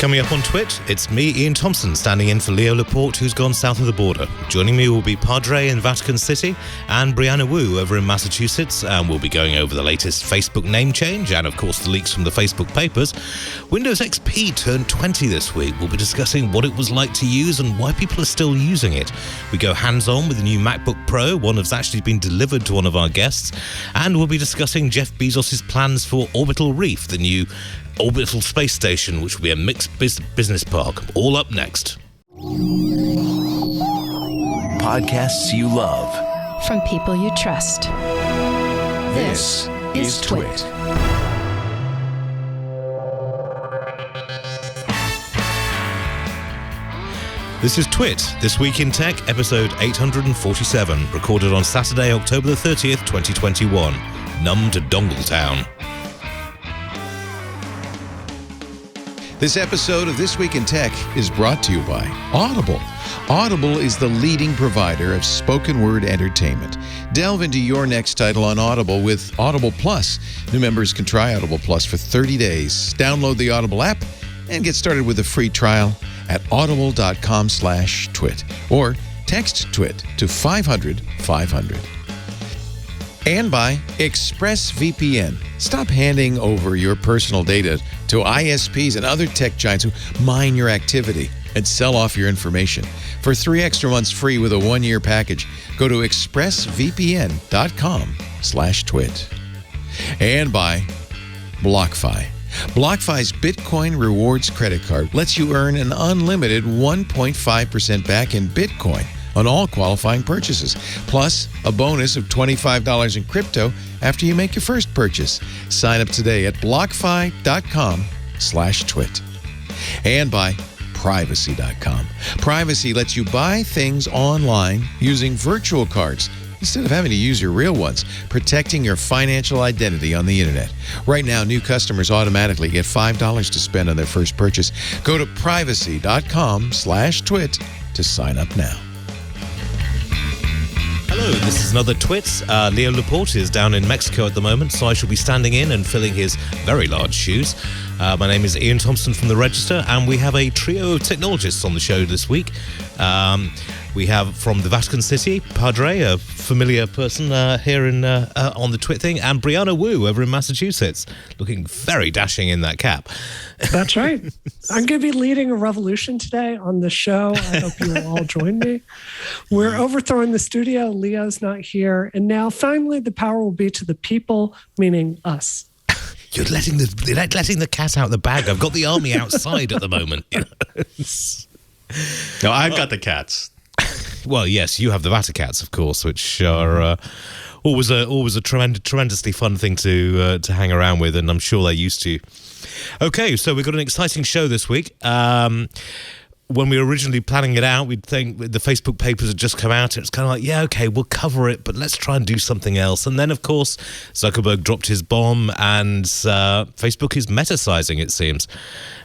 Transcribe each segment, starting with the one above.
Coming up on Twit, it's me, Iain Thomson, standing in for Leo Laporte, who's gone south of the border. Joining me will be Padre in Vatican City and Brianna Wu over in Massachusetts, and we'll be going over the latest Facebook name change and, of course, the leaks from the Facebook papers. Windows XP turned 20 this week. We'll be discussing what it was like to use and why people are still using it. We go hands-on with the new MacBook Pro, one that's actually been delivered to one of our guests, and we'll be discussing Jeff Bezos' plans for Orbital Reef, the new orbital space station, which will be a mixed business park. All up next. Podcasts you love. From people you trust. This is Twit. This is Twit, This Week in Tech, episode 847, recorded on Saturday, October the 30th, 2021. Numb to Dongletown. This episode of This Week in Tech is brought to you by Audible. Audible is the leading provider of spoken word entertainment. Delve into your next title on Audible with Audible Plus. New members can try Audible Plus for 30 days. Download the Audible app and get started with a free trial at audible.com/twit or text TWIT to 500-500. And by Expressvpn. Stop handing over your personal data to ISPs and other tech giants who mine your activity and sell off your information. For 3 extra months free with a 1-year package, go to expressvpn.com/twit. And by BlockFi. BlockFi's Bitcoin Rewards credit card lets you earn an unlimited 1.5% back in Bitcoin on all qualifying purchases, plus a bonus of $25 in crypto after you make your first purchase. Sign up today at blockfi.com/twit. And by privacy.com. Privacy lets you buy things online using virtual cards instead of having to use your real ones, protecting your financial identity on the internet. Right now, new customers automatically get $5 to spend on their first purchase. Go to privacy.com/twit to sign up now. Hello, this is another Twit. Leo Laporte is down in Mexico at the moment, so I shall be standing in and filling his very large shoes. My name is Iain Thomson from The Register, and we have a trio of technologists on the show this week. We have from the Vatican City, Padre, a familiar person here on the Twit thing, and Brianna Wu over in Massachusetts, looking very dashing in that cap. That's right. I'm going to be leading a revolution today on the show. I hope you will all join me. We're overthrowing the studio. Leo's not here. And now, finally, the power will be to the people, meaning us. You're letting the cat out of the bag. I've got the army outside at the moment. No, I've got the cats. Well, yes, you have the Vaticats, of course, which are always a tremendously fun thing to hang around with, and I'm sure they're used to. Okay, so we've got an exciting show this week. When we were originally planning it out, we'd think the Facebook papers had just come out. It's kind of like, yeah, okay, we'll cover it, but let's try and do something else. And then, of course, Zuckerberg dropped his bomb, and Facebook is meta-sizing, it seems,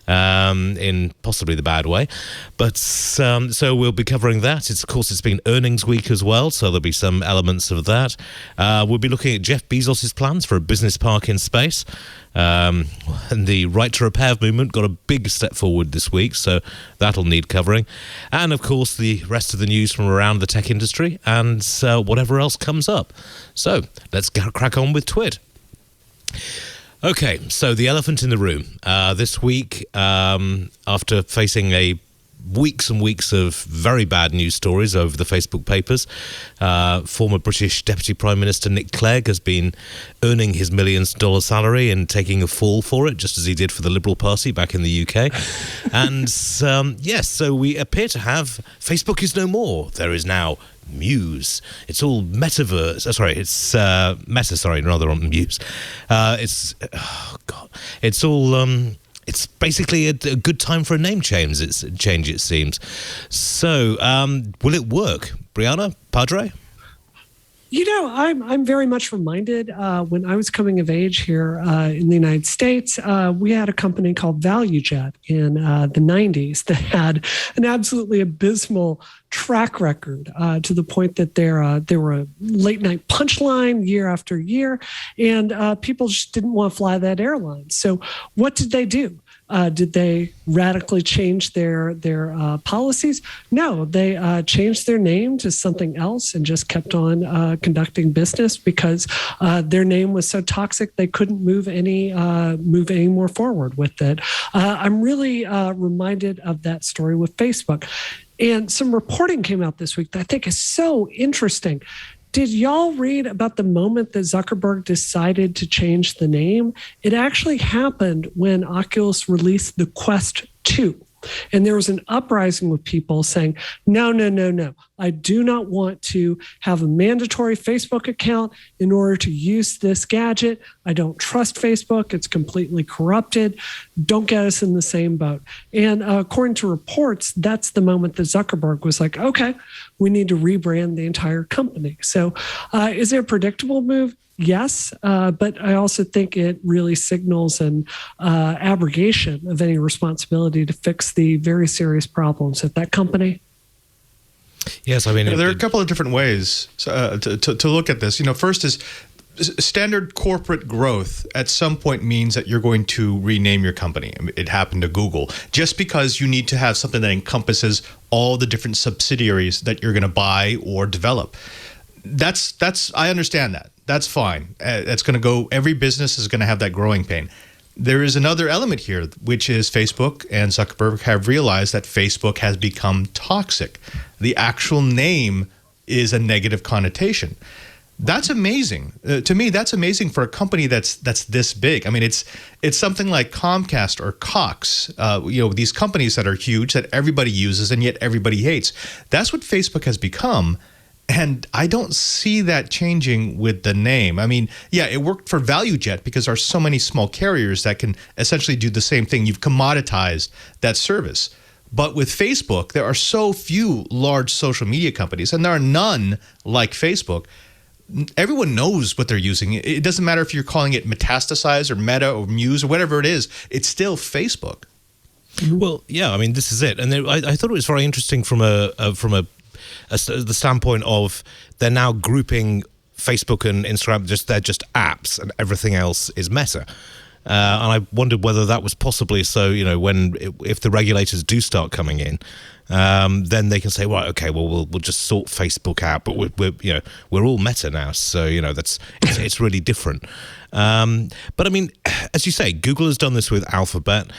in possibly the bad way. But so we'll be covering that. Of course, it's been earnings week as well, so there'll be some elements of that. We'll be looking at Jeff Bezos' plans for a business park in space. And the Right to Repair movement got a big step forward this week, so that'll need covering. And, of course, the rest of the news from around the tech industry and whatever else comes up. So let's crack on with Twit. Okay, so the elephant in the room. This week, after facing weeks and weeks of very bad news stories over the Facebook papers, former British Deputy Prime Minister Nick Clegg has been earning his millions-dollar salary and taking a fall for it, just as he did for the Liberal Party back in the UK. And yes, so we appear to have Facebook is no more. There is now Muse. It's all metaverse. It's Meta. Sorry, rather on Muse. It's all. It's basically a good time for a name change. It seems. So, will it work, Brianna, Padre? You know, I'm very much reminded when I was coming of age here in the United States, we had a company called ValueJet in the 90s that had an absolutely abysmal track record to the point that they were a late night punchline year after year, and people just didn't want to fly that airline. So what did they do? Did they radically change their policies? No, they changed their name to something else and just kept on conducting business because their name was so toxic they couldn't move any more forward with it. I'm really reminded of that story with Facebook. And some reporting came out this week that I think is so interesting. Did y'all read about the moment that Zuckerberg decided to change the name? It actually happened when Oculus released the Quest 2. And there was an uprising with people saying, no. I do not want to have a mandatory Facebook account in order to use this gadget. I don't trust Facebook. It's completely corrupted. Don't get us in the same boat. And according to reports, that's the moment that Zuckerberg was like, okay, we need to rebrand the entire company. So is it a predictable move? Yes, but I also think it really signals an abrogation of any responsibility to fix the very serious problems at that company. Yes, I mean, there are a couple of different ways to look at this. First is standard corporate growth at some point means that you're going to rename your company. I mean, it happened to Google. Just because you need to have something that encompasses all the different subsidiaries that you're going to buy or develop. That's I understand that. That's fine. That's going to go. Every business is going to have that growing pain. There is another element here, which is Facebook and Zuckerberg have realized that Facebook has become toxic. The actual name is a negative connotation. That's amazing. To me, that's amazing for a company that's this big. I mean, it's something like Comcast or Cox, these companies that are huge that everybody uses and yet everybody hates. That's what Facebook has become. And I don't see that changing with the name. I mean, yeah, it worked for ValueJet because there are so many small carriers that can essentially do the same thing. You've commoditized that service. But with Facebook, there are so few large social media companies, and there are none like Facebook. Everyone knows what they're using. It doesn't matter if you're calling it Metastasize or Meta or Muse or whatever it is. It's still Facebook. Well, yeah, I mean, this is it. And I thought it was very interesting from the standpoint of they're now grouping Facebook and Instagram, they're just apps and everything else is Meta. And I wondered whether that was possibly so, if the regulators do start coming in, then they can say, right, okay, well, we'll just sort Facebook out, but we're all Meta now, so it's really different. But I mean, as you say, Google has done this with Alphabet.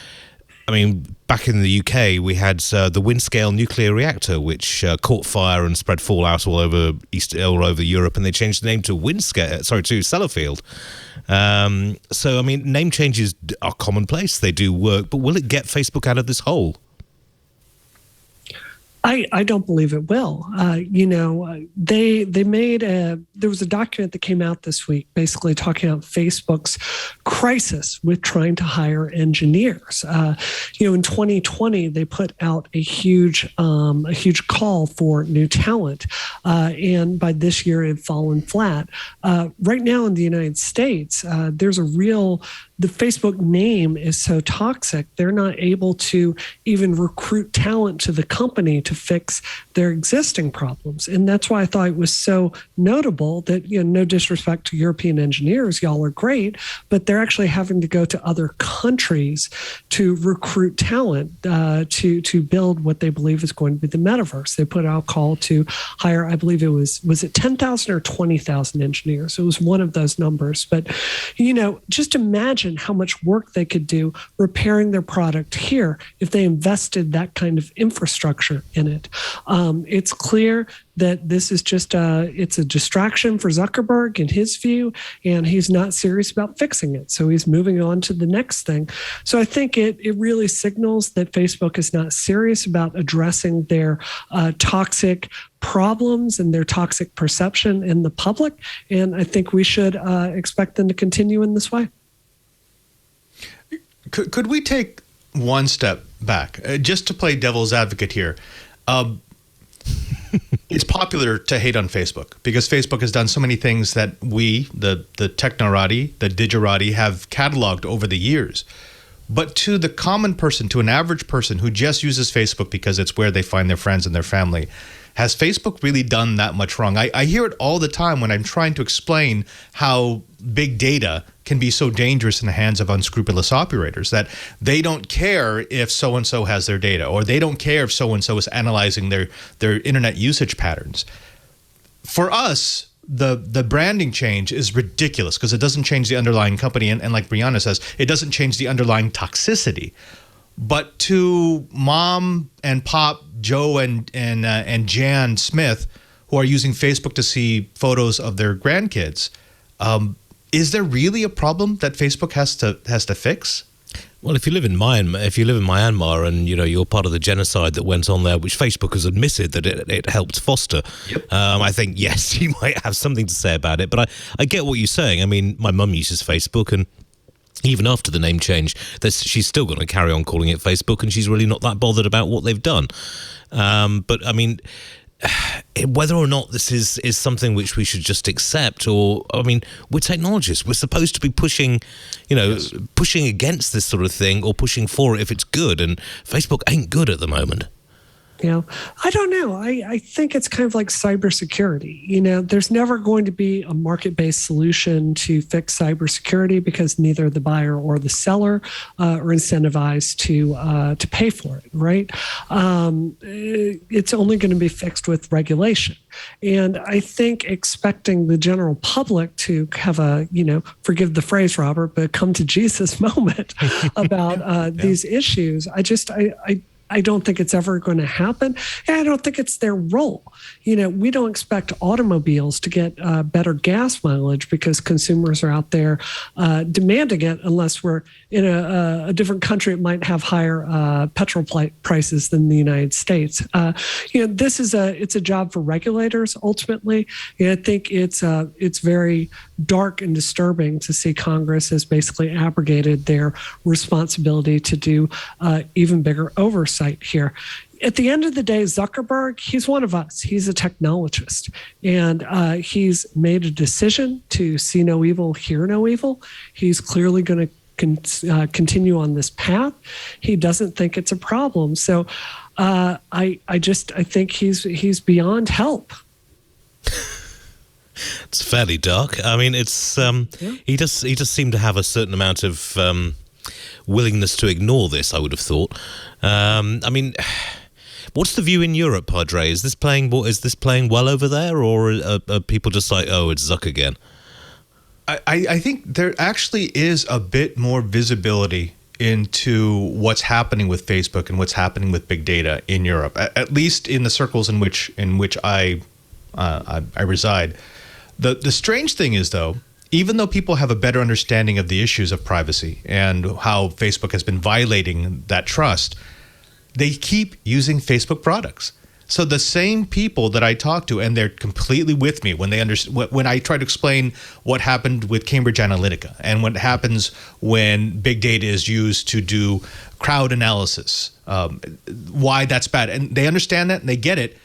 I mean, back in the UK, we had the Windscale nuclear reactor, which caught fire and spread fallout all over Europe, and they changed the name to to Sellafield. So, I mean, name changes are commonplace. They do work, but will it get Facebook out of this hole? I don't believe it will. They made there was a document that came out this week basically talking about Facebook's crisis with trying to hire engineers. In 2020, they put out a huge call for new talent. And by this year, it had fallen flat. Right now in the United States, there's the Facebook name is so toxic, they're not able to even recruit talent to the company to fix their existing problems. And that's why I thought it was so notable that, no disrespect to European engineers, y'all are great, but they're actually having to go to other countries to recruit talent to build what they believe is going to be the metaverse. They put out a call to hire, I believe was it 10,000 or 20,000 engineers? It was one of those numbers. But, just imagine how much work they could do repairing their product here if they invested that kind of infrastructure in it. It's clear that this is just it's a distraction for Zuckerberg in his view, and he's not serious about fixing it. So he's moving on to the next thing. So I think it really signals that Facebook is not serious about addressing their toxic problems and their toxic perception in the public. And I think we should expect them to continue in this way. Could we take one step back, just to play devil's advocate here? It's popular to hate on Facebook because Facebook has done so many things that we, the technorati, the digerati, have cataloged over the years. But to the common person, to an average person who just uses Facebook because it's where they find their friends and their family, Has Facebook really done that much wrong? I hear it all the time when I'm trying to explain how big data can be so dangerous in the hands of unscrupulous operators, that they don't care if so-and-so has their data, or they don't care if so-and-so is analyzing their internet usage patterns. For us, the branding change is ridiculous because it doesn't change the underlying company. And like Brianna says, it doesn't change the underlying toxicity. But to mom and pop, Joe and Jan Smith, who are using Facebook to see photos of their grandkids, is there really a problem that Facebook has to fix? Well, if you live in Myanmar, and you're part of the genocide that went on there, which Facebook has admitted that it helped foster, I think yes, you might have something to say about it. But I get what you're saying. I mean, my mum uses Facebook, and even after the name change, she's still going to carry on calling it Facebook, and she's really not that bothered about what they've done. But I mean, whether or not this is something which we should just accept, or, I mean, we're technologists. We're supposed to be pushing against this sort of thing, or pushing for it if it's good, and Facebook ain't good at the moment. I don't know. I think it's kind of like cybersecurity. There's never going to be a market-based solution to fix cybersecurity because neither the buyer or the seller are incentivized to pay for it, right? It's only going to be fixed with regulation. And I think expecting the general public to have a, forgive the phrase, Robert, but come to Jesus moment about these issues, I don't think it's ever going to happen. And I don't think it's their role. We don't expect automobiles to get better gas mileage because consumers are out there demanding it, unless we're in a different country. It might have higher petrol prices than the United States. This is it's a job for regulators ultimately. And I think it's very dark and disturbing to see Congress has basically abrogated their responsibility to do even bigger oversight here. At the end of the day, Zuckerberg, he's one of us. He's a technologist, and he's made a decision to see no evil, hear no evil. He's clearly going to continue on this path. He doesn't think it's a problem. So I think he's beyond help. It's fairly dark. I mean, it's he does seem to have a certain amount of willingness to ignore this, I would have thought. I mean, what's the view in Europe, Padre? Is this playing well over there, or are people just like, oh, it's Zuck again? I think there actually is a bit more visibility into what's happening with Facebook and what's happening with big data in Europe, at least in the circles in which I reside. The strange thing is, though, even though people have a better understanding of the issues of privacy and how Facebook has been violating that trust, they keep using Facebook products. So the same people that I talk to, and they're completely with me when when I try to explain what happened with Cambridge Analytica and what happens when big data is used to do crowd analysis, why that's bad. And they understand that and they get it,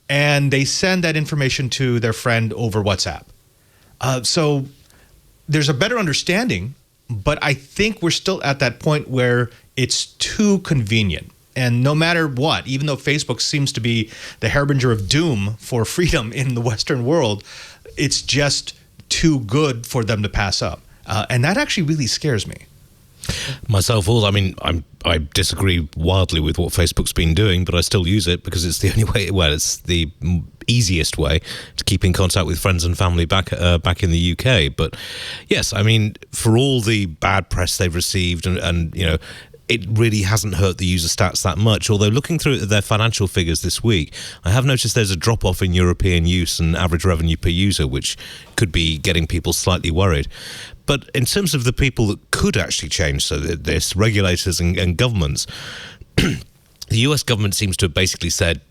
and they send that information to their friend over WhatsApp. So there's a better understanding, but I think we're still at that point where it's too convenient. And no matter what, even though Facebook seems to be the harbinger of doom for freedom in the Western world, it's just too good for them to pass up. And that actually really scares me. Myself, I mean, I disagree wildly with what Facebook's been doing, but I still use it because it's the only way. Well, it's the easiest way to keep in contact with friends and family back in the UK. But yes, I mean, for all the bad press they've received, and it really hasn't hurt the user stats that much. Although looking through their financial figures this week, I have noticed there's a drop-off in European use and average revenue per user, which could be getting people slightly worried. But in terms of the people that could actually change this, regulators and governments, the US government seems to have basically said,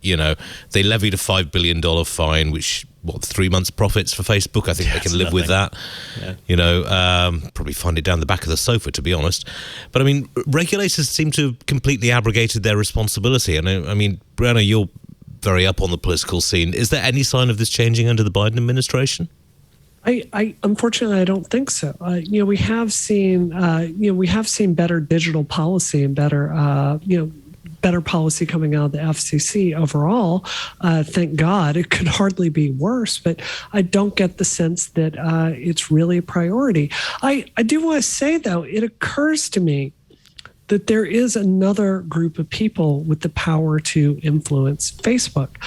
they levied a $5 billion fine, which, 3 months profits for Facebook? I think they can live with that. Yeah. Probably find it down the back of the sofa, to be honest. But I mean, regulators seem to have completely abrogated their responsibility. And I mean, Brianna, you're very up on the political scene. Is there any sign of this changing under the Biden administration? I unfortunately, I don't think so. We have seen better digital policy and better better policy coming out of the FCC overall. Thank God. It could hardly be worse, but I don't get the sense that it's really a priority. I do want to say, though, it occurs to me that there is another group of people with the power to influence Facebook.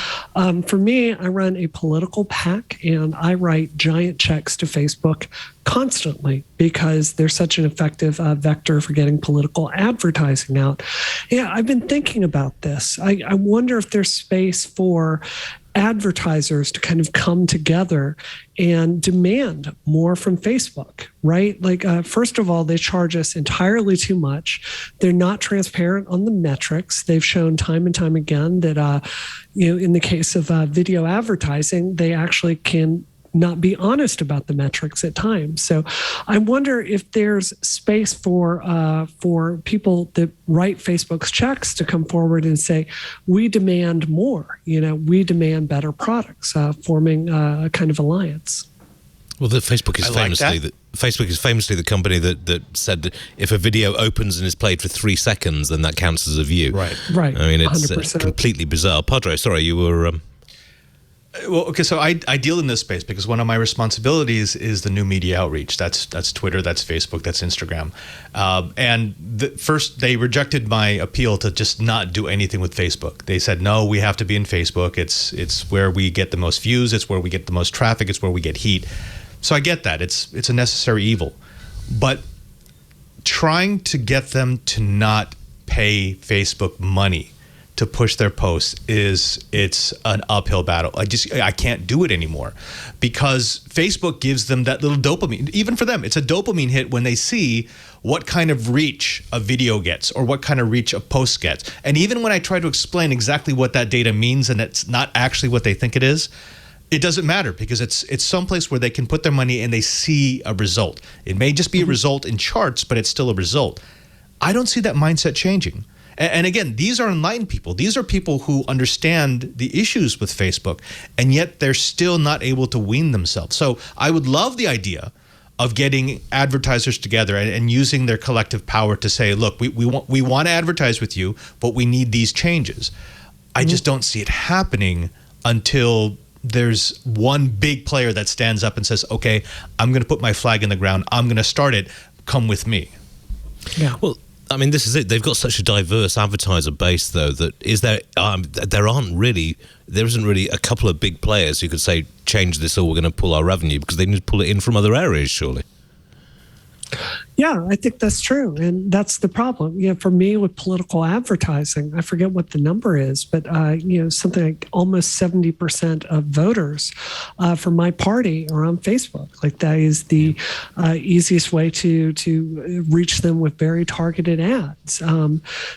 For me, I run a political PAC, and I write giant checks to Facebook constantly because they're such an effective vector for getting political advertising out. Yeah, I've been thinking about this. I wonder if there's space for advertisers to kind of come together and demand more from Facebook, right? Like, first of all, they charge us entirely too much. They're not transparent on the metrics. They've shown time and time again that, in the case of video advertising, they actually can not be honest about the metrics at times. So I wonder if there's space for people that write Facebook's checks to come forward and say, we demand more, we demand better products, forming a kind of alliance. Well, Facebook is famously the company that said that if a video opens and is played for 3 seconds, then that counts as a view. Right. I mean, it's 100%. Completely bizarre. Padre, sorry, you were... Well, okay, so I deal in this space because one of my responsibilities is the new media outreach. That's Twitter, that's Facebook, that's Instagram. First, they rejected my appeal to just not do anything with Facebook. They said, no, we have to be in Facebook. It's where we get the most views. It's where we get the most traffic. It's where we get heat. So I get that. It's a necessary evil. But trying to get them to not pay Facebook money to push their posts it's an uphill battle. I can't do it anymore because Facebook gives them that little dopamine. Even for them, it's a dopamine hit when they see what kind of reach a video gets or what kind of reach a post gets. And even when I try to explain exactly what that data means and it's not actually what they think it is, it doesn't matter because it's someplace where they can put their money and they see a result. It may just be a result in charts, but it's still a result. I don't see that mindset changing. And again, these are enlightened people. These are people who understand the issues with Facebook, and yet they're still not able to wean themselves. So I would love the idea of getting advertisers together and using their collective power to say, look, we want to advertise with you, but we need these changes. I just don't see it happening until there's one big player that stands up and says, okay, I'm going to put my flag in the ground. I'm going to start it. Come with me. Yeah. Well, I mean, this is it. They've got such a diverse advertiser base, though, that there isn't really a couple of big players who could say, change this or we're going to pull our revenue, because they need to pull it in from other areas, surely. Yeah, I think that's true. And that's the problem. For me with political advertising, I forget what the number is, but, something like almost 70% of voters for my party are on Facebook. Like that is the easiest way to reach them with very targeted ads.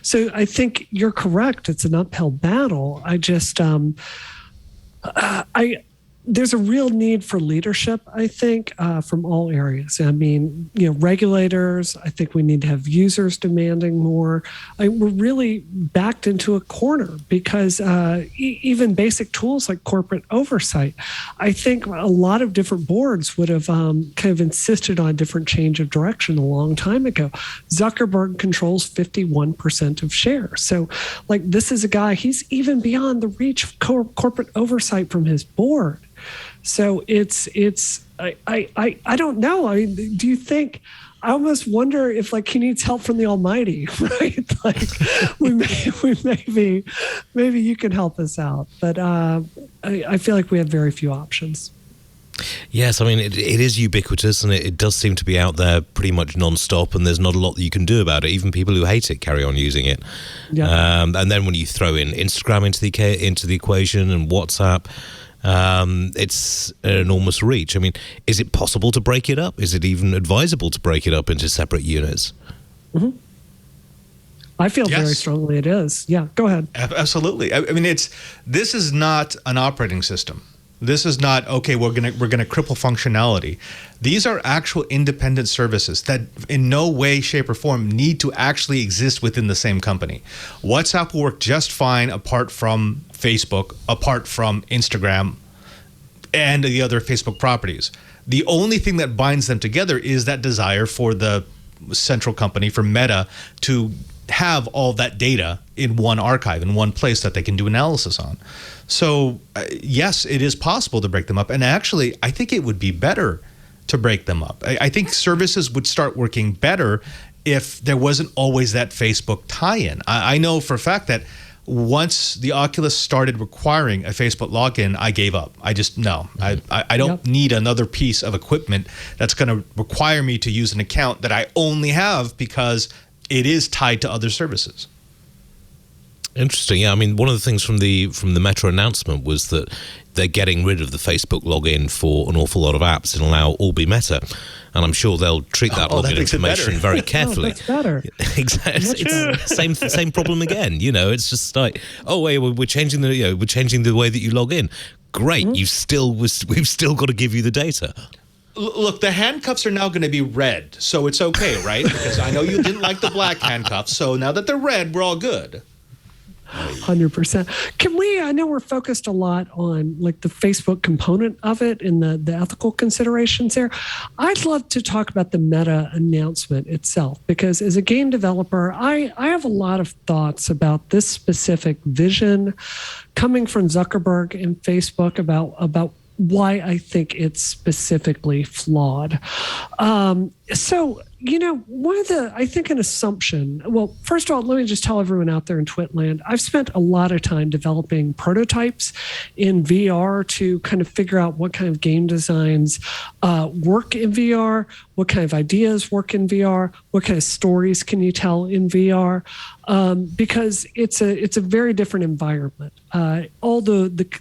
So I think you're correct. It's an uphill battle. I just, there's a real need for leadership, I think, from all areas. I mean, regulators, I think we need to have users demanding more. We're really backed into a corner because even basic tools like corporate oversight, I think a lot of different boards would have kind of insisted on a different change of direction a long time ago. Zuckerberg controls 51% of shares. So like this is a guy, he's even beyond the reach of corporate oversight from his board. So I don't know. I mean, do you think? I almost wonder if like he needs help from the Almighty, right? Like maybe you can help us out. But I feel like we have very few options. Yes, I mean it is ubiquitous, and it does seem to be out there pretty much non-stop, and there's not a lot that you can do about it. Even people who hate it carry on using it. Yeah. And then when you throw in Instagram into the equation and WhatsApp. It's an enormous reach. I mean, is it possible to break it up? Is it even advisable to break it up into separate units? Mm-hmm. I feel very strongly it is. Yeah, go ahead. Absolutely. I mean, this is not an operating system. This is not, okay, we're gonna cripple functionality. These are actual independent services that in no way, shape, or form need to actually exist within the same company. WhatsApp will work just fine apart from Facebook, apart from Instagram, and the other Facebook properties. The only thing that binds them together is that desire for the central company, for Meta, to have all that data in one archive, in one place that they can do analysis on. So yes, it is possible to break them up. And actually, I think it would be better to break them up. I think services would start working better if there wasn't always that Facebook tie-in. I know for a fact that once the Oculus started requiring a Facebook login, I gave up. I just, no, I don't need another piece of equipment that's going to require me to use an account that I only have because it is tied to other services. Interesting. Yeah, I mean, one of the things from the Meta announcement was that they're getting rid of the Facebook login for an awful lot of apps and allow all be Meta. And I'm sure they'll treat that login information very carefully. That's better. Exactly. It's same problem again. You know, it's just like, oh wait, we're changing the way that you log in. Great, we've still got to give you the data. Look, the handcuffs are now going to be red, so it's okay, right? Because I know you didn't like the black handcuffs, so now that they're red, we're all good. 100%. Can we, I know we're focused a lot on like the Facebook component of it and the ethical considerations there. I'd love to talk about the Meta announcement itself, because as a game developer, I have a lot of thoughts about this specific vision coming from Zuckerberg and Facebook about why I think it's specifically flawed. So, you know, I think an assumption, well, first of all, let me just tell everyone out there in Twitland, I've spent a lot of time developing prototypes in VR to kind of figure out what kind of game designs work in VR, what kind of ideas work in VR, what kind of stories can you tell in VR, because it's a very different environment.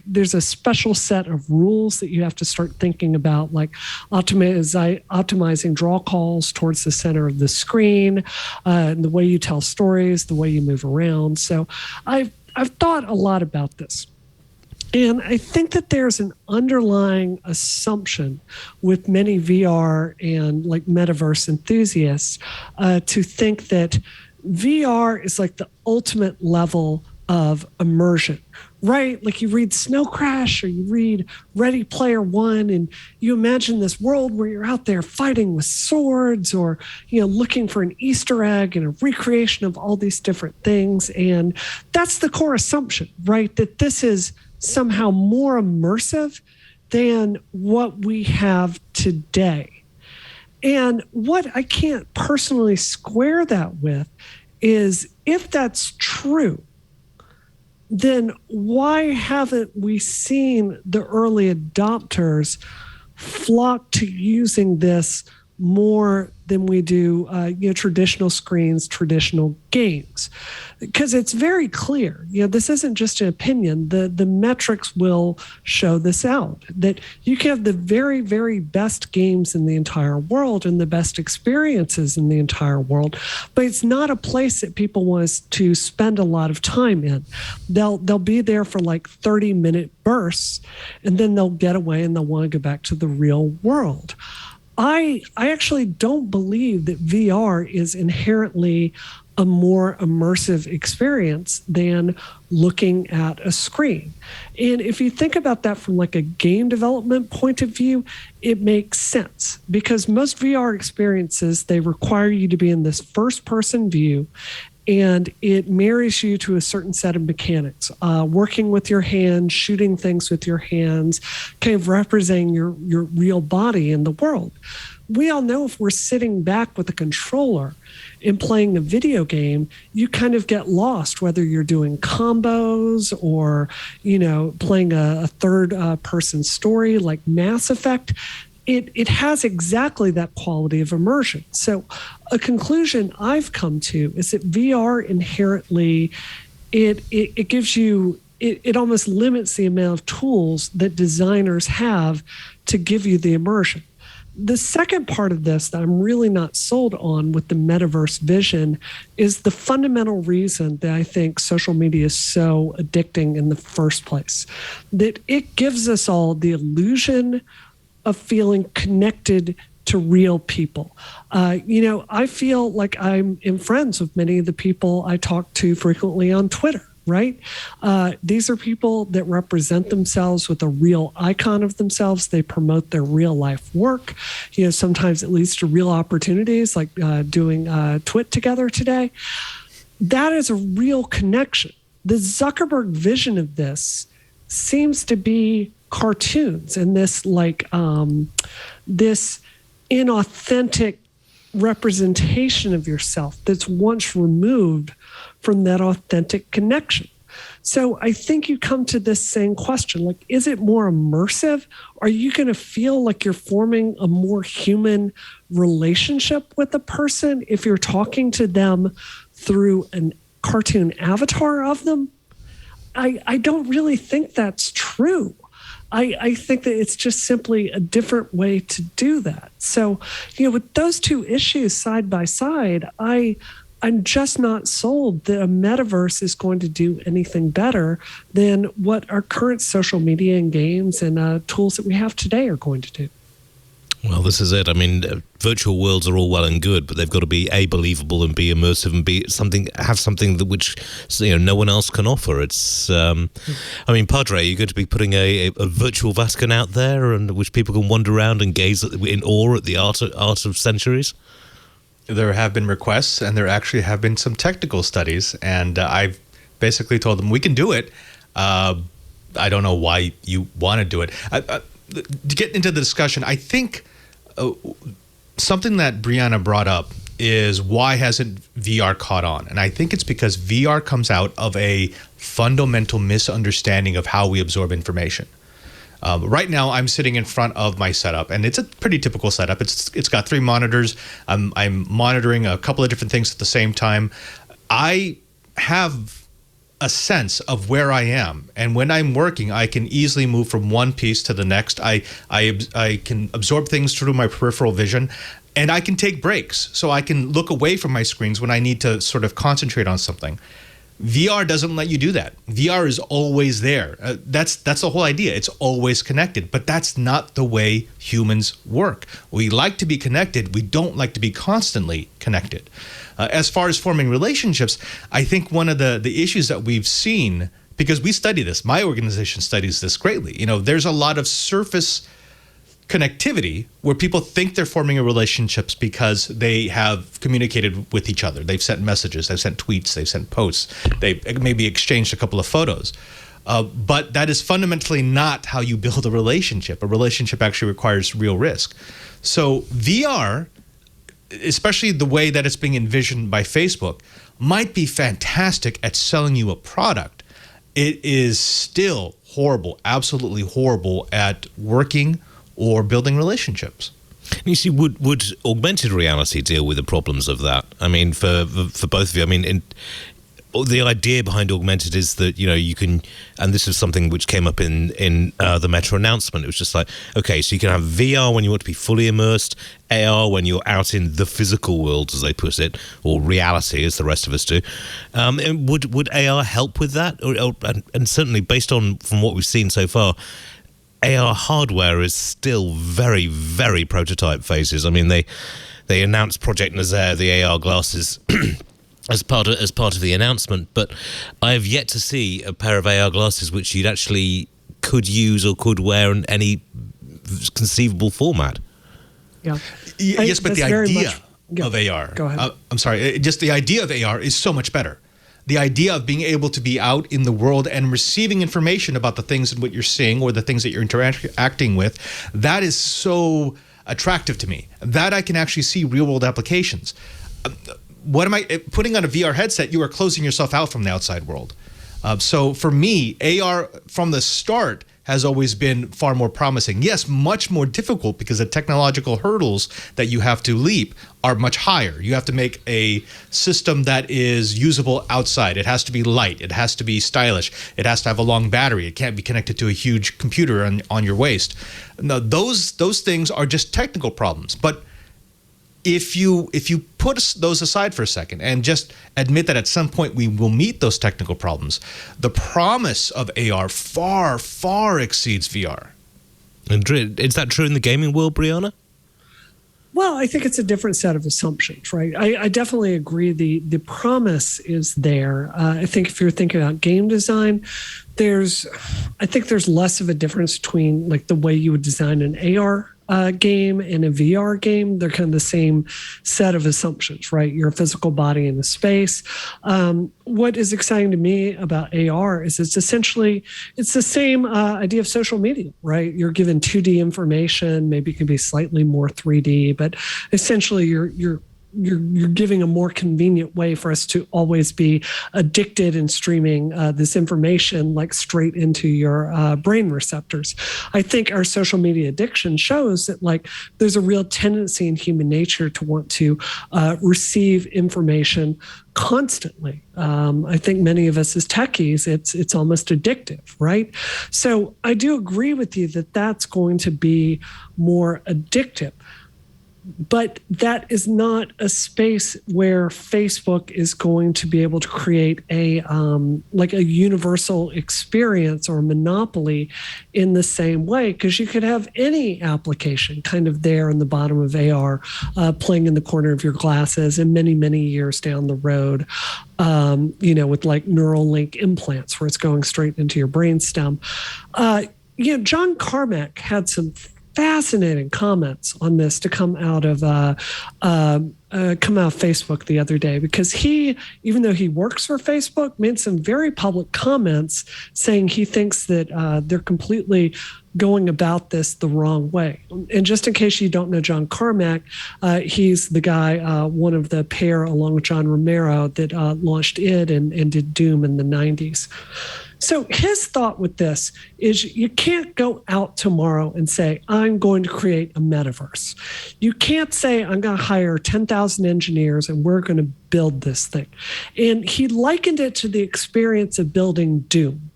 There's a special set of rules that you have to start thinking about, like optimizing draw calls towards the center of the screen, and the way you tell stories, the way you move around. So I've thought a lot about this. And I think that there's an underlying assumption with many VR and like metaverse enthusiasts to think that VR is like the ultimate level of immersion, right? Like you read Snow Crash or you read Ready Player One and you imagine this world where you're out there fighting with swords or, you know, looking for an Easter egg and a recreation of all these different things. And that's the core assumption, right? That this is somehow more immersive than what we have today. And what I can't personally square that with is, if that's true, then why haven't we seen the early adopters flock to using this more than we do traditional screens, traditional games? Because it's very clear, this isn't just an opinion. The metrics will show this out, that you can have the very, very best games in the entire world and the best experiences in the entire world, but it's not a place that people want to spend a lot of time in. They'll be there for like 30-minute bursts, and then they'll get away and they'll want to go back to the real world. I actually don't believe that VR is inherently a more immersive experience than looking at a screen. And if you think about that from like a game development point of view, it makes sense, because most VR experiences, they require you to be in this first-person view, and it marries you to a certain set of mechanics, working with your hands, shooting things with your hands, kind of representing your real body in the world. We all know if we're sitting back with a controller and playing a video game, you kind of get lost, whether you're doing combos or, playing a third person story like Mass Effect. It has exactly that quality of immersion. So a conclusion I've come to is that VR inherently, it gives you, it almost limits the amount of tools that designers have to give you the immersion. The second part of this that I'm really not sold on with the metaverse vision is the fundamental reason that I think social media is so addicting in the first place, that it gives us all the illusion of feeling connected to real people. I feel like I'm in friends with many of the people I talk to frequently on Twitter, right? These are people that represent themselves with a real icon of themselves. They promote their real life work. Sometimes it leads to real opportunities like doing Twit together today. that is a real connection. The Zuckerberg vision of this seems to be cartoons and this this inauthentic representation of yourself that's once removed from that authentic connection. So I think you come to this same question, like, is it more immersive? Are you going to feel like you're forming a more human relationship with a person if you're talking to them through a cartoon avatar of them? I don't really think that's true. I think that it's just simply a different way to do that. So, with those two issues side by side, I'm just not sold that a metaverse is going to do anything better than what our current social media and games and tools that we have today are going to do. Well, this is it. I mean, virtual worlds are all well and good, but they've got to be A, believable, and B, immersive, and have something that which no one else can offer. It's, I mean, Padre, you're going to be putting a virtual Vatican out there, and which people can wander around and gaze in awe at the art of centuries. There have been requests, and there actually have been some technical studies, and I've basically told them we can do it. I don't know why you want to do it. To get into the discussion, I think something that Brianna brought up is why hasn't VR caught on? And I think it's because VR comes out of a fundamental misunderstanding of how we absorb information. Right now, I'm sitting in front of my setup, and it's a pretty typical setup. It's got 3 monitors. I'm monitoring a couple of different things at the same time. I have a sense of where I am, and when I'm working, I can easily move from one piece to the next. I can absorb things through my peripheral vision, and I can take breaks, so I can look away from my screens when I need to sort of concentrate on something. VR doesn't let you do that. VR is always there. That's the whole idea. It's always connected, but that's not the way humans work. We like to be connected. We don't like to be constantly connected. As far as forming relationships, I think one of the issues that we've seen, because we study this, my organization studies this greatly. There's a lot of surface connectivity where people think they're forming relationships because they have communicated with each other. They've sent messages, they've sent tweets, they've sent posts, they've maybe exchanged a couple of photos. But that is fundamentally not how you build a relationship. A relationship actually requires real risk. So VR, especially the way that it's being envisioned by Facebook, might be fantastic at selling you a product. It is still horrible, absolutely horrible at working or building relationships. You see, would augmented reality deal with the problems of that? I mean, for both of you, I mean, the idea behind augmented is that, you can, and this is something which came up in the Meta announcement. It was just like, okay, so you can have VR when you want to be fully immersed, AR when you're out in the physical world, as they put it, or reality, as the rest of us do. And would AR help with that? And certainly, based on from what we've seen so far, AR hardware is still very, very prototype phases. I mean, they announced Project Nazaire, the AR glasses, as part of the announcement, but I have yet to see a pair of AR glasses which you'd actually could use or could wear in any conceivable format. Yeah. Yes, but the idea of AR, go ahead. I'm sorry, just the idea of AR is so much better. The idea of being able to be out in the world and receiving information about the things and what you're seeing or the things that you're interacting with, that is so attractive to me. That I can actually see real world applications. What am I putting on a VR headset? You are closing yourself out from the outside world. So for me, AR from the start has always been far more promising. Yes, much more difficult because the technological hurdles that you have to leap are much higher. You have to make a system that is usable outside. It has to be light. It has to be stylish. It has to have a long battery. It can't be connected to a huge computer on your waist. No, those things are just technical problems. But if you put those aside for a second and just admit that at some point we will meet those technical problems, the promise of AR far, far exceeds VR. And is that true in the gaming world, Brianna? Well, I think it's a different set of assumptions, right? I definitely agree. The promise is there. I think if you're thinking about game design, I think there's less of a difference between like the way you would design an AR game and a VR game. They're kind of the same set of assumptions, right? You're a physical body in a space. What is exciting to me about AR is it's the same idea of social media, right? You're given 2D information, maybe it can be slightly more 3D, but essentially you're giving a more convenient way for us to always be addicted and streaming this information like straight into your brain receptors. I think our social media addiction shows that like there's a real tendency in human nature to want to receive information constantly. I think many of us as techies, it's almost addictive, right? So I do agree with you that that's going to be more addictive. But that is not a space where Facebook is going to be able to create a universal experience or monopoly in the same way, because you could have any application kind of there in the bottom of AR playing in the corner of your glasses and many, many years down the road, with like neural link implants where it's going straight into your brainstem. John Carmack had some fascinating comments on this to come out of Facebook the other day, because he, even though he works for Facebook, made some very public comments saying he thinks that they're completely going about this the wrong way. And just in case you don't know John Carmack, he's the guy, one of the pair along with John Romero that launched id and did Doom in the 90s. So his thought with this is you can't go out tomorrow and say, I'm going to create a metaverse. You can't say, I'm going to hire 10,000 engineers and we're going to build this thing. And he likened it to the experience of building Doom.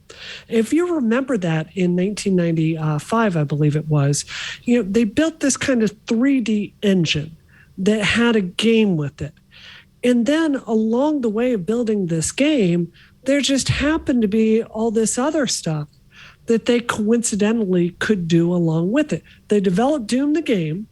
If you remember that in 1995, I believe it was, they built this kind of 3D engine that had a game with it. And then along the way of building this game, there just happened to be all this other stuff that they coincidentally could do along with it. They developed Doom the game,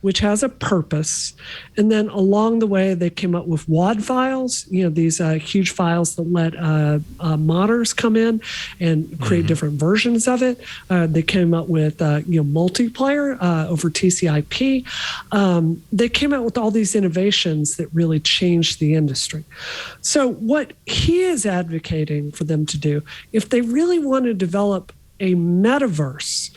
which has a purpose. And then along the way, they came up with WAD files, these huge files that let modders come in and create different versions of it. They came up with, multiplayer over TCP. They came out with all these innovations that really changed the industry. So what he is advocating for them to do, if they really want to develop a metaverse,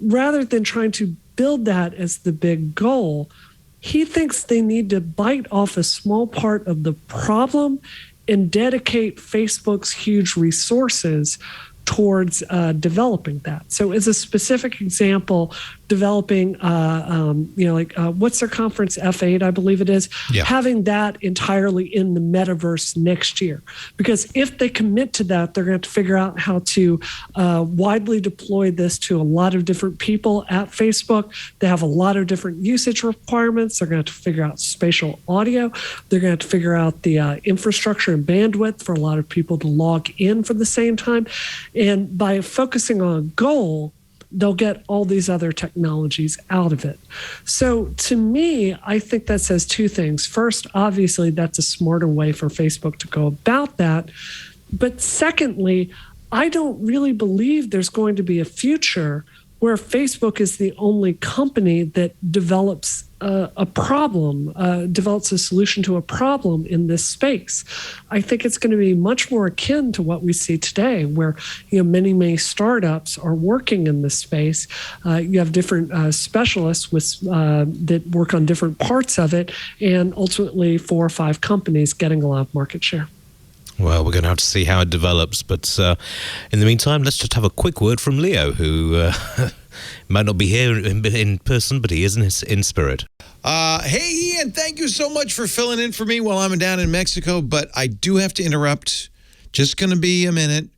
rather than trying to build that as the big goal, he thinks they need to bite off a small part of the problem and dedicate Facebook's huge resources towards developing that. So as a specific example, developing, what's their conference, F8, I believe it is, having that entirely in the metaverse next year. Because if they commit to that, they're going to have to figure out how to widely deploy this to a lot of different people at Facebook. They have a lot of different usage requirements. They're going to have to figure out spatial audio. They're going to have to figure out the infrastructure and bandwidth for a lot of people to log in for the same time. And by focusing on a goal, they'll get all these other technologies out of it. So to me, I think that says two things. First, obviously, that's a smarter way for Facebook to go about that. But secondly, I don't really believe there's going to be a future where Facebook is the only company that develops a problem, develops a solution to a problem in this space. I think it's going to be much more akin to what we see today, where many startups are working in this space. You have different specialists that work on different parts of it, and ultimately 4 or 5 companies getting a lot of market share. Well, we're going to have to see how it develops. But in the meantime, let's just have a quick word from Leo, who might not be here in person, but he is in spirit. Hey, Iain, thank you so much for filling in for me while I'm down in Mexico. But I do have to interrupt. Just going to be a minute.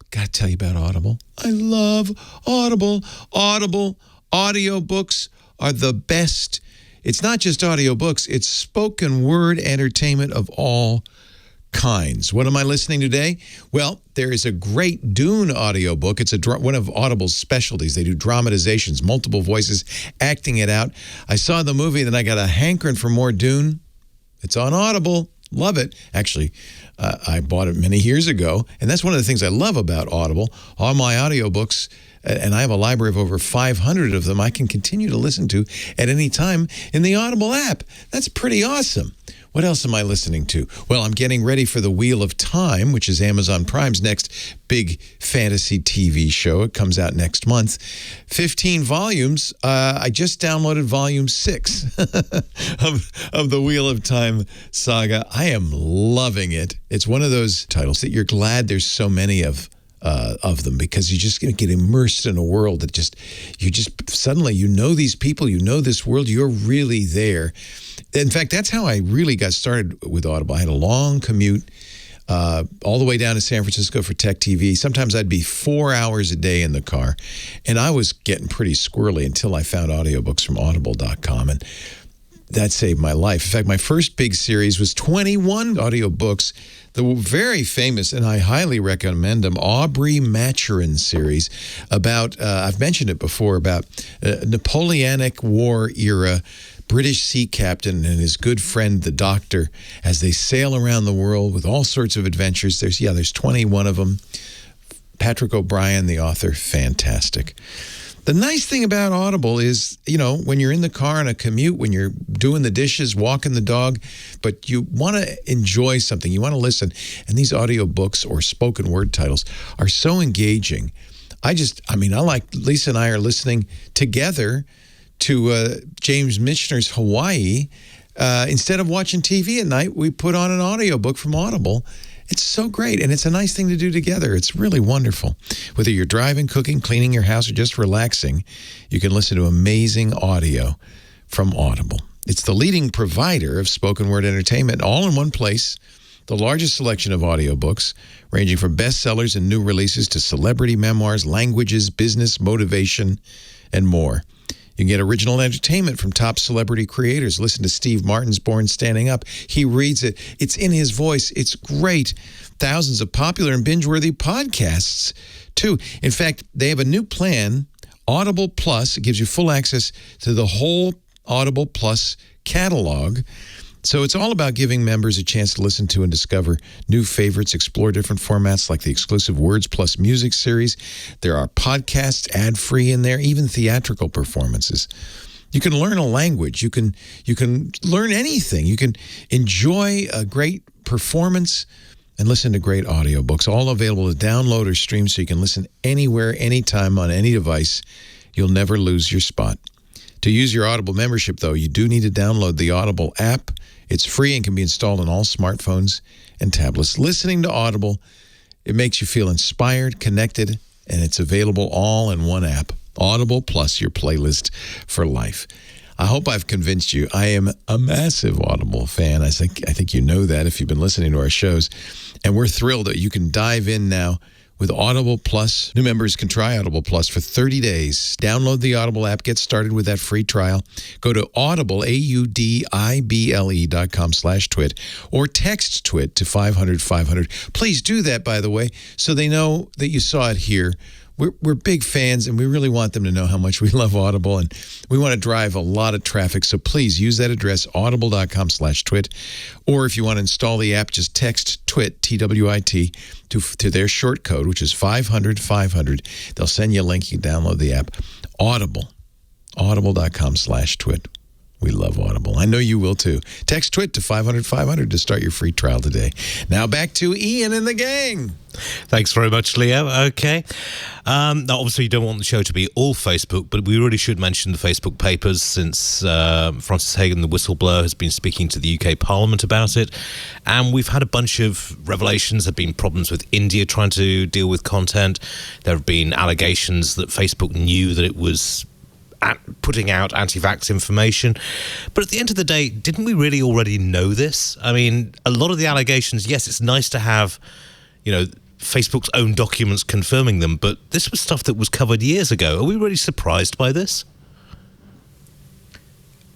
Got to tell you about Audible. I love Audible. Audible audiobooks are the best. It's not just audiobooks. It's spoken word entertainment of all kinds. What am I listening to today? Well, there is a great Dune audiobook. It's one of Audible's specialties. They do dramatizations, multiple voices, acting it out. I saw the movie, then I got a hankering for more Dune. It's on Audible. Love it. Actually, I bought it many years ago, and that's one of the things I love about Audible. All my audiobooks and I have a library of over 500 of them I can continue to listen to at any time in the Audible app. That's pretty awesome. What else am I listening to? Well, I'm getting ready for The Wheel of Time, which is Amazon Prime's next big fantasy TV show. It comes out next month. 15 volumes. I just downloaded volume 6 of The Wheel of Time saga. I am loving it. It's one of those titles that you're glad there's so many of them, because you just get immersed in a world that suddenly you know these people, you know this world, you're really there. In fact, that's how I really got started with Audible. I had a long commute all the way down to San Francisco for Tech TV. Sometimes I'd be 4 hours a day in the car, and I was getting pretty squirrely until I found audiobooks from audible.com, and that saved my life. In fact, my first big series was 21 audiobooks. The very famous, and I highly recommend them, Aubrey Maturin series about, I've mentioned it before, about Napoleonic War era British sea captain and his good friend, the doctor, as they sail around the world with all sorts of adventures. There's 21 of them. Patrick O'Brien, the author, fantastic. The nice thing about Audible is, when you're in the car on a commute, when you're doing the dishes, walking the dog, but you want to enjoy something, you want to listen, and these audiobooks or spoken word titles are so engaging. I like, Lisa and I are listening together to James Michener's Hawaii. Instead of watching TV at night, we put on an audiobook from Audible. It's so great, and it's a nice thing to do together. It's really wonderful. Whether you're driving, cooking, cleaning your house, or just relaxing, you can listen to amazing audio from Audible. It's the leading provider of spoken word entertainment, all in one place. The largest selection of audiobooks, ranging from bestsellers and new releases to celebrity memoirs, languages, business, motivation, and more. You can get original entertainment from top celebrity creators. Listen to Steve Martin's Born Standing Up. He reads it. It's in his voice. It's great. Thousands of popular and binge-worthy podcasts, too. In fact, they have a new plan, Audible Plus. It gives you full access to the whole Audible Plus catalog. So it's all about giving members a chance to listen to and discover new favorites, explore different formats like the exclusive Words Plus Music series. There are podcasts ad-free in there, even theatrical performances. You can learn a language. You can learn anything. You can enjoy a great performance and listen to great audiobooks, all available to download or stream so you can listen anywhere, anytime, on any device. You'll never lose your spot. To use your Audible membership, though, you do need to download the Audible app. It's free and can be installed on all smartphones and tablets. Listening to Audible, it makes you feel inspired, connected, and it's available all in one app. Audible Plus, your playlist for life. I hope I've convinced you. I am a massive Audible fan. I think you know that if you've been listening to our shows. And we're thrilled that you can dive in now with Audible Plus. New members can try Audible Plus for 30 days. Download the Audible app. Get started with that free trial. Go to Audible, audible.com/twit, or text TWIT to 500-500. Please do that, by the way, so they know that you saw it here. We're big fans, and we really want them to know how much we love Audible, and we want to drive a lot of traffic. So please use that address, audible.com/twit. Or if you want to install the app, just text TWIT, T-W-I-T, to their short code, which is 500-500. They'll send you a link. You can download the app. Audible, audible.com/twit. We love Audible. I know you will, too. Text TWIT to 500-500 to start your free trial today. Now back to Iain and the gang. Thanks very much, Leo. Okay. Now, obviously, you don't want the show to be all Facebook, but we really should mention the Facebook papers since Francis Hagan, the whistleblower, has been speaking to the UK Parliament about it. And we've had a bunch of revelations. There have been problems with India trying to deal with content. There have been allegations that Facebook knew that it was putting out anti-vax information. But at the end of the day, didn't we really already know this? I mean, a lot of the allegations, yes, it's nice to have, Facebook's own documents confirming them, but this was stuff that was covered years ago. Are we really surprised by this?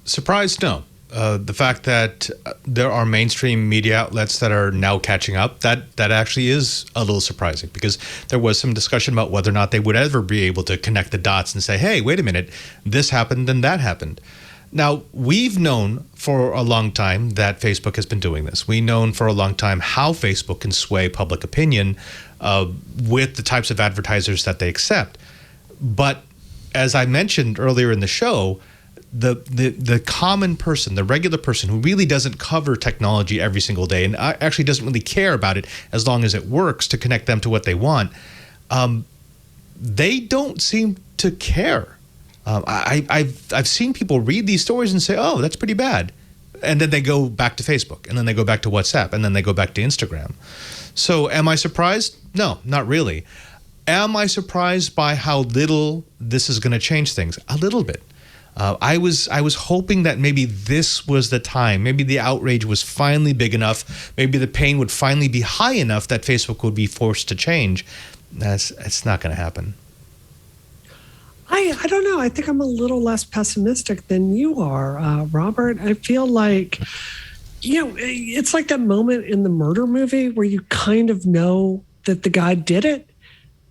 Surprised? No. The fact that there are mainstream media outlets that are now catching up, that actually is a little surprising, because there was some discussion about whether or not they would ever be able to connect the dots and say, hey, wait a minute, this happened and that happened. Now, we've known for a long time that Facebook has been doing this. We've known for a long time how Facebook can sway public opinion with the types of advertisers that they accept. But as I mentioned earlier in the show, the common person, the regular person who really doesn't cover technology every single day and actually doesn't really care about it as long as it works to connect them to what they want, they don't seem to care. I've seen people read these stories and say, "Oh, that's pretty bad," and then they go back to Facebook, and then they go back to WhatsApp, and then they go back to Instagram. So, am I surprised? No, not really. Am I surprised by how little this is going to change things? A little bit. I was hoping that maybe this was the time. Maybe the outrage was finally big enough. Maybe the pain would finally be high enough that Facebook would be forced to change. It's not going to happen. I don't know. I think I'm a little less pessimistic than you are, Robert. I feel like, it's like that moment in the murder movie where you kind of know that the guy did it,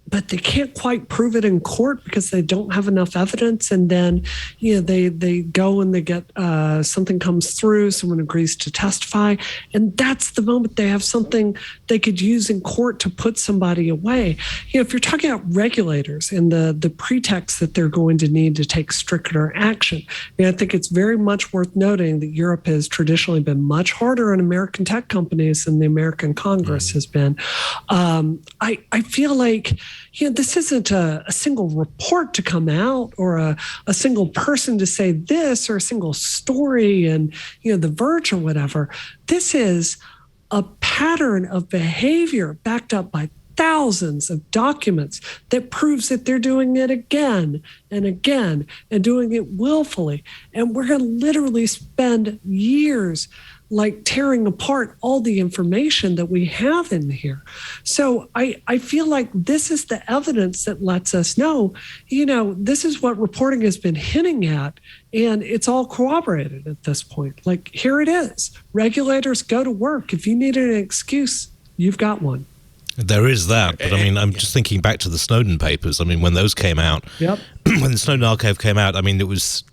but they can't quite prove it in court because they don't have enough evidence. And then, they go and they get something comes through, someone agrees to testify. And that's the moment they have something they could use in court to put somebody away. If you're talking about regulators and the pretext that they're going to need to take stricter action, I think it's very much worth noting that Europe has traditionally been much harder on American tech companies than the American Congress has been. I feel like, this isn't a single report to come out or a single person to say this or a single story and, The Verge or whatever. This is a pattern of behavior backed up by thousands of documents that proves that they're doing it again and again and doing it willfully. And we're going to literally spend years tearing apart all the information that we have in here. So I feel like this is the evidence that lets us know, this is what reporting has been hinting at, and it's all corroborated at this point. Here it is. Regulators, go to work. If you need an excuse, you've got one. There is that, but I'm just thinking back to the Snowden papers. When those came out, yep. When the Snowden archive came out, it was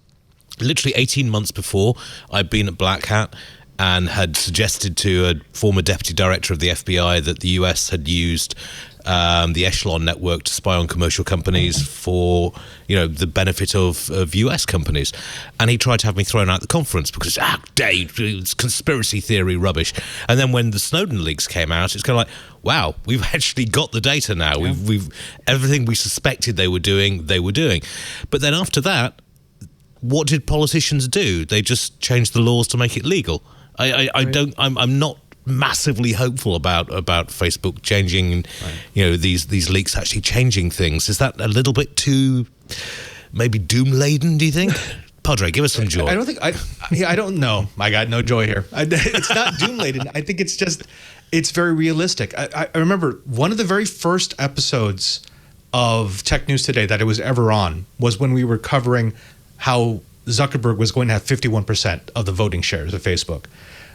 literally 18 months before I'd been at Black Hat and had suggested to a former deputy director of the FBI that the US had used the Echelon network to spy on commercial companies for, the benefit of US companies. And he tried to have me thrown out the conference because, it's conspiracy theory rubbish. And then when the Snowden leaks came out, it's kind of like, wow, we've actually got the data now. Yeah. We've everything we suspected they were doing. But then after that, what did politicians do? They just changed the laws to make it legal. I'm not massively hopeful about Facebook changing, these leaks actually changing things. Is that a little bit too maybe doom laden, do you think? Padre, give us some joy. I don't know. I got no joy here. It's not doom laden. I think it's very realistic. I remember one of the very first episodes of Tech News Today that I was ever on was when we were covering how Zuckerberg was going to have 51% of the voting shares of Facebook.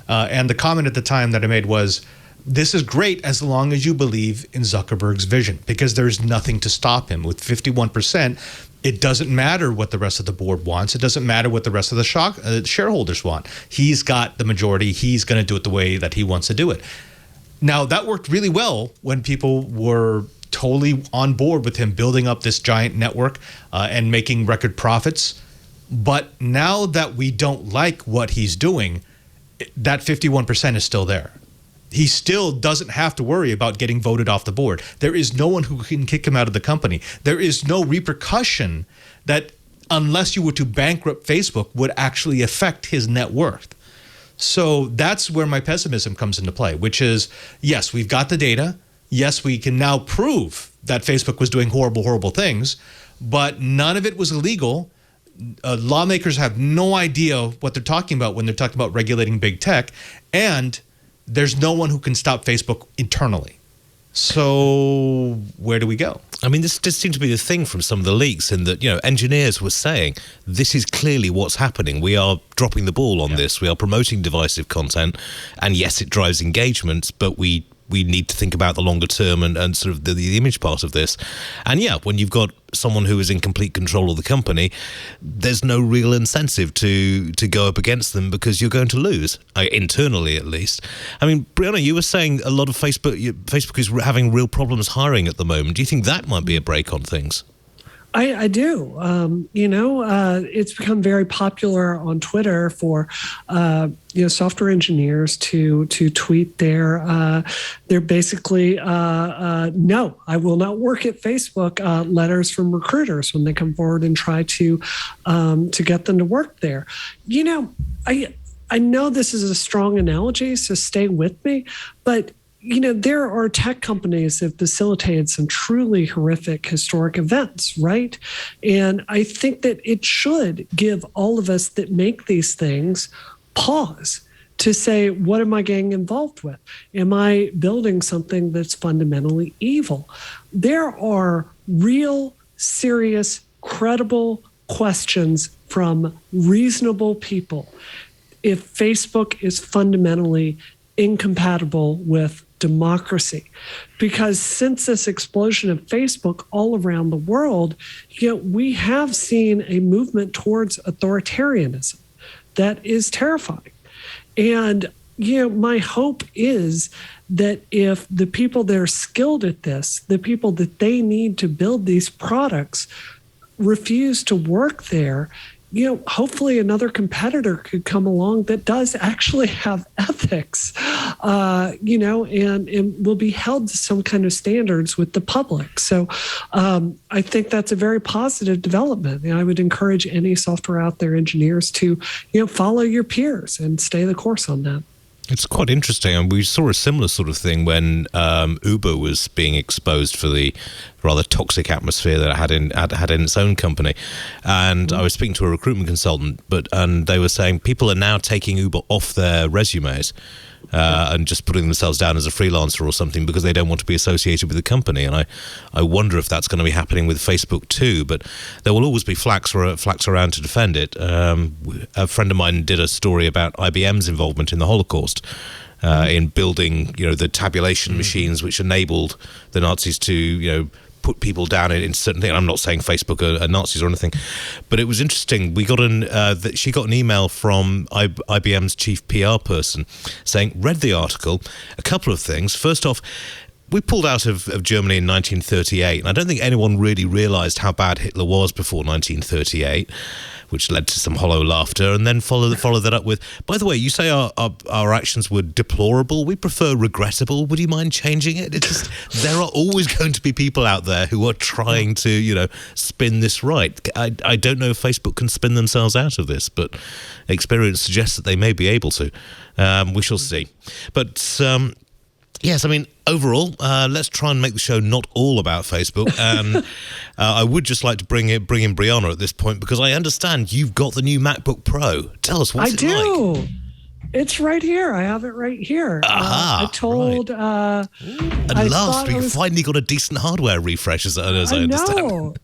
And the comment at the time that I made was, this is great as long as you believe in Zuckerberg's vision, because there's nothing to stop him. With 51%, it doesn't matter what the rest of the board wants. It doesn't matter what the rest of the shareholders want. He's got the majority. He's going to do it the way that he wants to do it. Now, that worked really well when people were totally on board with him building up this giant network and making record profits. But now that we don't like what he's doing, that 51% is still there. He still doesn't have to worry about getting voted off the board. There is no one who can kick him out of the company. There is no repercussion that, unless you were to bankrupt Facebook, would actually affect his net worth. So that's where my pessimism comes into play, which is, yes, we've got the data. Yes, we can now prove that Facebook was doing horrible, horrible things, but none of it was illegal. Lawmakers have no idea what they're talking about when they're talking about regulating big tech, and there's no one who can stop Facebook internally. So where do we go? This just seemed to be the thing from some of the leaks, in that, engineers were saying, this is clearly what's happening. We are dropping the ball on this. We are promoting divisive content, and yes, it drives engagement, but we need to think about the longer term and sort of the image part of this. And yeah, when you've got someone who is in complete control of the company, there's no real incentive to go up against them, because you're going to lose, internally at least. Brianna, you were saying a lot of Facebook is having real problems hiring at the moment. Do you think that might be a break on things? I do. It's become very popular on Twitter for software engineers to tweet their basically no, I will not work at Facebook letters from recruiters when they come forward and try to get them to work there. I know this is a strong analogy, so stay with me, but there are tech companies that have facilitated some truly horrific historic events, right? And I think that it should give all of us that make these things pause to say, what am I getting involved with? Am I building something that's fundamentally evil? There are real, serious, credible questions from reasonable people if Facebook is fundamentally incompatible with democracy. Because since this explosion of Facebook all around the world, we have seen a movement towards authoritarianism that is terrifying. And my hope is that if the people that are skilled at this, the people that they need to build these products, refuse to work there, hopefully another competitor could come along that does actually have ethics, and will be held to some kind of standards with the public. So I think that's a very positive development. And I would encourage any software out there engineers to, follow your peers and stay the course on that. It's quite interesting, and we saw a similar sort of thing when Uber was being exposed for the rather toxic atmosphere that it had in its own company. And I was speaking to a recruitment consultant, and they were saying people are now taking Uber off their resumes and just putting themselves down as a freelancer or something because they don't want to be associated with the company. And I wonder if that's going to be happening with Facebook too. But there will always be flaks around to defend it. A friend of mine did a story about IBM's involvement in the Holocaust. In building, the tabulation machines which enabled the Nazis to, put people down in certain things. I'm not saying Facebook are Nazis or anything, but it was interesting. We got she got an email from IBM's chief PR person saying, read the article, a couple of things. First off, we pulled out of Germany in 1938, and I don't think anyone really realised how bad Hitler was before 1938, which led to some hollow laughter, and then follow that up with, by the way, you say our actions were deplorable. We prefer regrettable. Would you mind changing it? It's just, there are always going to be people out there who are trying to, spin this right. I don't know if Facebook can spin themselves out of this, but experience suggests that they may be able to. We shall see. But yes, I mean, overall, let's try and make the show not all about Facebook. I would just like to bring in Brianna at this point, because I understand you've got the new MacBook Pro. Tell us what's it like. I do. It's right here. I have it right here. I told... Right. At last, we finally got a decent hardware refresh, as I understand. Know.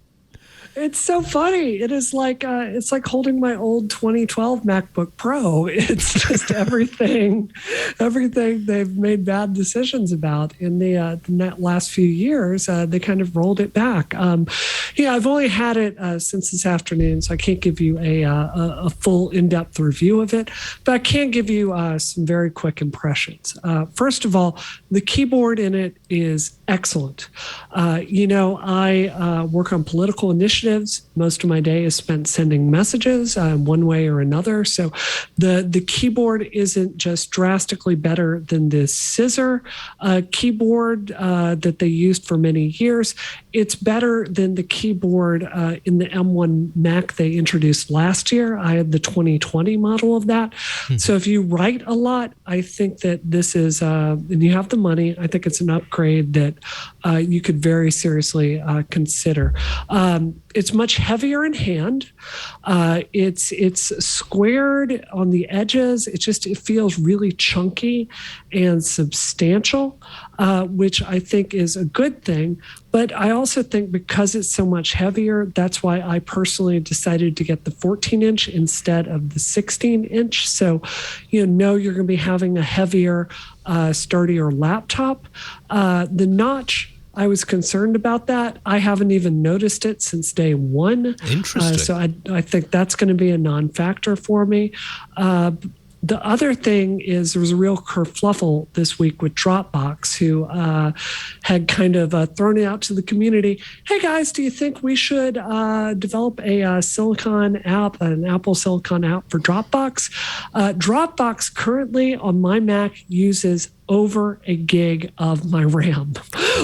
It's so funny. It is like it's like holding my old 2012 MacBook Pro. It's just everything they've made bad decisions about in the last few years. They kind of rolled it back. I've only had it since this afternoon, so I can't give you a full in-depth review of it, but I can give you some very quick impressions. First of all, the keyboard in it is excellent. I work on political initiatives. Most of my day is spent sending messages one way or another. So the keyboard isn't just drastically better than the scissor keyboard that they used for many years. It's better than the keyboard in the M1 Mac they introduced last year. I had the 2020 model of that. So if you write a lot, I think that this is, and you have the money, I think it's an upgrade that you could very seriously consider. It's much heavier in hand. It's squared on the edges. It feels really chunky and substantial, which I think is a good thing. But I also think because it's so much heavier, that's why I personally decided to get the 14-inch instead of the 16-inch. So, you're going to be having a heavier, sturdier laptop. The notch, I was concerned about that. I haven't even noticed it since day one. Interesting. So I think that's going to be a non-factor for me. The other thing is there was a real kerfluffle this week with Dropbox, who had kind of thrown it out to the community. Hey guys, do you think we should develop a Silicon app, an Apple Silicon app for Dropbox? Dropbox currently on my Mac uses over a gig of my RAM,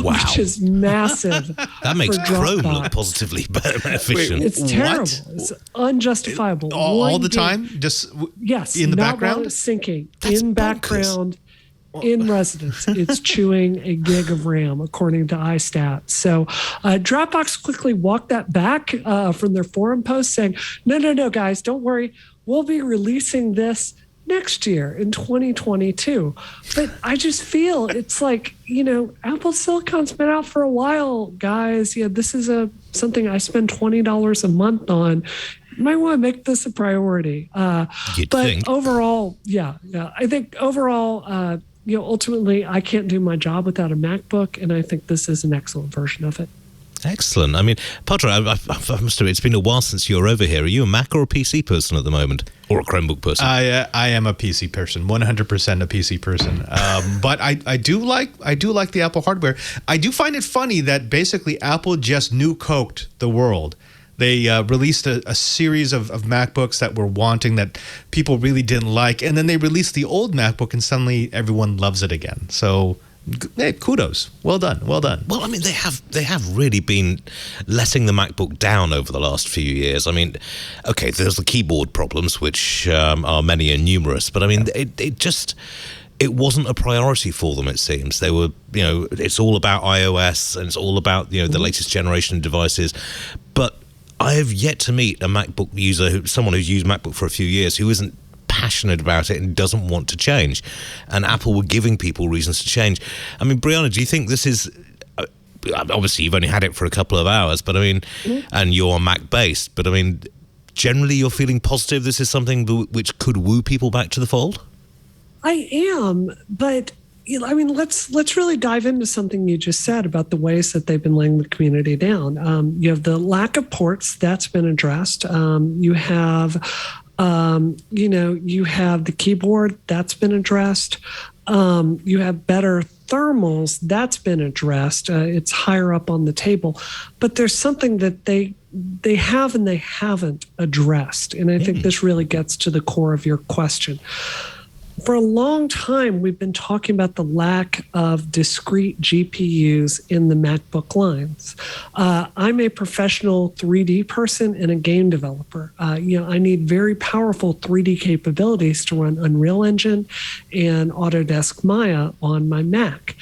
which is massive. That makes Chrome Dropbox. look positively efficient. It's terrible. What? It's unjustifiable. All the gig. time? Just Yes, in the not background? while it's syncing. That's in bonkers. background, in residence, it's chewing a gig of RAM, according to iStat. So Dropbox quickly walked that back from their forum post, saying, no, guys, don't worry. We'll be releasing this next year in 2022. But I just feel it's like, Apple Silicon's been out for a while, guys. Yeah, this is something I spend $20 a month on. You might want to make this a priority. But think. overall, I think overall, ultimately, I can't do my job without a MacBook, and I think this is an excellent version of it. Excellent. I mean, Padre, I must admit, it's been a while since you were over here. Are you a Mac or a PC person at the moment? Or a Chromebook person? I am a PC person, 100% a PC person. But I do like the Apple hardware. I do find it funny that basically Apple just new-coked the world. They released a series of MacBooks that were wanting, that people really didn't like, and then they released the old MacBook, and suddenly everyone loves it again. So, hey, kudos. Well done. Well, I mean, they have really been letting the MacBook down over the last few years. I mean, okay, there's the keyboard problems, which are many and numerous, but I mean, it wasn't a priority for them, it seems. They were, it's all about iOS, and it's all about, the latest generation of devices. But I have yet to meet a MacBook user, someone who's used MacBook for a few years, who isn't passionate about it and doesn't want to change. And Apple were giving people reasons to change. I mean, Brianna, do you think this is... obviously, you've only had it for a couple of hours, but I mean, and you're Mac-based, but I mean, generally you're feeling positive this is something which could woo people back to the fold? I am, but... I mean, let's really dive into something you just said about the ways that they've been laying the community down. You have the lack of ports that's been addressed. You have, you have the keyboard that's been addressed. You have better thermals that's been addressed. It's higher up on the table, but there's something that they have and they haven't addressed, and I think this really gets to the core of your question. For a long time, we've been talking about the lack of discrete GPUs in the MacBook lines. I'm a professional 3D person and a game developer. I need very powerful 3D capabilities to run Unreal Engine and Autodesk Maya on my Mac.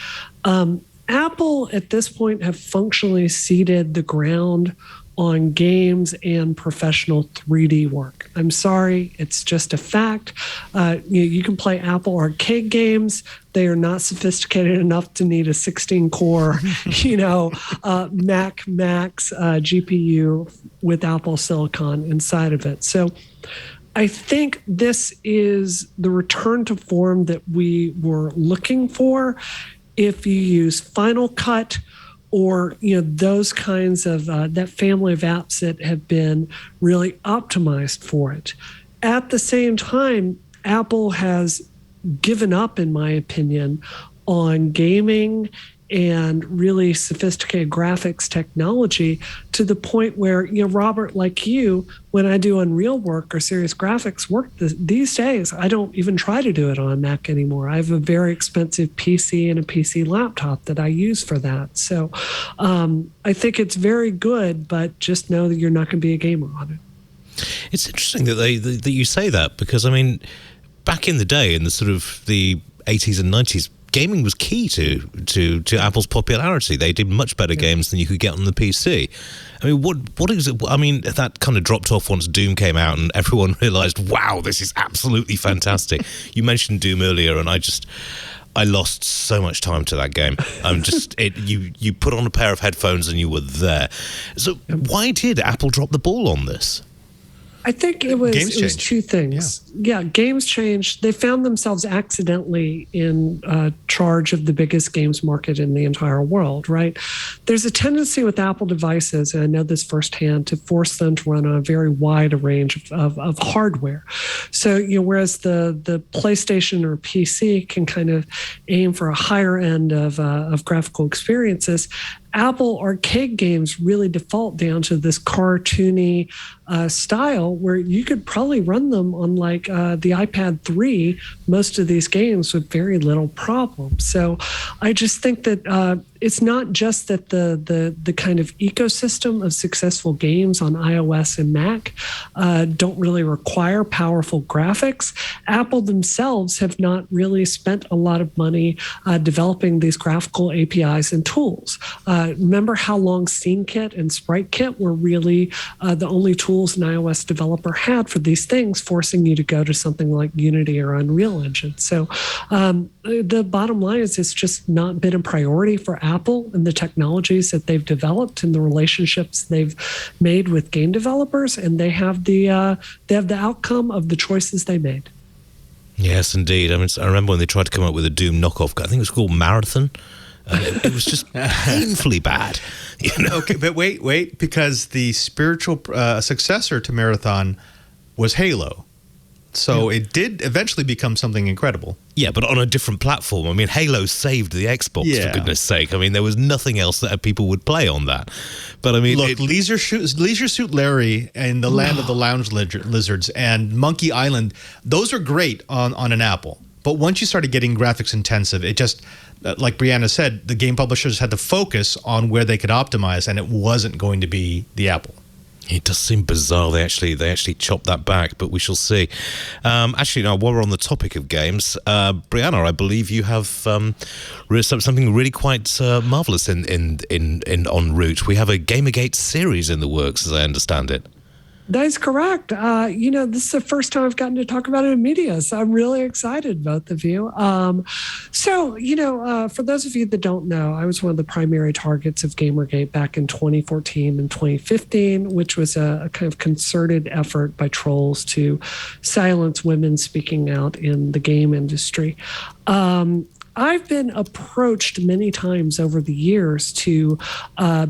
Apple, at this point, have functionally ceded the ground on games and professional 3D work. I'm sorry, it's just a fact. You can play Apple arcade games. They are not sophisticated enough to need a 16-core, Max GPU with Apple Silicon inside of it. So I think this is the return to form that we were looking for. If you use Final Cut, or those kinds of that family of apps that have been really optimized for it. At the same time, Apple has given up, in my opinion, on gaming and really sophisticated graphics technology, to the point where, Robert, like you, when I do Unreal work or serious graphics work these days, I don't even try to do it on a Mac anymore. I have a very expensive PC and a PC laptop that I use for that. So I think it's very good, but just know that you're not going to be a gamer on it. It's interesting that you say that, because I mean, back in the day, in the sort of the 80s and 90s, gaming was key to Apple's popularity. They did much better games than you could get on the PC. I mean, what is it? I mean, that kind of dropped off once Doom came out and everyone realized, wow, this is absolutely fantastic. You mentioned Doom earlier, and I lost so much time to that game. You put on a pair of headphones and you were there. So why did Apple drop the ball on this? I think it was changed. two things. Yeah, games changed. They found themselves accidentally in charge of the biggest games market in the entire world, right? There's a tendency with Apple devices, and I know this firsthand, to force them to run on a very wide range of hardware. So, whereas the PlayStation or PC can kind of aim for a higher end of graphical experiences, Apple arcade games really default down to this cartoony style where you could probably run them on like the iPad 3, most of these games with very little problem. So I just think that it's not just that the kind of ecosystem of successful games on iOS and Mac don't really require powerful graphics. Apple themselves have not really spent a lot of money developing these graphical APIs and tools. Remember how long SceneKit and SpriteKit were really the only tools an iOS developer had for these things, forcing you to go to something like Unity or Unreal Engine. So the bottom line is it's just not been a priority for Apple and the technologies that they've developed and the relationships they've made with game developers, and they have the outcome of the choices they made. Yes, indeed. I mean, I remember when they tried to come up with a Doom knockoff. I think it was called Marathon. It was just painfully bad. Okay, but wait, because the spiritual successor to Marathon was Halo. So it did eventually become something incredible. Yeah, but on a different platform. I mean, Halo saved the Xbox, for goodness sake. I mean, there was nothing else that people would play on that. But I mean, look, Leisure Suit Larry and the Land of the Lounge Lizards and Monkey Island, those are great on an Apple. But once you started getting graphics intensive, it just, like Brianna said, the game publishers had to focus on where they could optimize, and it wasn't going to be the Apple. It does seem bizarre. They actually chopped that back, but we shall see. Actually, now while we're on the topic of games, Brianna, I believe you have something really quite marvelous in en route. We have a Gamergate series in the works, as I understand it. That is correct. This is the first time I've gotten to talk about it in media, so I'm really excited, both of you. For those of you that don't know, I was one of the primary targets of Gamergate back in 2014 and 2015, which was a kind of concerted effort by trolls to silence women speaking out in the game industry. I've been approached many times over the years to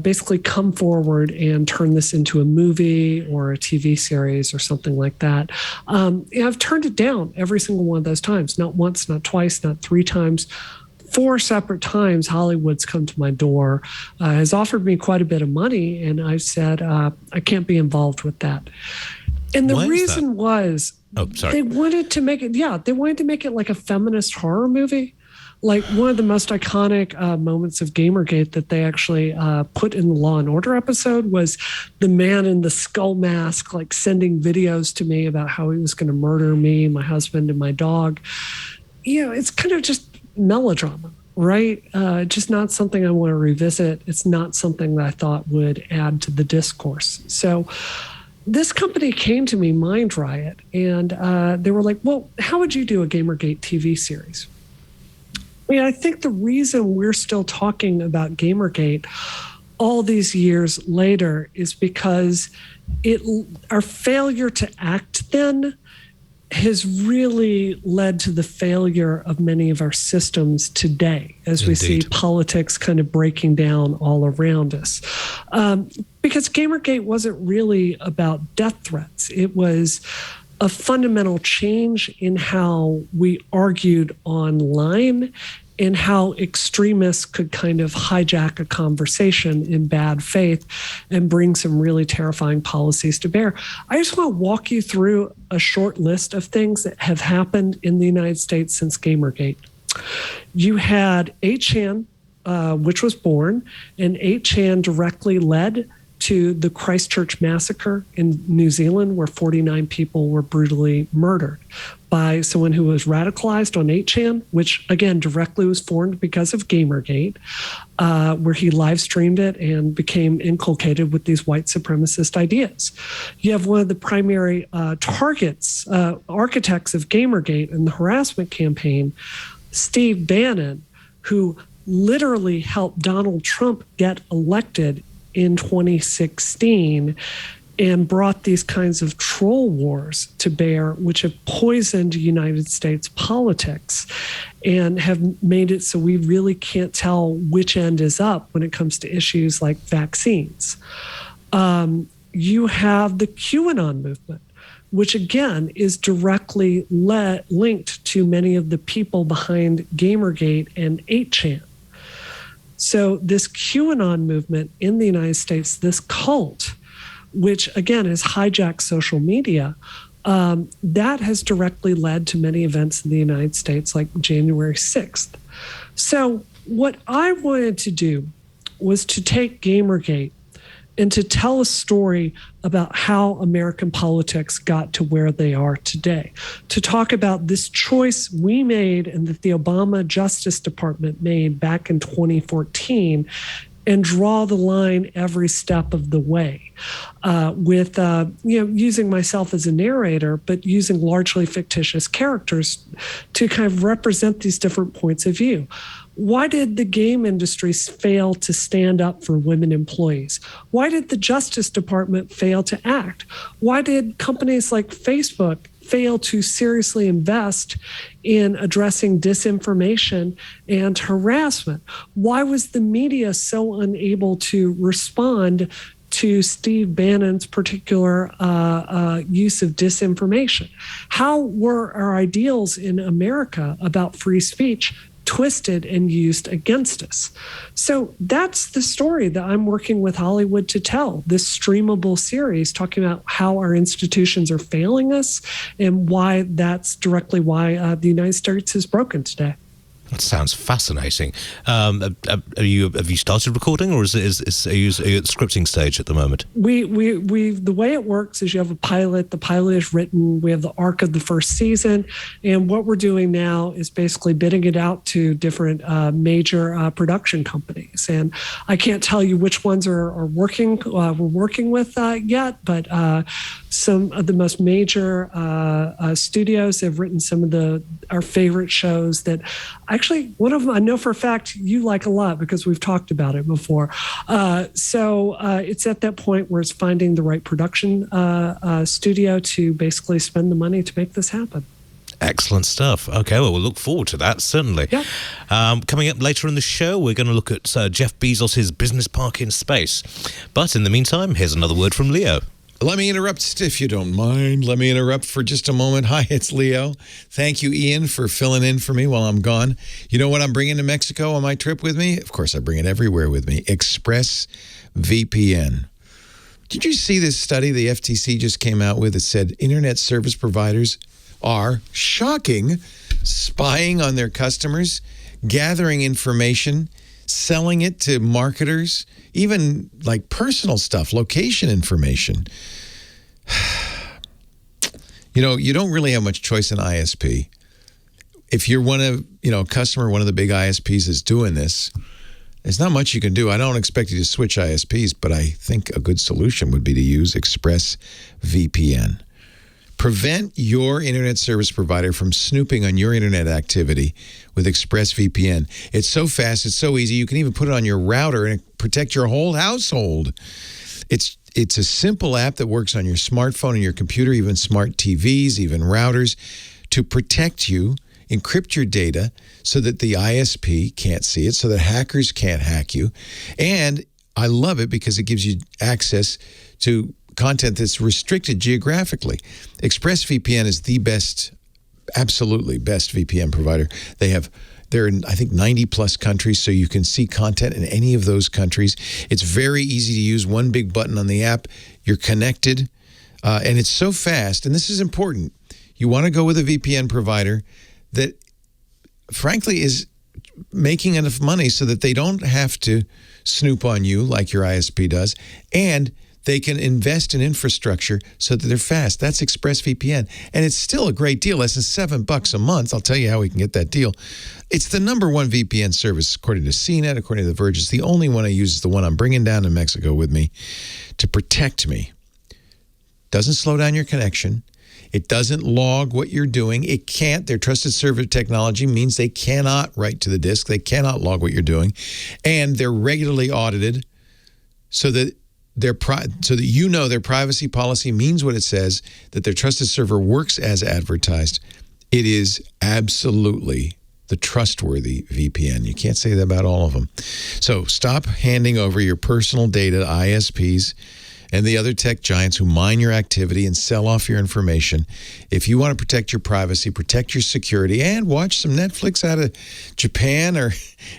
basically come forward and turn this into a movie or a TV series or something like that. I've turned it down every single one of those times, not once, not twice, not three times. 4 separate times, Hollywood's come to my door, has offered me quite a bit of money, and I've said, I can't be involved with that. And the reason was they wanted to make it like a feminist horror movie. Like one of the most iconic moments of Gamergate that they actually put in the Law and Order episode was the man in the skull mask, like sending videos to me about how he was going to murder me, my husband, and my dog. It's kind of just melodrama, right? Just not something I want to revisit. It's not something that I thought would add to the discourse. So this company came to me, Mind Riot, and they were like, well, how would you do a Gamergate TV series? I think the reason we're still talking about Gamergate all these years later is because our failure to act then has really led to the failure of many of our systems today, as we see politics kind of breaking down all around us. Because Gamergate wasn't really about death threats. It was a fundamental change in how we argued online and how extremists could kind of hijack a conversation in bad faith and bring some really terrifying policies to bear. I just want to walk you through a short list of things that have happened in the United States since Gamergate. You had 8chan, which was born, and 8chan directly led to the Christchurch massacre in New Zealand, where 49 people were brutally murdered by someone who was radicalized on 8chan, which again directly was formed because of Gamergate, where he live streamed it and became inculcated with these white supremacist ideas. You have one of the primary architects of Gamergate and the harassment campaign, Steve Bannon, who literally helped Donald Trump get elected in 2016 and brought these kinds of troll wars to bear, which have poisoned United States politics and have made it so we really can't tell which end is up when it comes to issues like vaccines. You have the QAnon movement, which again is directly linked to many of the people behind Gamergate and 8chan. So this QAnon movement in the United States, this cult, which again has hijacked social media, that has directly led to many events in the United States like January 6th. So what I wanted to do was to take Gamergate and to tell a story about how American politics got to where they are today, to talk about this choice we made and that the Obama Justice Department made back in 2014 and draw the line every step of the way with using myself as a narrator, but using largely fictitious characters to kind of represent these different points of view. Why did the game industry fail to stand up for women employees? Why did the Justice Department fail to act? Why did companies like Facebook fail to seriously invest in addressing disinformation and harassment? Why was the media so unable to respond to Steve Bannon's particular use of disinformation? How were our ideals in America about free speech twisted and used against us? So that's the story that I'm working with Hollywood to tell, this streamable series talking about how our institutions are failing us and why that's directly why the United States is broken today. That sounds fascinating. Have you started recording, or are you at the scripting stage at the moment? We the way it works is you have a pilot. The pilot is written. We have the arc of the first season, and what we're doing now is basically bidding it out to different major production companies. And I can't tell you which ones are working. We're working with yet, but some of the most major studios have written some of our favorite shows that. Actually, one of them I know for a fact you like a lot because we've talked about it before. So it's at that point where it's finding the right production studio to basically spend the money to make this happen. Excellent stuff. Okay, well, we'll look forward to that, certainly. Yeah. Coming up later in the show, we're going to look at Jeff Bezos' business park in space. But in the meantime, here's another word from Leo. Let me interrupt, if you don't mind. Let me interrupt for just a moment. Hi, it's Leo. Thank you, Iain, for filling in for me while I'm gone. You know what I'm bringing to Mexico on my trip with me? Of course, I bring it everywhere with me. Expressvpn. Did you see this study the FTC just came out with that said internet service providers are, shocking, spying on their customers, gathering information, selling it to marketers, even like personal stuff, location information. You know, you don't really have much choice in ISP. If you're a customer, one of the big ISPs is doing this, there's not much you can do. I don't expect you to switch ISPs, but I think a good solution would be to use ExpressVPN. Prevent your internet service provider from snooping on your internet activity with ExpressVPN. It's so fast, it's so easy. You can even put it on your router and protect your whole household. It's a simple app that works on your smartphone and your computer, even smart TVs, even routers, to protect you, encrypt your data so that the ISP can't see it, so that hackers can't hack you. And I love it because it gives you access to content that's restricted geographically. ExpressVPN is the best, absolutely best VPN provider. They're in, I think, 90 plus countries, so you can see content in any of those countries. It's very easy to use. One big button on the app, you're connected, and it's so fast. And this is important. You want to go with a VPN provider that, frankly, is making enough money so that they don't have to snoop on you like your ISP does, and they can invest in infrastructure so that they're fast. That's ExpressVPN. And it's still a great deal, less than $7 a month. I'll tell you how we can get that deal. It's the #1 VPN service, according to CNET, according to The Verge. It's the only one I use, is the one I'm bringing down to Mexico with me to protect me. Doesn't slow down your connection. It doesn't log what you're doing. It can't. Their trusted server technology means they cannot write to the disk. They cannot log what you're doing. And they're regularly audited so that so that you know their privacy policy means what it says, that their trusted server works as advertised. It is absolutely the trustworthy VPN. You can't say that about all of them. So stop handing over your personal data to ISPs and the other tech giants who mine your activity and sell off your information. If you want to protect your privacy, protect your security, and watch some Netflix out of Japan or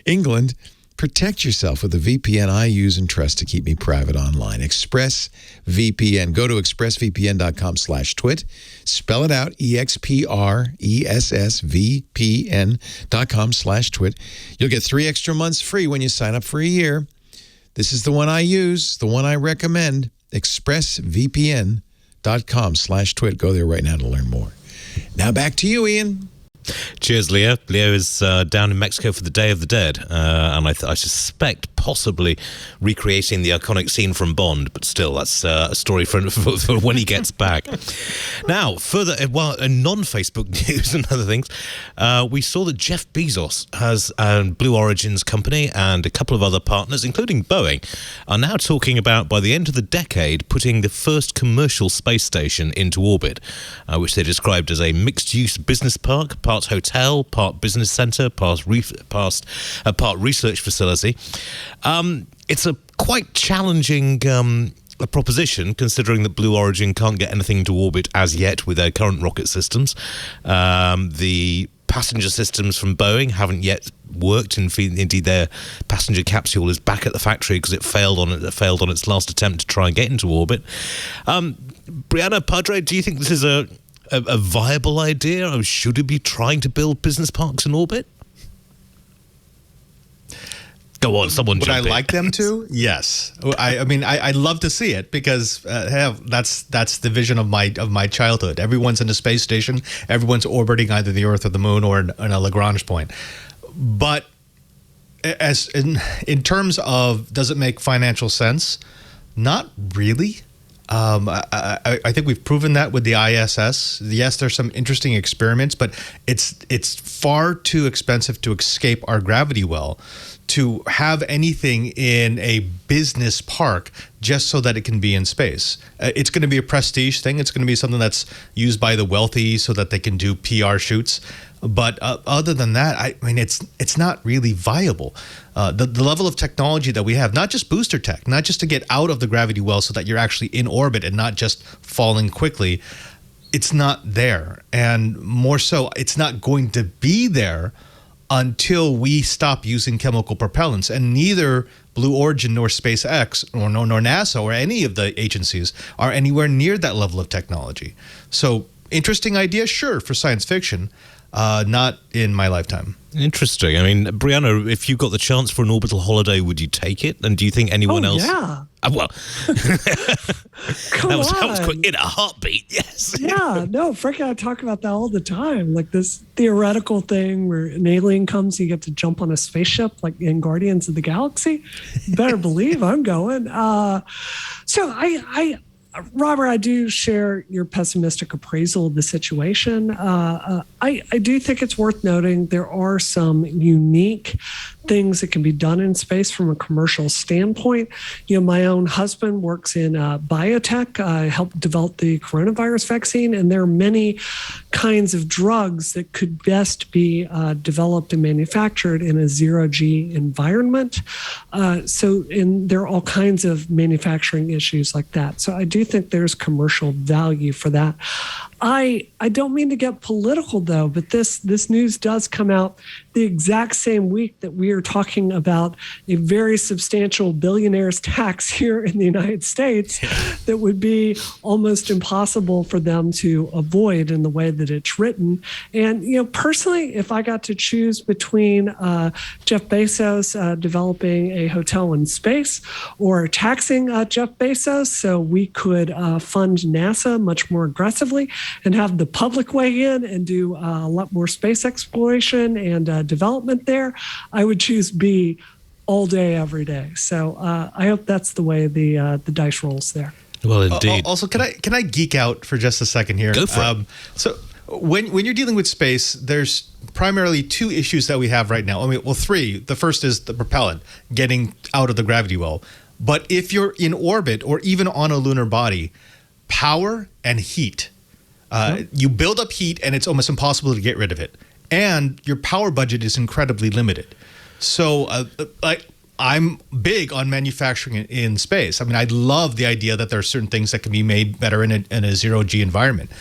England, protect yourself with the VPN I use and trust to keep me private online. ExpressVPN. Go to expressvpn.com/twit. Spell it out, EXPRESSVPN.com/twit. You'll get 3 extra months free when you sign up for a year. This is the one I use, the one I recommend, expressvpn.com/twit. Go there right now to learn more. Now back to you, Iain. Cheers, Leo. Leo is down in Mexico for the Day of the Dead, and I suspect possibly recreating the iconic scene from Bond, but still, that's a story for when he gets back. Now, further, in non-Facebook news and other things, we saw that Jeff Bezos has Blue Origin's company and a couple of other partners, including Boeing, are now talking about, by the end of the decade, putting the first commercial space station into orbit, which they described as a mixed-use business park, part hotel, part business center, part research facility. It's a quite challenging a proposition, considering that Blue Origin can't get anything into orbit as yet with their current rocket systems. The passenger systems from Boeing haven't yet worked. Indeed, their passenger capsule is back at the factory because it failed on its last attempt to try and get into orbit. Brianna, Padre, do you think this is a viable idea, or should it be trying to build business parks in orbit? Go on, someone jump in. Would I like them to? Yes. I mean, I'd love to see it because that's the vision of my childhood. Everyone's in a space station. Everyone's orbiting either the Earth or the Moon or in a Lagrange point. But as in terms of, does it make financial sense? Not really. I think we've proven that with the ISS. Yes, there's some interesting experiments, but it's far too expensive to escape our gravity well to have anything in a business park just so that it can be in space. It's going to be a prestige thing. It's going to be something that's used by the wealthy so that they can do PR shoots. But other than that, I mean, it's not really viable. The level of technology that we have, not just booster tech, not just to get out of the gravity well so that you're actually in orbit and not just falling quickly, it's not there. And more so, it's not going to be there until we stop using chemical propellants. And neither Blue Origin nor SpaceX nor NASA or any of the agencies are anywhere near that level of technology. So interesting idea, sure, for science fiction. Not in my lifetime. Interesting. I mean, Brianna, if you got the chance for an orbital holiday, would you take it? And do you think anyone else? Yeah. Well, Come that was on. quick in a heartbeat. Yes. Yeah, no, Frank and I talk about that all the time. Like this theoretical thing where an alien comes, you get to jump on a spaceship, like in Guardians of the Galaxy. You better believe I'm going. So Robert, I do share your pessimistic appraisal of the situation. I do think it's worth noting there are some unique things that can be done in space from a commercial standpoint. You know, my own husband works in biotech. I helped develop the coronavirus vaccine, and there are many kinds of drugs that could best be developed and manufactured in a zero-G environment. And there are all kinds of manufacturing issues like that. So I do think there's commercial value for that. I don't mean to get political, though, but this news does come out the exact same week that we are talking about a very substantial billionaire's tax here in the United States that would be almost impossible for them to avoid in the way that it's written. And, you know, personally, if I got to choose between Jeff Bezos developing a hotel in space or taxing Jeff Bezos so we could fund NASA much more aggressively and have the public weigh in and do a lot more space exploration and development there, I would choose B all day, every day. So I hope that's the way the dice rolls there. Well, indeed. Also, can I geek out for just a second here? Go for it. So when you're dealing with space, there's primarily two issues that we have right now. I mean, well, three. The first is the propellant, getting out of the gravity well. But if you're in orbit or even on a lunar body, power and heat, you build up heat and it's almost impossible to get rid of it. And your power budget is incredibly limited. So I'm big on manufacturing in space. I mean, I love the idea that there are certain things that can be made better in a zero-G environment.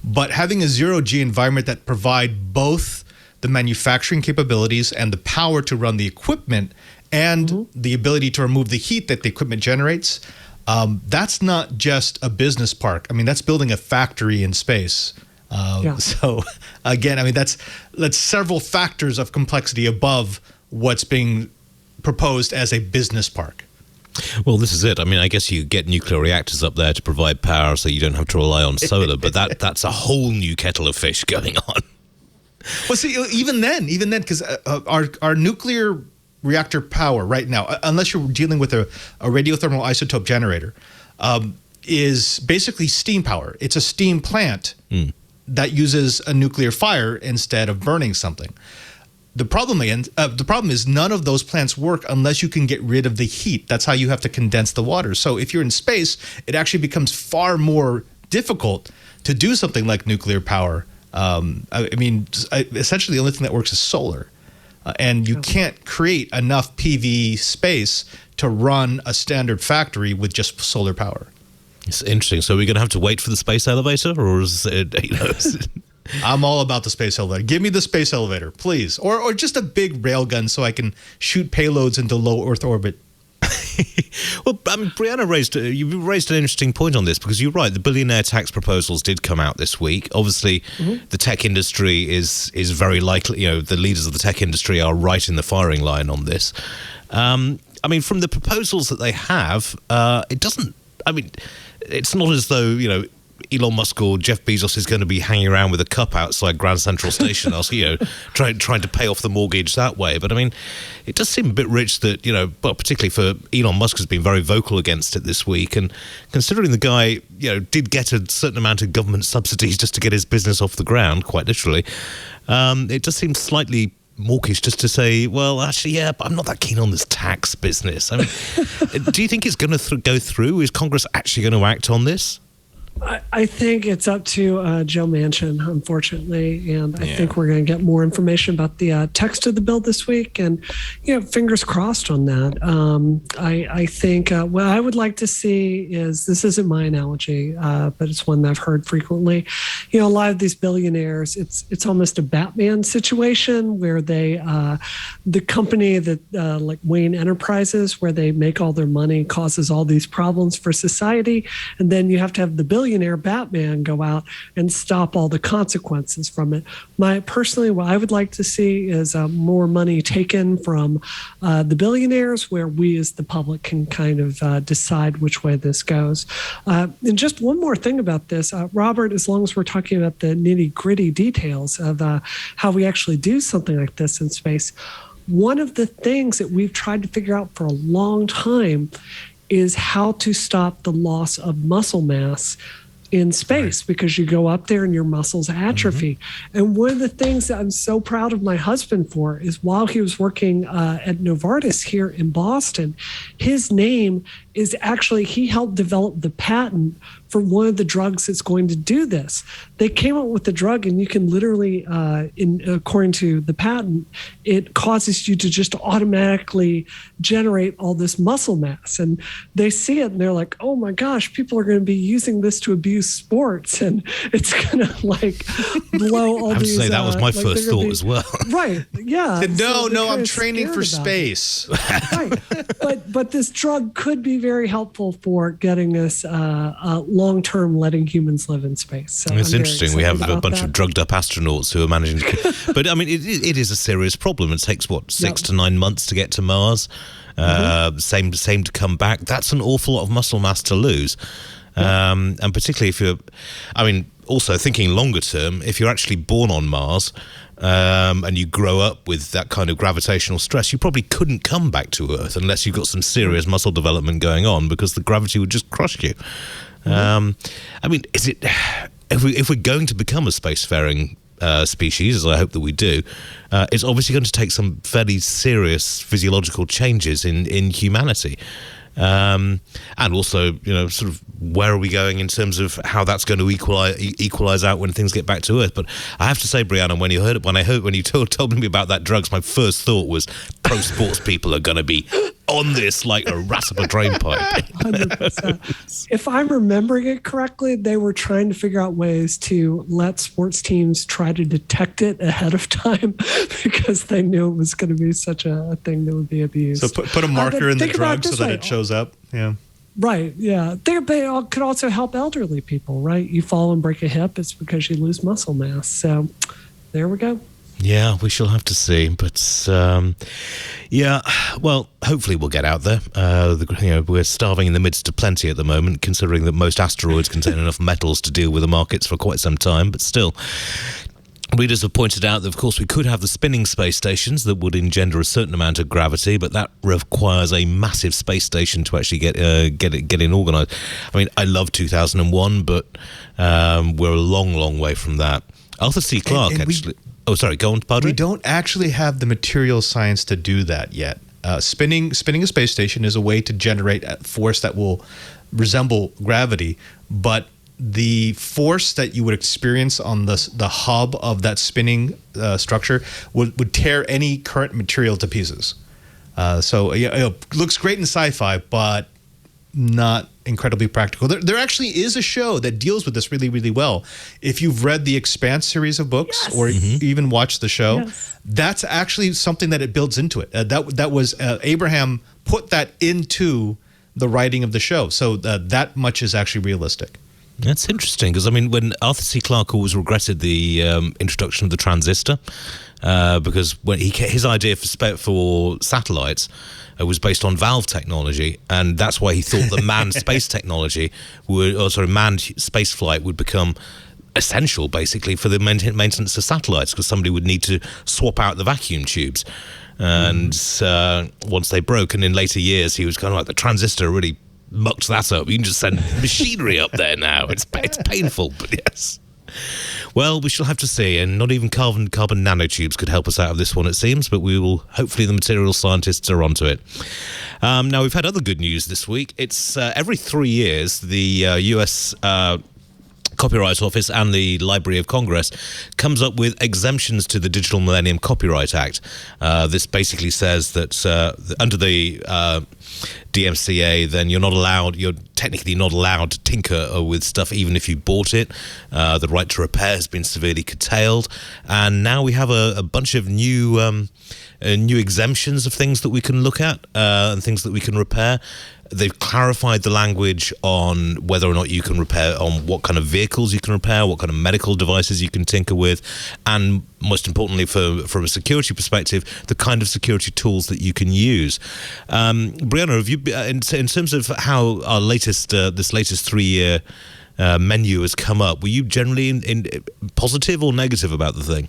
But having a zero-G environment that provide both the manufacturing capabilities and the power to run the equipment and the ability to remove the heat that the equipment generates, that's not just a business park. I mean, that's building a factory in space. So again, I mean, that's several factors of complexity above what's being proposed as a business park. Well, this is it. I mean, I guess you get nuclear reactors up there to provide power so you don't have to rely on solar, but that's a whole new kettle of fish going on. Well, see, even then, because our nuclear reactor power right now, unless you're dealing with a radiothermal isotope generator, is basically steam power. It's a steam plant that uses a nuclear fire instead of burning something. The problem is none of those plants work unless you can get rid of the heat. That's how you have to condense the water. So if you're in space, it actually becomes far more difficult to do something like nuclear power. I mean, essentially the only thing that works is solar. And you can't create enough PV space to run a standard factory with just solar power. It's interesting. So we're going to have to wait for the space elevator, or is it, I'm all about the space elevator. Give me the space elevator, please. Or just a big railgun so I can shoot payloads into low Earth orbit. Well, I mean, Brianna you raised an interesting point on this, because you're right, the billionaire tax proposals did come out this week. Obviously, the tech industry is very likely, the leaders of the tech industry are right in the firing line on this. I mean, from the proposals that they have, it's not as though, Elon Musk or Jeff Bezos is going to be hanging around with a cup outside Grand Central Station, trying to pay off the mortgage that way. But I mean, it does seem a bit rich that, particularly for Elon Musk, has been very vocal against it this week. And considering the guy, did get a certain amount of government subsidies just to get his business off the ground, quite literally, it does seem slightly mawkish just to say, well, actually, yeah, but I'm not that keen on this tax business. I mean, do you think it's going to go through? Is Congress actually going to act on this? I think it's up to Joe Manchin, unfortunately, and I think we're going to get more information about the text of the bill this week, and fingers crossed on that. I think what I would like to see is, this isn't my analogy, but it's one that I've heard frequently. A lot of these billionaires, it's almost a Batman situation where they, the company that like Wayne Enterprises, where they make all their money, causes all these problems for society, and then you have to have the billionaire Batman go out and stop all the consequences from it. Personally, what I would like to see is more money taken from the billionaires, where we as the public can kind of decide which way this goes. And just one more thing about this, Robert, as long as we're talking about the nitty-gritty details of how we actually do something like this in space, one of the things that we've tried to figure out for a long time is how to stop the loss of muscle mass in space, because you go up there and your muscles atrophy. And one of the things that I'm so proud of my husband for is, while he was working at Novartis here in Boston, his name is actually, he helped develop the patent for one of the drugs that's going to do this. They came up with the drug, and you can literally, according to the patent, it causes you to just automatically generate all this muscle mass. And they see it and they're like, oh my gosh, people are going to be using this to abuse sports, and it's going to like blow all I have these. to say, that was my first thought as well. Right. Yeah. No, I'm training for space. Right. But this drug could be very helpful for getting us long-term letting humans live in space. So it's interesting. We have a bunch of drugged up astronauts who are managing to... But I mean, it is a serious problem. It takes, 6 to 9 months to get to Mars. Same to come back. That's an awful lot of muscle mass to lose. And particularly if you're... I mean, also thinking longer term, if you're actually born on Mars... and you grow up with that kind of gravitational stress, you probably couldn't come back to Earth unless you've got some serious muscle development going on, because the gravity would just crush you. I mean, is it, if we're going to become a spacefaring species, as I hope that we do, it's obviously going to take some fairly serious physiological changes in humanity. And also, sort of where are we going in terms of how that's going to equalize out when things get back to Earth. But I have to say, Brianna, when you told me about that drugs, my first thought was pro sports people are going to be on this like a rat up a drain pipe. 100%. If I'm remembering it correctly, they were trying to figure out ways to let sports teams try to detect it ahead of time because they knew it was going to be such a thing that would be abused. So put a marker in the drug so that it shows up. Yeah. Right. Yeah. They could also help elderly people, right? You fall and break a hip, it's because you lose muscle mass. So there we go. Yeah, we shall have to see. But, well, hopefully we'll get out there. We're starving in the midst of plenty at the moment, considering that most asteroids contain enough metals to deal with the markets for quite some time. But still, readers have pointed out that, of course, we could have the spinning space stations that would engender a certain amount of gravity, but that requires a massive space station to actually get it organised. I mean, I love 2001, but we're a long, long way from that. Arthur C. Clarke, Oh, sorry, go on, Padre. We don't actually have the material science to do that yet. Spinning a space station is a way to generate a force that will resemble gravity, but the force that you would experience on the hub of that spinning structure would tear any current material to pieces. So it looks great in sci-fi, but not incredibly practical. There actually is a show that deals with this really, really well. If you've read the Expanse series of books, yes, or even watched the show, yes, that's actually something that it builds into it. That was Abraham put that into the writing of the show. So that much is actually realistic. That's interesting, because, I mean, when Arthur C. Clarke always regretted the introduction of the transistor, because when his idea for satellites was based on valve technology, and that's why he thought that manned space technology manned space flight would become essential, basically, for the maintenance of satellites, because somebody would need to swap out the vacuum tubes. And once they broke, and in later years, he was kind of like, the transistor really mucked that up. You can just send machinery up there now. It's painful, but yes. Well, we shall have to see, and not even carbon nanotubes could help us out of this one, it seems, but we will, hopefully the material scientists are onto it. Now, we've had other good news this week. It's every 3 years, the US Copyright Office and the Library of Congress comes up with exemptions to the Digital Millennium Copyright Act. This basically says that under the DMCA, then you're technically not allowed to tinker with stuff even if you bought it. The right to repair has been severely curtailed, and now we have a bunch of new exemptions of things that we can look at and things that we can repair. They've clarified the language on whether or not you can repair, on what kind of vehicles you can repair, what kind of medical devices you can tinker with, and most importantly, from a security perspective, the kind of security tools that you can use. Brianna, have you, in terms of how our latest this latest 3-year menu has come up, were you generally in positive or negative about the thing?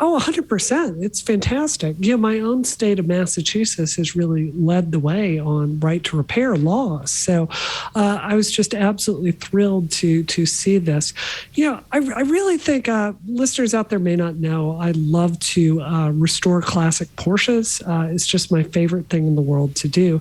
Oh, 100%. It's fantastic. My own state of Massachusetts has really led the way on right to repair laws. So I was just absolutely thrilled to see this. I really think listeners out there may not know, I love to restore classic Porsches. It's just my favorite thing in the world to do.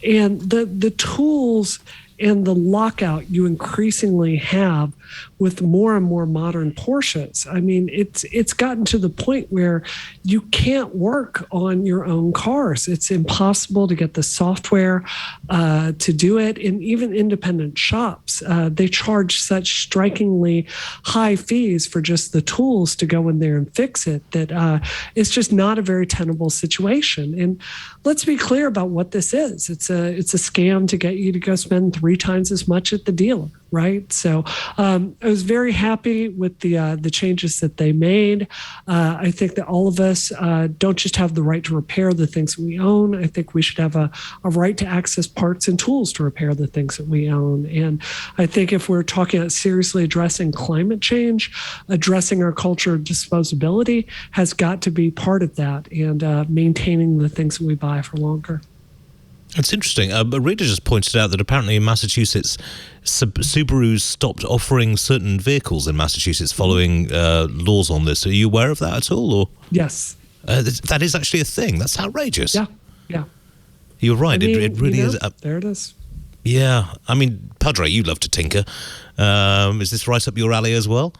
And the tools and the lockout you increasingly have with more and more modern Porsches. I mean, it's gotten to the point where you can't work on your own cars. It's impossible to get the software to do it. And even independent shops, they charge such strikingly high fees for just the tools to go in there and fix it that it's just not a very tenable situation. And let's be clear about what this is. It's a scam to get you to go spend 3 times as much at the dealer. Right. So I was very happy with the changes that they made. I think that all of us don't just have the right to repair the things that we own. I think we should have a right to access parts and tools to repair the things that we own. And I think if we're talking about seriously addressing climate change, addressing our culture of disposability has got to be part of that, and maintaining the things that we buy for longer. It's interesting. A reader just pointed out that apparently in Massachusetts, Subaru's stopped offering certain vehicles in Massachusetts following laws on this. Are you aware of that at all? Or yes, that is actually a thing. That's outrageous. Yeah. You're right. It really is. There it is. Yeah. I mean, Padre, you love to tinker. Is this right up your alley as well?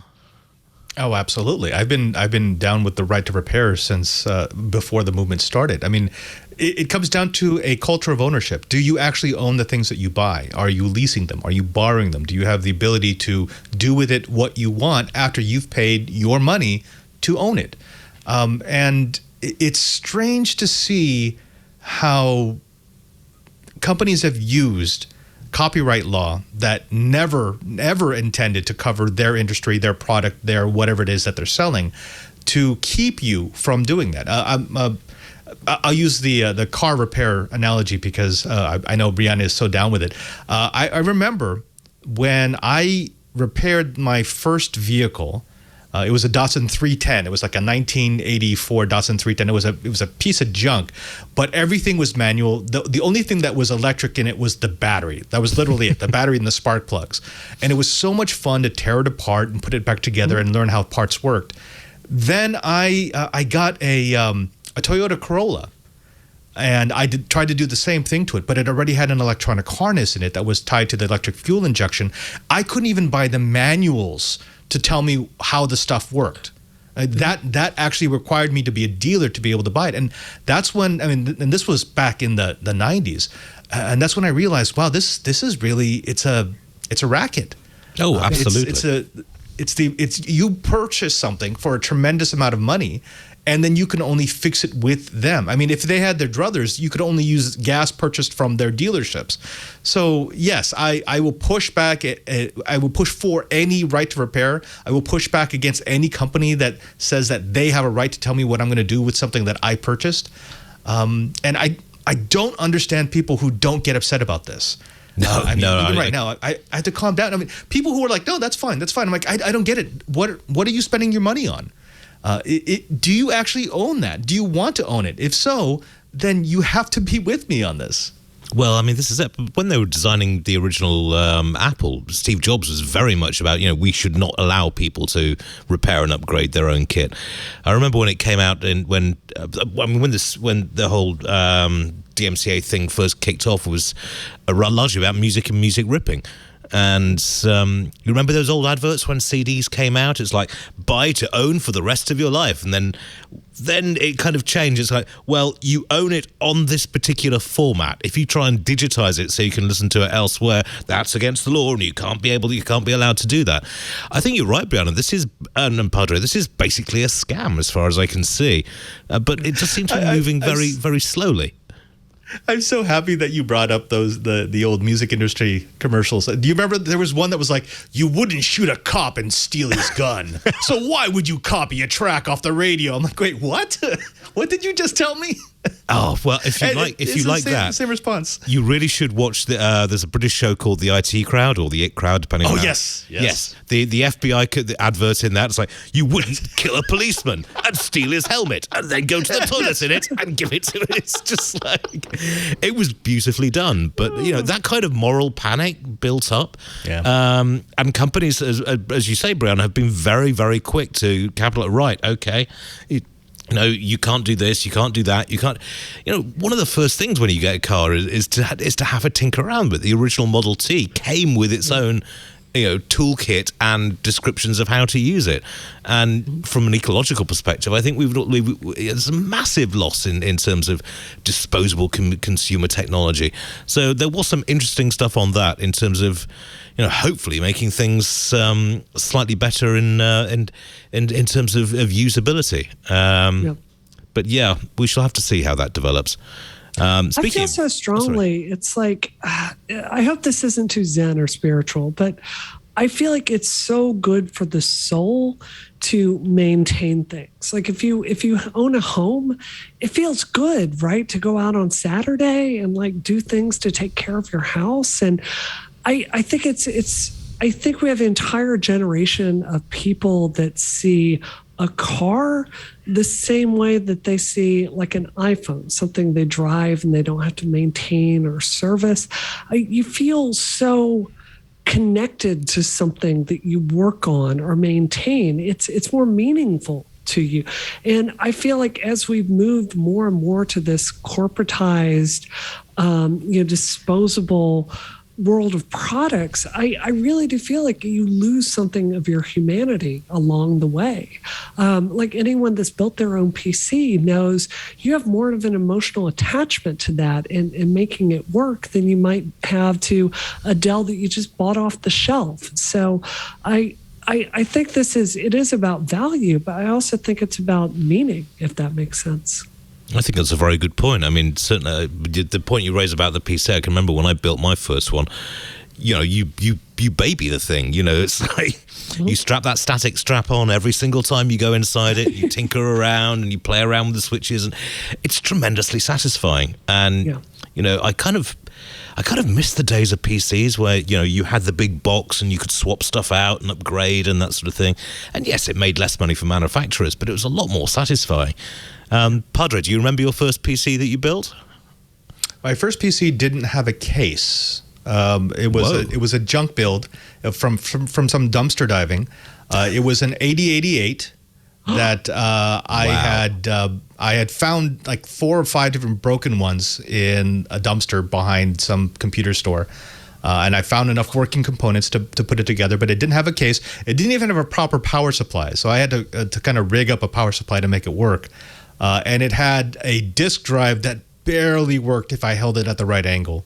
Oh, absolutely. I've been down with the right to repair since before the movement started. I mean, it comes down to a culture of ownership. Do you actually own the things that you buy? Are you leasing them? Are you borrowing them? Do you have the ability to do with it what you want after you've paid your money to own it? And it's strange to see how companies have used copyright law that never intended to cover their industry, their product, their whatever it is that they're selling, to keep you from doing that. I'll use the car repair analogy because I know Brianna is so down with it. I remember when I repaired my first vehicle. It was a Datsun 310. It was like a 1984 Datsun 310. It was a piece of junk, but everything was manual. The only thing that was electric in it was the battery. That was literally it, the battery and the spark plugs. And it was so much fun to tear it apart and put it back together and learn how parts worked. Then I got a Toyota Corolla. And I tried to do the same thing to it, but it already had an electronic harness in it that was tied to the electric fuel injection. I couldn't even buy the manuals to tell me how the stuff worked. That actually required me to be a dealer to be able to buy it. And that's when, I mean, and this was back in the 90s. And that's when I realized, wow, this is really, it's a racket. Oh, absolutely. It's you purchase something for a tremendous amount of money, and then you can only fix it with them. I mean, if they had their druthers, you could only use gas purchased from their dealerships. So yes, I will push back. I will push for any right to repair. I will push back against any company that says that they have a right to tell me what I'm going to do with something that I purchased. And I don't understand people who don't get upset about this. Right now, I have to calm down. I mean, people who are like, no, that's fine. I'm like, I don't get it. What are you spending your money on? Do you actually own that? Do you want to own it? If so, then you have to be with me on this. Well, I mean, this is it. When they were designing the original Apple, Steve Jobs was very much about, we should not allow people to repair and upgrade their own kit. I remember when it came out, and when the whole DMCA thing first kicked off, was largely about music and music ripping. And you remember those old adverts when CDs came out? It's like, buy to own for the rest of your life. And then it kind of changed. It's like, well, you own it on this particular format. If you try and digitize it so you can listen to it elsewhere, that's against the law, and you can't be allowed to do that. I think you're right, Brianna. This is, and Padre, this is basically a scam as far as I can see. But it just seems to be moving very, very slowly. I'm so happy that you brought up the old music industry commercials. Do you remember there was one that was like, you wouldn't shoot a cop and steal his gun, so why would you copy a track off the radio? I'm like, wait, what? What did you just tell me? Oh, well, if you like that, same response. You really should watch there's a British show called The IT Crowd, or The It Crowd, depending on yes. The FBI the advert in that, it's like, you wouldn't kill a policeman and steal his helmet and then go to the toilet in it and give it to him. It's just like, it was beautifully done. But, that kind of moral panic built up. Yeah. And companies, as you say, Brian, have been very, very quick to capital right, okay, you can't do this, you can't do that, you can't. One of the first things when you get a car is to have a tinker around with. The original Model T came with its own, toolkit and descriptions of how to use it. And from an ecological perspective, I think it's a massive loss in terms of disposable consumer technology. So there was some interesting stuff on that in terms of, hopefully making things slightly better in terms of usability. But yeah, we shall have to see how that develops. I feel so strongly. It's like, I hope this isn't too Zen or spiritual, but I feel like it's so good for the soul to maintain things. Like if you own a home, it feels good, right? To go out on Saturday and like do things to take care of your house. And I think I think we have an entire generation of people that see a car the same way that they see like an iPhone, something they drive and they don't have to maintain or service. You feel so connected to something that you work on or maintain. It's more meaningful to you. And I feel like as we've moved more and more to this corporatized disposable world of products, I really do feel like you lose something of your humanity along the way. Like anyone that's built their own PC knows you have more of an emotional attachment to that and making it work than you might have to a Dell that you just bought off the shelf. So I think it is about value, but I also think it's about meaning, if that makes sense. I think that's a very good point. I mean, certainly the point you raise about the PC, I can remember when I built my first one, you baby the thing, it's like you strap that static strap on every single time you go inside it, you tinker around and you play around with the switches, and it's tremendously satisfying. And, I kind of miss the days of PCs where, you had the big box and you could swap stuff out and upgrade and that sort of thing. And yes, it made less money for manufacturers, but it was a lot more satisfying. Padre, do you remember your first PC that you built? My first PC didn't have a case. It was a junk build from some dumpster diving. It was an 8088 that I had found like 4 or 5 different broken ones in a dumpster behind some computer store. And I found enough working components to put it together, but it didn't have a case. It didn't even have a proper power supply. So I had to kind of rig up a power supply to make it work. And it had a disk drive that barely worked if I held it at the right angle.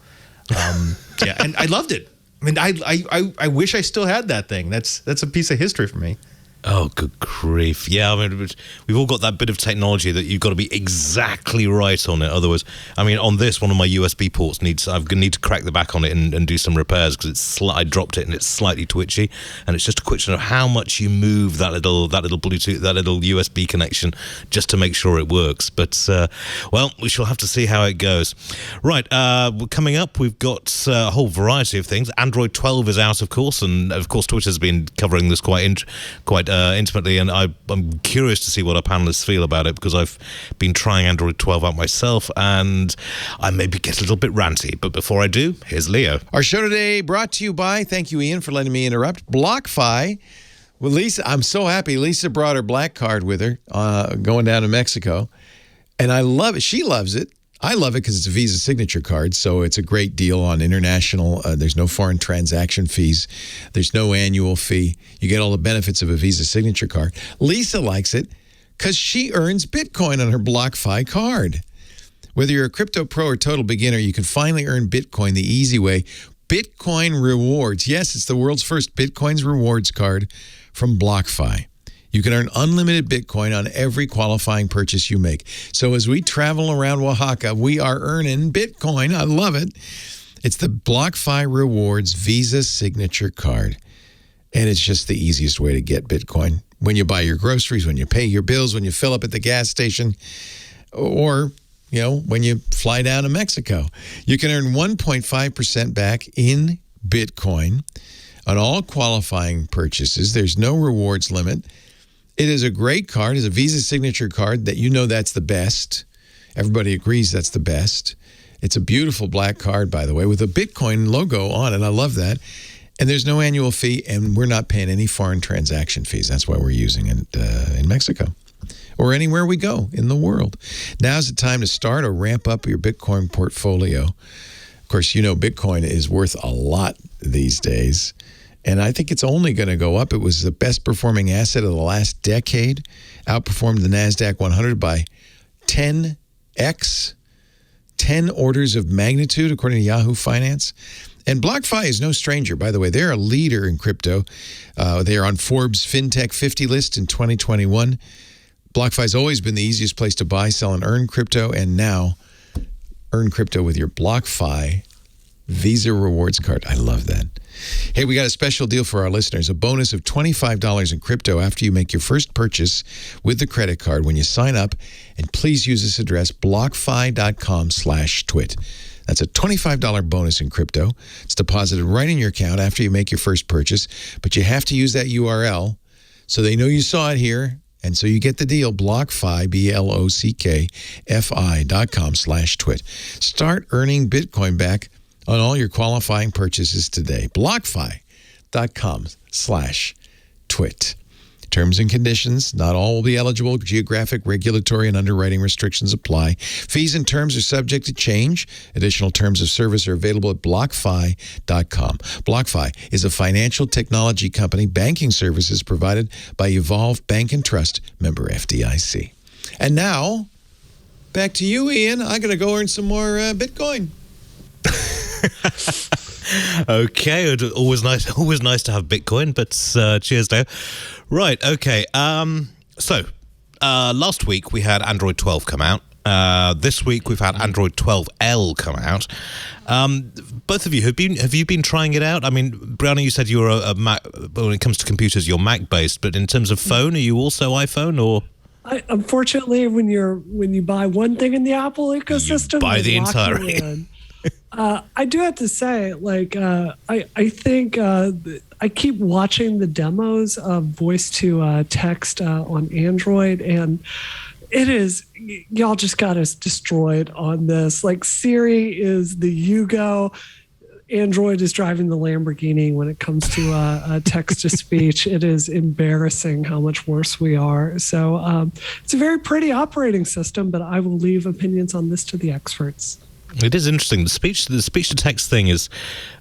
And I loved it. I mean, I wish I still had that thing. That's a piece of history for me. Oh, good grief. Yeah, I mean, we've all got that bit of technology that you've got to be exactly right on it. Otherwise, I mean, on this, one of my USB ports I need to crack the back on it and do some repairs because I dropped it and it's slightly twitchy. And it's just a question of how much you move that little Bluetooth, that little USB connection just to make sure it works. But, well, we shall have to see how it goes. Right, coming up, we've got a whole variety of things. Android 12 is out, of course, and, of course, Twitter's been covering this quite intimately, and I'm curious to see what our panelists feel about it because I've been trying Android 12 out myself and I maybe get a little bit ranty. But before I do, here's Leo. Our show today brought to you by, thank you, Iain, for letting me interrupt, BlockFi. Well, Lisa, I'm so happy. Lisa brought her black card with her going down to Mexico, and I love it. She loves it. I love it because it's a Visa signature card, so it's a great deal on international. There's no foreign transaction fees. There's no annual fee. You get all the benefits of a Visa signature card. Lisa likes it because she earns Bitcoin on her BlockFi card. Whether you're a crypto pro or total beginner, you can finally earn Bitcoin the easy way. Bitcoin Rewards. Yes, it's the world's first Bitcoin's Rewards card from BlockFi. You can earn unlimited Bitcoin on every qualifying purchase you make. So as we travel around Oaxaca, we are earning Bitcoin. I love it. It's the BlockFi Rewards Visa Signature Card. And it's just the easiest way to get Bitcoin. When you buy your groceries, when you pay your bills, when you fill up at the gas station, or, when you fly down to Mexico. You can earn 1.5% back in Bitcoin on all qualifying purchases. There's no rewards limit. It is a great card. It's a Visa signature card that that's the best. Everybody agrees that's the best. It's a beautiful black card, by the way, with a Bitcoin logo on it. I love that. And there's no annual fee, and we're not paying any foreign transaction fees. That's why we're using it in Mexico or anywhere we go in the world. Now's the time to start or ramp up your Bitcoin portfolio. Of course, Bitcoin is worth a lot these days. And I think it's only going to go up. It was the best performing asset of the last decade, outperformed the NASDAQ 100 by 10x, 10 orders of magnitude, according to Yahoo Finance. And BlockFi is no stranger, by the way. They're a leader in crypto. They are on Forbes FinTech 50 list in 2021. BlockFi's always been the easiest place to buy, sell, and earn crypto. And now, earn crypto with your BlockFi Visa Rewards card. I love that. Hey, we got a special deal for our listeners, a bonus of $25 in crypto after you make your first purchase with the credit card when you sign up. And please use this address, blockfi.com/twit. That's a $25 bonus in crypto. It's deposited right in your account after you make your first purchase, but you have to use that URL so they know you saw it here. And so you get the deal, BlockFi, BLOCKFI.com/twit. Start earning Bitcoin back on all your qualifying purchases today. BlockFi.com/twit. Terms and conditions, not all will be eligible. Geographic, regulatory, and underwriting restrictions apply. Fees and terms are subject to change. Additional terms of service are available at BlockFi.com. BlockFi is a financial technology company. Banking services provided by Evolve Bank and Trust, member FDIC. And now, back to you, Iain. I'm going to go earn some more Bitcoin. Okay, always nice to have Bitcoin, but cheers, Dale. Right, okay. So last week we had Android 12 come out. This week we've had Android 12L come out. Both of you have you been trying it out? I mean, Brianna, you said you were a Mac. When it comes to computers, you're Mac based, but in terms of phone, are you also iPhone or? Unfortunately, when you buy one thing in the Apple ecosystem, you buy the entire. I do have to say, I think I keep watching the demos of voice to text on Android, and it is, y'all just got us destroyed on this. Like, Siri is the Yugo. Android is driving the Lamborghini when it comes to text to speech. It is embarrassing how much worse we are. So it's a very pretty operating system, but I will leave opinions on this to the experts. It is interesting. The speech to text thing is,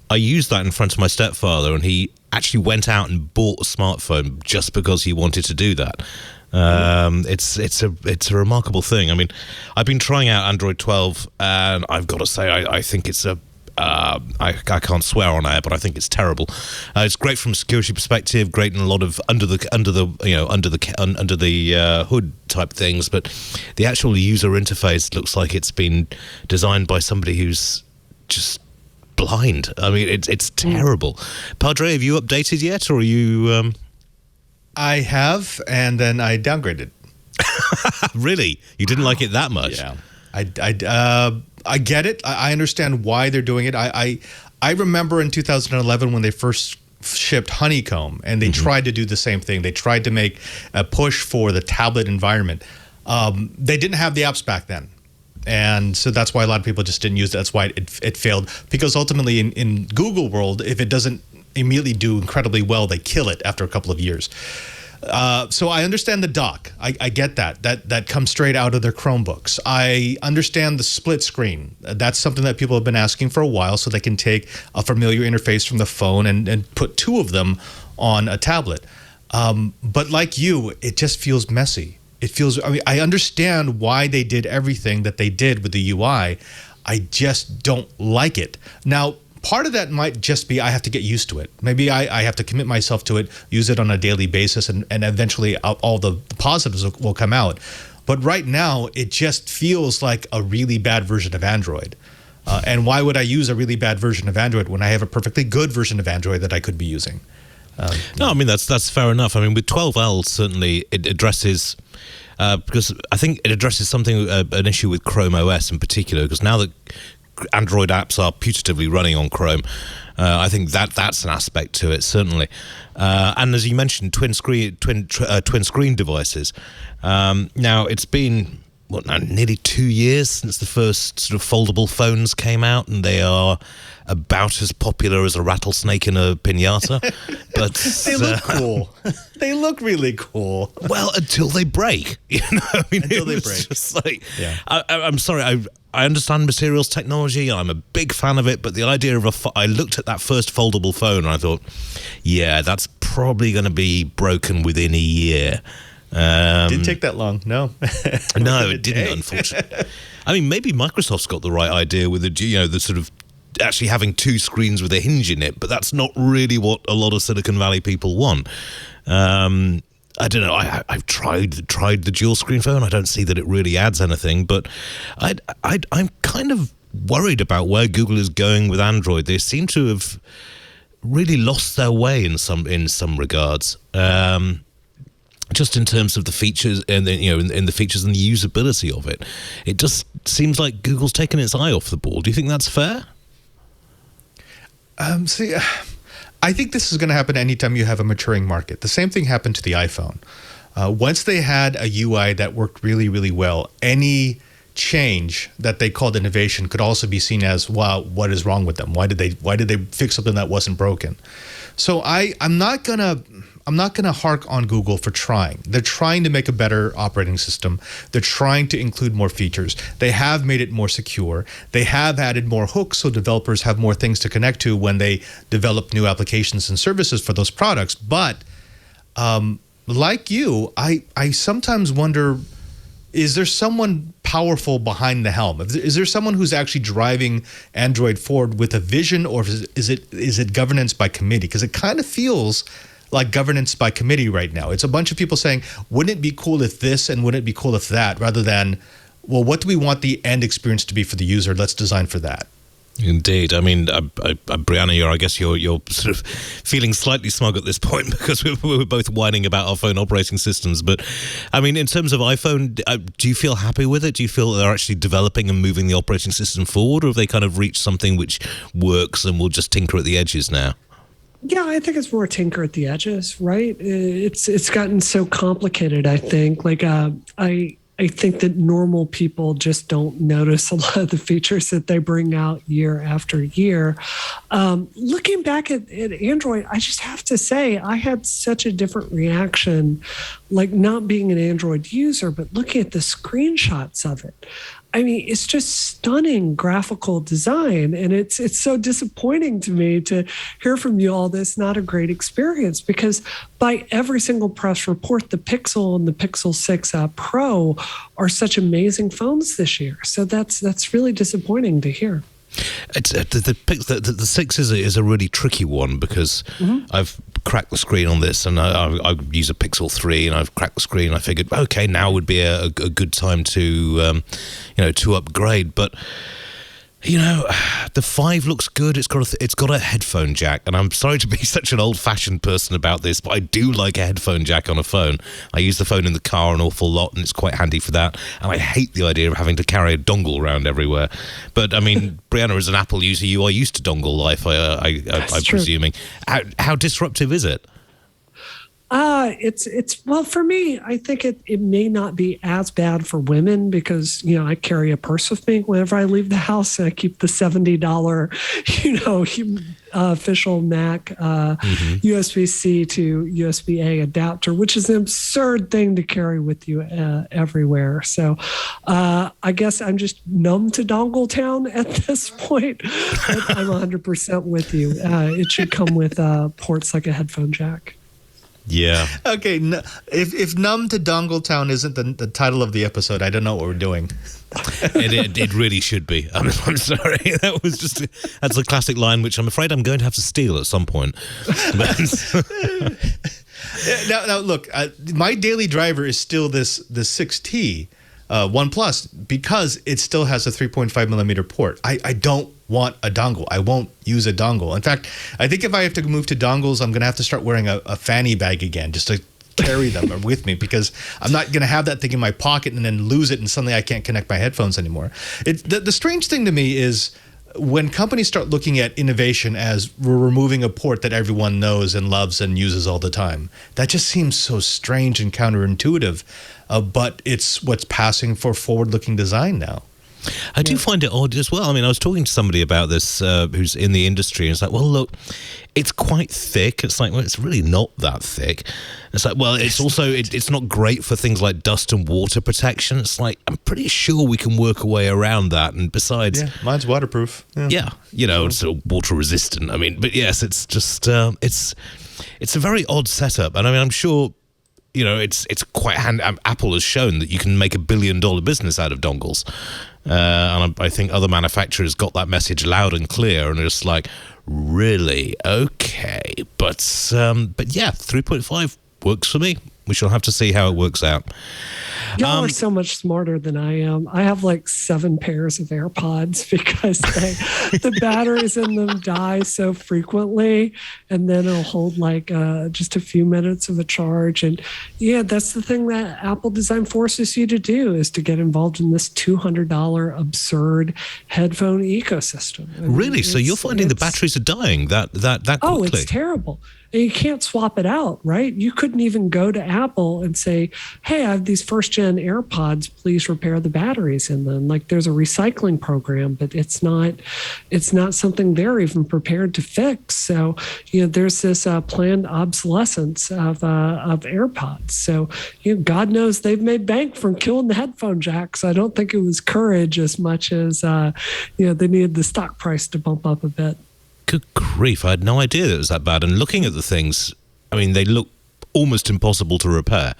I used that in front of my stepfather, and he actually went out and bought a smartphone just because he wanted to do that. It's a remarkable thing. I mean, I've been trying out Android 12, and I've got to say, I think it's I can't swear on air, but I think it's terrible. It's great from a security perspective, great in a lot of under the hood type things, but the actual user interface looks like it's been designed by somebody who's just blind. I mean, it's terrible. Padre, have you updated yet, or are you? I have, and then I downgraded. Really? You didn't like it that much? Yeah. I get it. I understand why they're doing it. I remember in 2011 when they first shipped Honeycomb, and they tried to do the same thing. They tried to make a push for the tablet environment. They didn't have the apps back then. And so that's why a lot of people just didn't use it. That's why it failed. Because ultimately in Google world, if it doesn't immediately do incredibly well, they kill it after a couple of years. So I understand the dock. I get that. That comes straight out of their Chromebooks. I understand the split screen. That's something that people have been asking for a while, so they can take a familiar interface from the phone and put two of them on a tablet. But like you, it just feels messy. I understand why they did everything that they did with the UI. I just don't like it. Now, part of that might just be I have to get used to it. Maybe I have to commit myself to it, use it on a daily basis, and eventually all the positives will come out. But right now, it just feels like a really bad version of Android. And why would I use a really bad version of Android when I have a perfectly good version of Android that I could be using? No, I mean, that's fair enough. I mean, with 12L, certainly it addresses... because I think it addresses something, an issue with Chrome OS in particular, because now that Android apps are putatively running on Chrome, I think that's an aspect to it, certainly. And as you mentioned, twin screen devices. Now, it's been nearly 2 years since the first sort of foldable phones came out, and they are about as popular as a rattlesnake in a piñata. But they look cool. They look really cool. Well, until they break, I mean, until they break. Just like, yeah. I'm sorry. I understand materials technology. I'm a big fan of it, but the idea of I looked at that first foldable phone and I thought, yeah, that's probably going to be broken within a year. Didn't take that long. No, no, it didn't. Unfortunately, I mean, maybe Microsoft's got the right idea with the sort of actually having two screens with a hinge in it, but that's not really what a lot of Silicon Valley people want. I don't know. I've tried the dual screen phone. I don't see that it really adds anything, but I'm kind of worried about where Google is going with Android. They seem to have really lost their way in some regards. Just in terms of the features and in the features and the usability of it, it just seems like Google's taken its eye off the ball. Do you think that's fair? I think this is going to happen anytime you have a maturing market. The same thing happened to the iPhone. Once they had a UI that worked really, really well, any change that they called innovation could also be seen as, wow, what is wrong with them? Why did they fix something that wasn't broken? So I'm not gonna I'm not going to hark on Google for trying. They're trying to make a better operating system. They're trying to include more features. They have made it more secure. They have added more hooks so developers have more things to connect to when they develop new applications and services for those products. But like you, I sometimes wonder, is there someone powerful behind the helm? Is there someone who's actually driving Android forward with a vision, or is it governance by committee? Because it kind of feels like governance by committee right now. It's a bunch of people saying, wouldn't it be cool if this and wouldn't it be cool if that, rather than, well, what do we want the end experience to be for the user? Let's design for that. Indeed. I mean, Brianna, I guess you're sort of feeling slightly smug at this point because we're both whining about our phone operating systems. But, I mean, in terms of iPhone, do you feel happy with it? Do you feel they're actually developing and moving the operating system forward, or have they kind of reached something which works and will just tinker at the edges now? Yeah, I think it's more tinker at the edges, right? It's gotten so complicated, I think. Like, I think that normal people just don't notice a lot of the features that they bring out year after year. Looking back at Android, I just have to say I had such a different reaction, like not being an Android user, but looking at the screenshots of it. I mean, it's just stunning graphical design. And it's so disappointing to me to hear from you all this not a great experience, because by every single press report, the Pixel and the Pixel 6 Pro are such amazing phones this year. So that's really disappointing to hear. It's the 6 is a really tricky one because I've cracked the screen on this, and I use a Pixel 3, and I've cracked the screen. I figured, okay, now would be a good time to to upgrade. But the 5 looks good. It's got a headphone jack, and I'm sorry to be such an old-fashioned person about this, but I do like a headphone jack on a phone. I use the phone in the car an awful lot, and it's quite handy for that. And I hate the idea of having to carry a dongle around everywhere. But I mean, Brianna, as an Apple user, you are used to dongle life. I'm presuming. How disruptive is it? It's well, for me, I think it may not be as bad for women because, I carry a purse with me whenever I leave the house, and I keep the $70, official Mac USB-C to USB-A adapter, which is an absurd thing to carry with you everywhere. So I guess I'm just numb to Dongletown at this point. But I'm 100% with you. It should come with ports like a headphone jack. Yeah. Okay. If Numb to Dongletown isn't the title of the episode, I don't know what we're doing. It really should be. I'm sorry. That's a classic line, which I'm afraid I'm going to have to steal at some point. Now look, my daily driver is still this 6T One Plus because it still has a 3.5 millimeter port. I don't want a dongle. I won't use a dongle. In fact, I think if I have to move to dongles, I'm going to have to start wearing a fanny bag again just to carry them with me, because I'm not going to have that thing in my pocket and then lose it and suddenly I can't connect my headphones anymore. The strange thing to me is when companies start looking at innovation as we're removing a port that everyone knows and loves and uses all the time. That just seems so strange and counterintuitive, but it's what's passing for forward-looking design now. I do find it odd as well. I mean, I was talking to somebody about this who's in the industry, and it's like, well, look, it's quite thick. It's like, well, it's really not that thick. It's like, well, it's also, it's not great for things like dust and water protection. It's like, I'm pretty sure we can work a way around that. And besides... Yeah, mine's waterproof. Yeah, it's sort of water resistant. I mean, but yes, it's just, it's a very odd setup. And I mean, I'm sure... it's quite handy. Apple has shown that you can make $1 billion business out of dongles. And I think other manufacturers got that message loud and clear, and it's like, really? Okay. But yeah, 3.5 works for me. We shall have to see how it works out. Y'all are so much smarter than I am. I have like 7 pairs of AirPods because the batteries in them die so frequently, and then it'll hold like just a few minutes of a charge. And yeah, that's the thing that Apple design forces you to do, is to get involved in this $200 absurd headphone ecosystem. Really? So you're finding the batteries are dying that quickly? Oh, it's terrible. and you can't swap it out, right? You couldn't even go to Apple and say, hey, I have these first-gen AirPods, please repair the batteries in them. Like, there's a recycling program, but it's not something they're even prepared to fix. So, there's this planned obsolescence of AirPods. So, God knows they've made bank from killing the headphone jacks. I don't think it was courage as much as, they needed the stock price to bump up a bit. Good grief, I had no idea that it was that bad. And looking at the things, I mean, they look almost impossible to repair.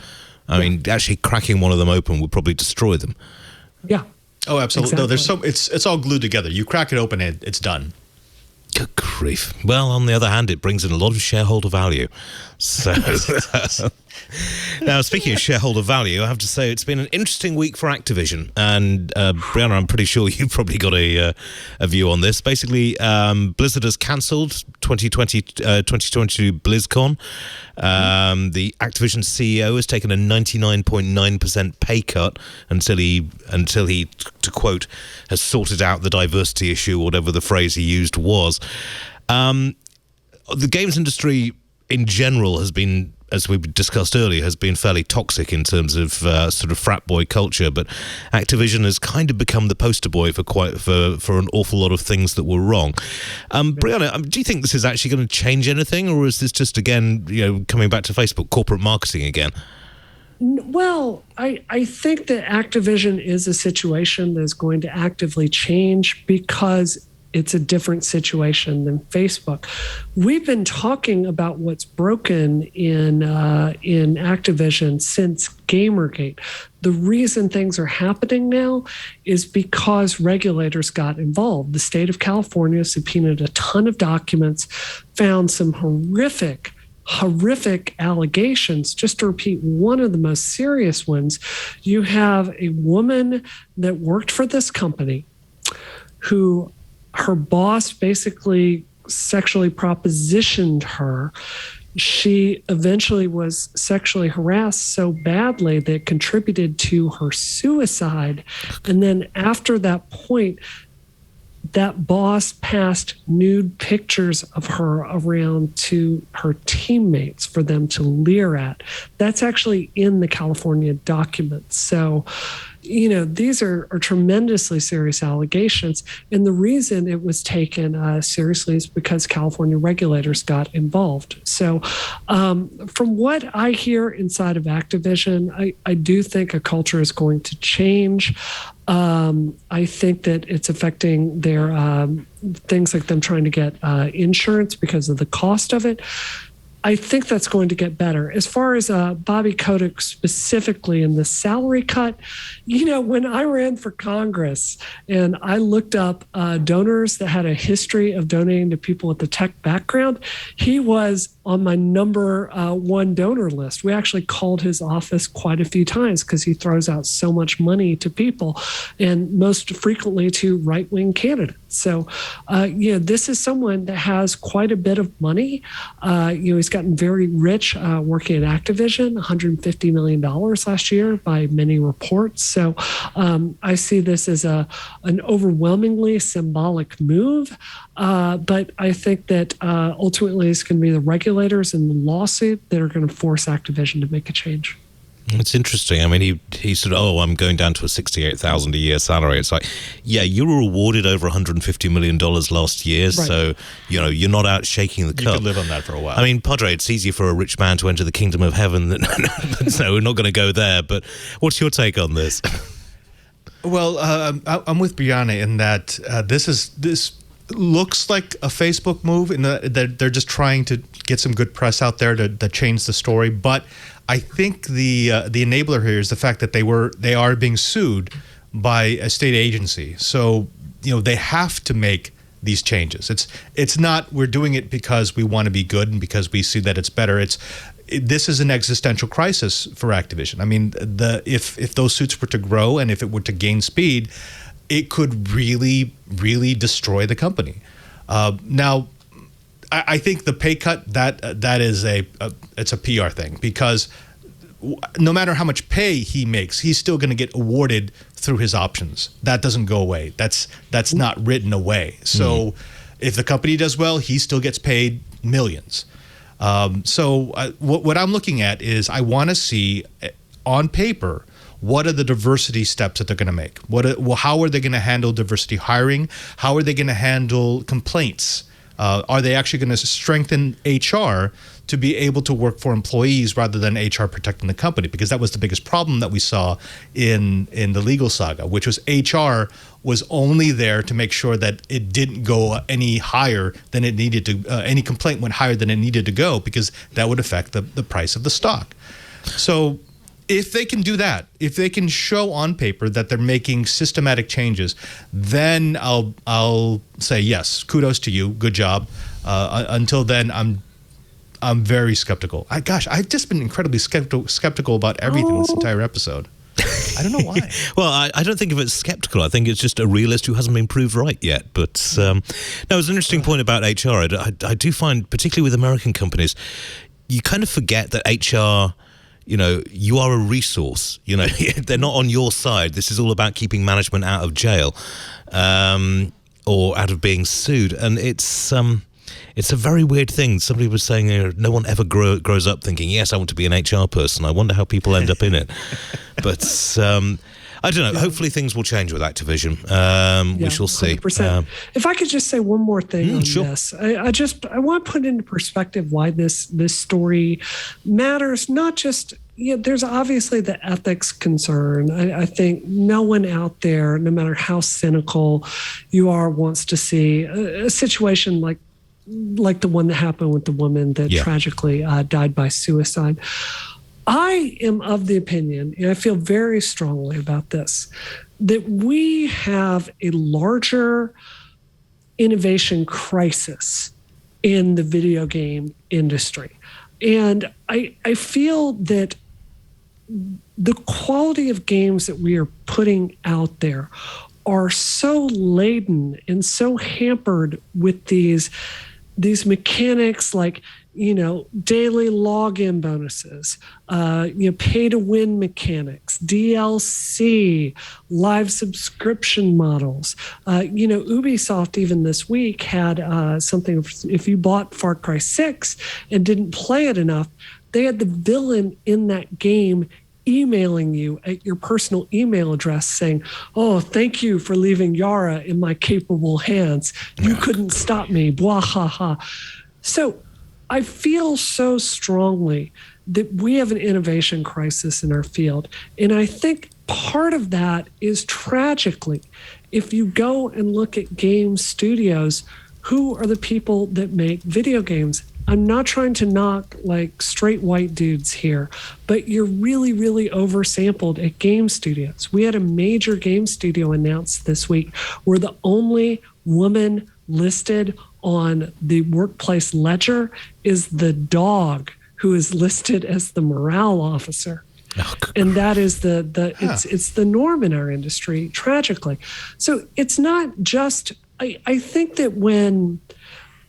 I mean, actually cracking one of them open would probably destroy them. Yeah. Oh, absolutely. Exactly. No, it's all glued together. You crack it open, it's done. Good grief. Well, on the other hand, it brings in a lot of shareholder value. So, now, speaking of shareholder value, I have to say it's been an interesting week for Activision. And Brianna, I'm pretty sure you've probably got a view on this. Basically, Blizzard has cancelled 2022 BlizzCon. The Activision CEO has taken a 99.9% pay cut until he, to quote, has sorted out the diversity issue, whatever the phrase he used was. The games industry in general has been, as we discussed earlier, has been fairly toxic in terms of sort of frat boy culture, but Activision has kind of become the poster boy for an awful lot of things that were wrong. Brianna, do you think this is actually going to change anything, or is this just, again, coming back to Facebook, corporate marketing again? Well, I think that Activision is a situation that's going to actively change because it's a different situation than Facebook. We've been talking about what's broken in Activision since Gamergate. The reason things are happening now is because regulators got involved. The state of California subpoenaed a ton of documents, found some horrific allegations. Just to repeat one of the most serious ones, you have a woman that worked for this company who her boss basically sexually propositioned her. She eventually was sexually harassed so badly that it contributed to her suicide. And then after that point, that boss passed nude pictures of her around to her teammates for them to leer at. That's actually in the California documents. So, these are tremendously serious allegations. And the reason it was taken seriously is because California regulators got involved. So from what I hear inside of Activision, I do think a culture is going to change. I think that it's affecting their things like them trying to get insurance because of the cost of it. I think that's going to get better. As far as Bobby Kotick specifically and the salary cut, when I ran for Congress and I looked up donors that had a history of donating to people with the tech background, he was on my number one donor list. We actually called his office quite a few times because he throws out so much money to people, and most frequently to right-wing candidates. So, this is someone that has quite a bit of money. He's gotten very rich working at Activision, $150 million last year by many reports. So I see this as an overwhelmingly symbolic move. But I think that ultimately it's going to be the regulators and the lawsuit that are going to force Activision to make a change. It's interesting. I mean, he said, I'm going down to a $68,000 a year salary. It's like, yeah, you were awarded over $150 million last year, right. So, you're not out shaking the cup. You could live on that for a while. I mean, Padre, it's easier for a rich man to enter the kingdom of heaven than, no, we're not going to go there. But what's your take on this? Well, I'm with Brianna in that this looks like a Facebook move, in that they're just trying to get some good press out there to change the story. But I think the enabler here is the fact that they are being sued by a state agency. So they have to make these changes. It's not we're doing it because we want to be good and because we see that it's better. This is an existential crisis for Activision. I mean, if those suits were to grow and if it were to gain speed, it could really, really destroy the company. Now, I think the pay cut that is it's a PR thing, because no matter how much pay he makes, he's still going to get awarded through his options. That doesn't go away. That's not written away. So if the company does well, he still gets paid millions. What I'm looking at is I want to see on paper, what are the diversity steps that they're going to make? How are they going to handle diversity hiring? How are they going to handle complaints? Are they actually going to strengthen HR to be able to work for employees rather than HR protecting the company? Because that was the biggest problem that we saw in the legal saga, which was HR was only there to make sure that it didn't go any higher than it needed to, any complaint went higher than it needed to go, because that would affect the price of the stock. So if they can do that, if they can show on paper that they're making systematic changes, then I'll say yes, kudos to you, good job. Until then, I'm very skeptical. I've just been incredibly skeptical about everything this entire episode. I don't know why. Well, I don't think of it as skeptical. I think it's just a realist who hasn't been proved right yet. But no, it's an interesting point about HR. I do find, particularly with American companies, you kind of forget that HR, you are a resource. They're not on your side. This is all about keeping management out of jail or out of being sued. And it's a very weird thing. Somebody was saying no one ever grows up thinking, yes, I want to be an HR person. I wonder how people end up in it. But I don't know. Hopefully things will change with Activision. We shall see. 100%. If I could just say one more thing on this. I want to put into perspective why this story matters. Not just, there's obviously the ethics concern. I think no one out there, no matter how cynical you are, wants to see a situation like the one that happened with the woman that tragically died by suicide. I am of the opinion, and I feel very strongly about this, that we have a larger innovation crisis in the video game industry. And I feel that the quality of games that we are putting out there are so laden and so hampered with these mechanics like, daily login bonuses, pay to win mechanics, DLC, live subscription models. Ubisoft even this week had something, if you bought Far Cry 6 and didn't play it enough, they had the villain in that game emailing you at your personal email address saying, "Oh, thank you for leaving Yara in my capable hands. You couldn't stop me, blah, ha, ha." So I feel so strongly that we have an innovation crisis in our field. And I think part of that is, tragically, if you go and look at game studios, who are the people that make video games? I'm not trying to knock like straight white dudes here, but you're really, really oversampled at game studios. We had a major game studio announced this week. We're the only woman listed on the workplace ledger is the dog who is listed as the morale officer. And that is it's the norm in our industry, tragically. So it's not just, I think that when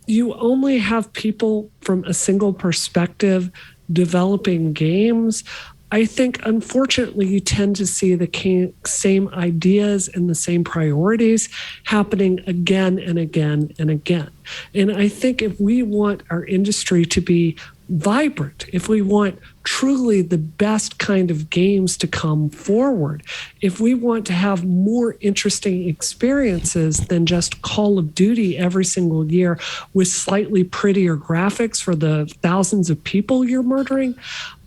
you only have people from a single perspective developing games, I think, unfortunately, you tend to see the same ideas and the same priorities happening again and again and again. And I think if we want our industry to be vibrant, if we want truly the best kind of games to come forward, if we want to have more interesting experiences than just Call of Duty every single year with slightly prettier graphics for the thousands of people you're murdering,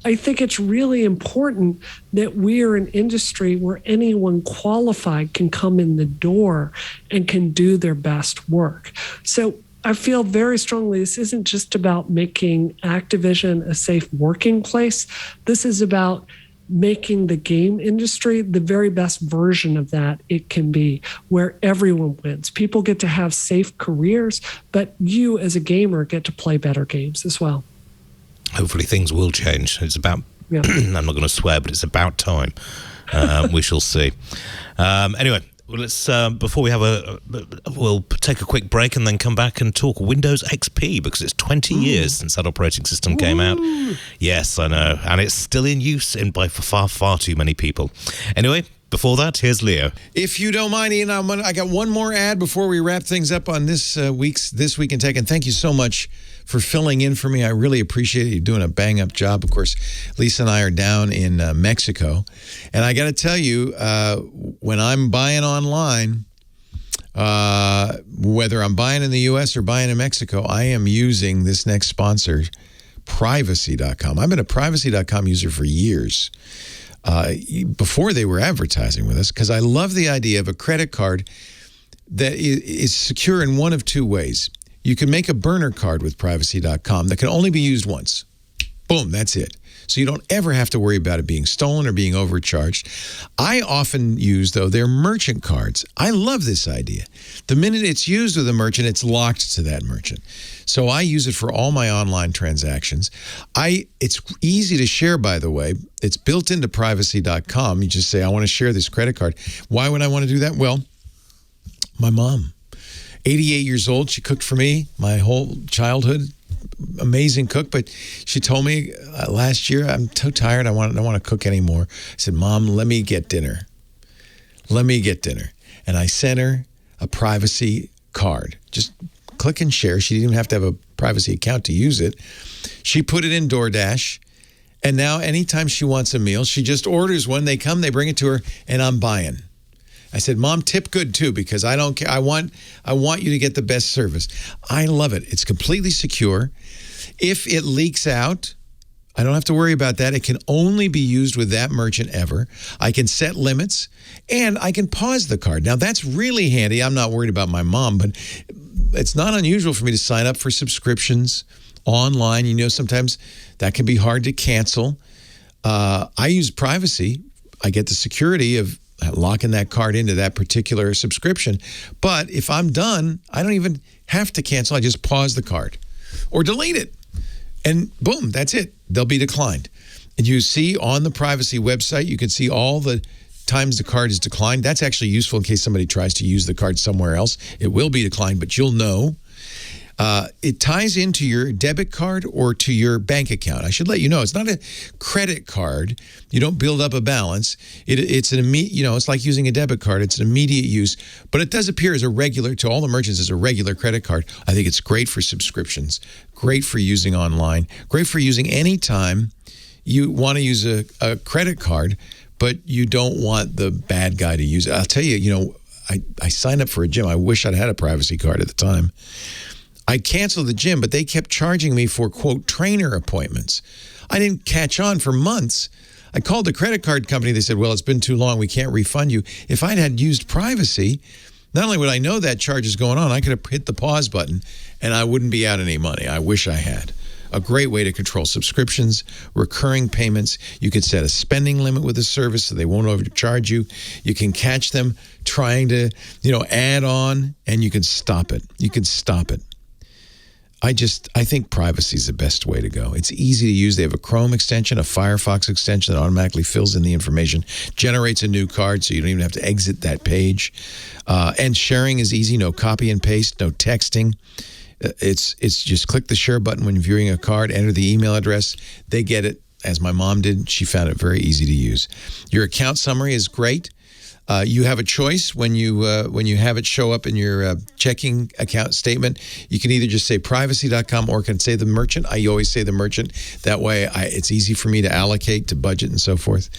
I think it's really important that we are an industry where anyone qualified can come in the door and can do their best work. So I feel very strongly this isn't just about making Activision a safe working place. This is about making the game industry the very best version of that it can be, where everyone wins. People get to have safe careers, but you as a gamer get to play better games as well. Hopefully things will change. It's about, I'm not going to swear, but it's about time. We shall see. Anyway, well, let's before we have we'll take a quick break and then come back and talk Windows XP, because it's 20 years since that operating system came out. Yes, I know, and it's still in use by far too many people. Anyway, before that, here's Leo. If you don't mind, Ian, I got one more ad before we wrap things up on this Week in Tech. And thank you so much for filling in for me. I really appreciate it. You're doing a bang-up job. Of course, Lisa and I are down in Mexico. And I got to tell you, when I'm buying online, whether I'm buying in the U.S. or buying in Mexico, I am using this next sponsor, Privacy.com. I've been a Privacy.com user for years. Before they were advertising with us, because I love the idea of a credit card that is secure in one of two ways. You can make a burner card with Privacy.com that can only be used once. Boom, that's it. So you don't ever have to worry about it being stolen or being overcharged. I often use, though, their merchant cards. I love this idea. The minute it's used with a merchant, it's locked to that merchant. So I use it for all my online transactions. It's easy to share, by the way. It's built into Privacy.com. You just say, I want to share this credit card. Why would I want to do that? Well, my mom, 88 years old, she cooked for me my whole childhood. Amazing cook, but she told me last year, I'm so tired, I don't want to cook anymore. I said, Mom, let me get dinner. And I sent her a privacy card. Just click and share. She didn't even have to have a privacy account to use it. She put it in DoorDash, and now anytime she wants a meal, she just orders one. They come, they bring it to her, and I'm buying. I said, Mom, tip good too, because I don't care. I want you to get the best service. I love it. It's completely secure. If it leaks out, I don't have to worry about that. It can only be used with that merchant ever. I can set limits, and I can pause the card. Now, that's really handy. I'm not worried about my mom, but it's not unusual for me to sign up for subscriptions online. You know, sometimes that can be hard to cancel. I use Privacy. I get the security of locking that card into that particular subscription. But if I'm done, I don't even have to cancel. I just pause the card or delete it. And boom, that's it. They'll be declined. And you see on the Privacy website, you can see all the times the card is declined. That's actually useful in case somebody tries to use the card somewhere else. It will be declined, but you'll know. It ties into your debit card or to your bank account. I should let you know, it's not a credit card. You don't build up a balance. It's an immediate, it's like using a debit card. It's an immediate use, but it does appear as a regular, to all the merchants, as a regular credit card. I think it's great for subscriptions, great for using online, great for using anytime you want to use a credit card, but you don't want the bad guy to use it. I'll tell you, I signed up for a gym. I wish I'd had a Privacy card at the time. I canceled the gym, but they kept charging me for, quote, trainer appointments. I didn't catch on for months. I called the credit card company. They said, well, it's been too long. We can't refund you. If I'd had used Privacy, not only would I know that charge is going on, I could have hit the pause button and I wouldn't be out any money. I wish I had. A great way to control subscriptions, recurring payments. You could set a spending limit with the service so they won't overcharge you. You can catch them trying to, add on, and you can stop it. I think Privacy is the best way to go. It's easy to use. They have a Chrome extension, a Firefox extension that automatically fills in the information, generates a new card so you don't even have to exit that page. And sharing is easy. No copy and paste, no texting. It's just click the share button when viewing a card, enter the email address. They get it, as my mom did. She found it very easy to use. Your account summary is great. You have a choice when you have it show up in your checking account statement. You can either just say Privacy.com or can say the merchant. I always say the merchant. That way it's easy for me to allocate, to budget, and so forth.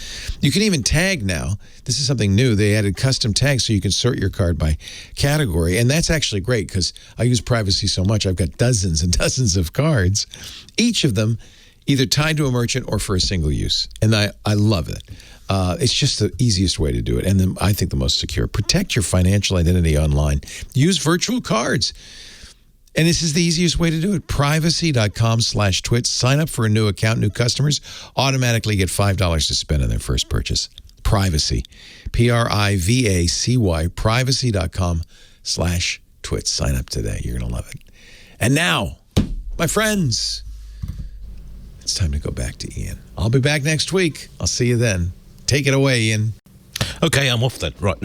You can even tag now. This is something new. They added custom tags so you can sort your card by category. And that's actually great because I use Privacy so much. I've got dozens and dozens of cards, each of them either tied to a merchant or for a single use. And I love it. It's just the easiest way to do it. And then I think the most secure. Protect your financial identity online. Use virtual cards. And this is the easiest way to do it. Privacy.com/twits. Sign up for a new account. New customers automatically get $5 to spend on their first purchase. Privacy. Privacy. Privacy.com/twits. Sign up today. You're going to love it. And now, my friends, it's time to go back to Ian. I'll be back next week. I'll see you then. Take it away, Ian. Okay, I'm off then. Right.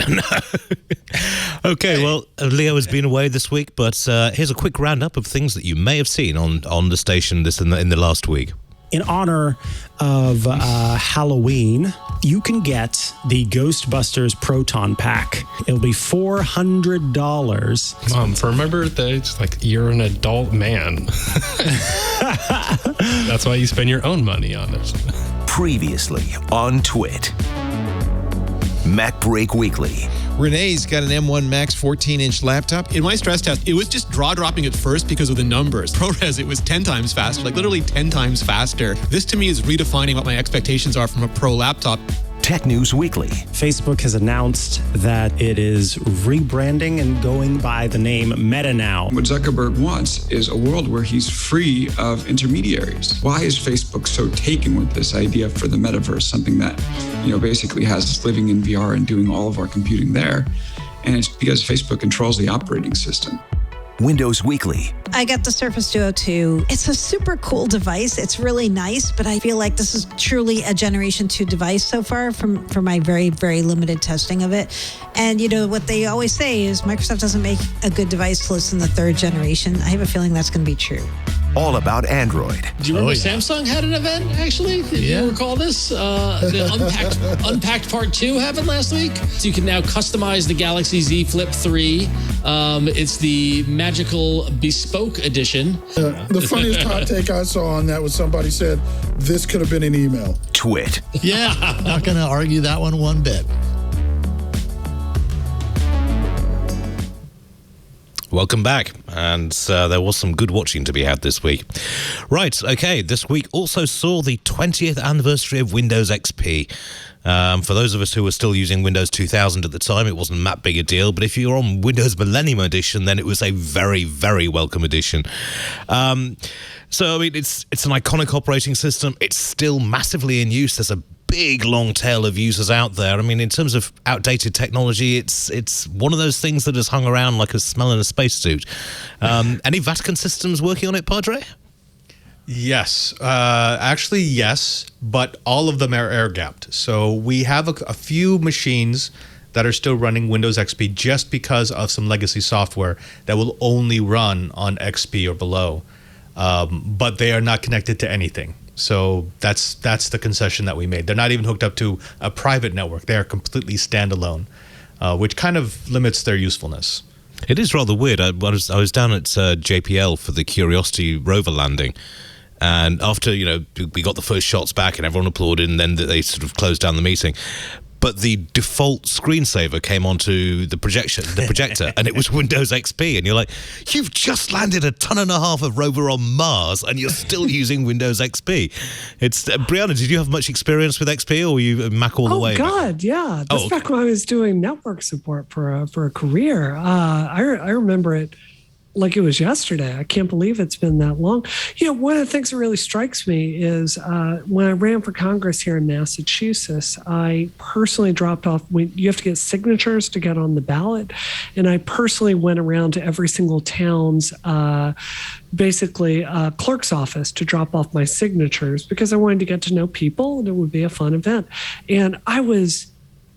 Okay, well, Leo has been away this week, but here's a quick roundup of things that you may have seen on the station in the last week. in honor of Halloween, you can get the Ghostbusters Proton Pack. It'll be $400. Mom, for my birthday, it's like, you're an adult man. That's why you spend your own money on it. Previously on Twit. Mac Break Weekly. Renee's got an M1 Max 14-inch laptop. In my stress test, it was just dropping at first because of the numbers. ProRes, it was 10 times faster, like literally 10 times faster. This to me is redefining what my expectations are from a pro laptop. Tech News Weekly. Facebook has announced that it is rebranding and going by the name Meta now. What Zuckerberg wants is a world where he's free of intermediaries. Why is Facebook so taken with this idea for the metaverse, something that, basically has us living in VR and doing all of our computing there? And it's because Facebook controls the operating system. Windows Weekly. I got the Surface Duo 2. It's a super cool device. It's really nice, but I feel like this is truly a Generation 2 device so far from my very, very limited testing of it. And, what they always say is Microsoft doesn't make a good device till it's in the third generation. I have a feeling that's going to be true. All about Android. Do you remember Samsung had an event, actually? Did you recall this? The Unpacked Part 2 happened last week. So you can now customize the Galaxy Z Flip 3. It's the magical bespoke edition. The funniest hot take I saw on that was somebody said, this could have been an email. Twit. Yeah, not going to argue that one bit. Welcome back, and there was some good watching to be had this week. Right, okay, this week also saw the 20th anniversary of Windows XP. For those of us who were still using Windows 2000 at the time, it wasn't that big a deal, but if you're on Windows Millennium Edition, then it was a very, very welcome edition. So, I mean, it's an iconic operating system. It's still massively in use. There's a big long tail of users out there. I mean, in terms of outdated technology, it's one of those things that has hung around like a smell in a spacesuit. Any Vatican systems working on it, Padre? Yes, actually yes, but all of them are air-gapped. So we have a few machines that are still running Windows XP just because of some legacy software that will only run on XP or below, but they are not connected to anything. So that's the concession that we made. They're not even hooked up to a private network. They are completely standalone, which kind of limits their usefulness. It is rather weird. I was down at JPL for the Curiosity rover landing, and after we got the first shots back and everyone applauded, and then they sort of closed down the meeting. But the default screensaver came onto the projector, and it was Windows XP. And you're like, you've just landed 1.5 tons of rover on Mars, and you're still using Windows XP. It's Brianna, did you have much experience with XP, or were you Mac all the way? Oh God, yeah. That's back when I was doing network support for a career. I remember it like it was yesterday. I can't believe it's been that long. One of the things that really strikes me is when I ran for Congress here in Massachusetts, I personally dropped off, you have to get signatures to get on the ballot, and I personally went around to every single town's clerk's office to drop off my signatures because I wanted to get to know people and it would be a fun event. And I was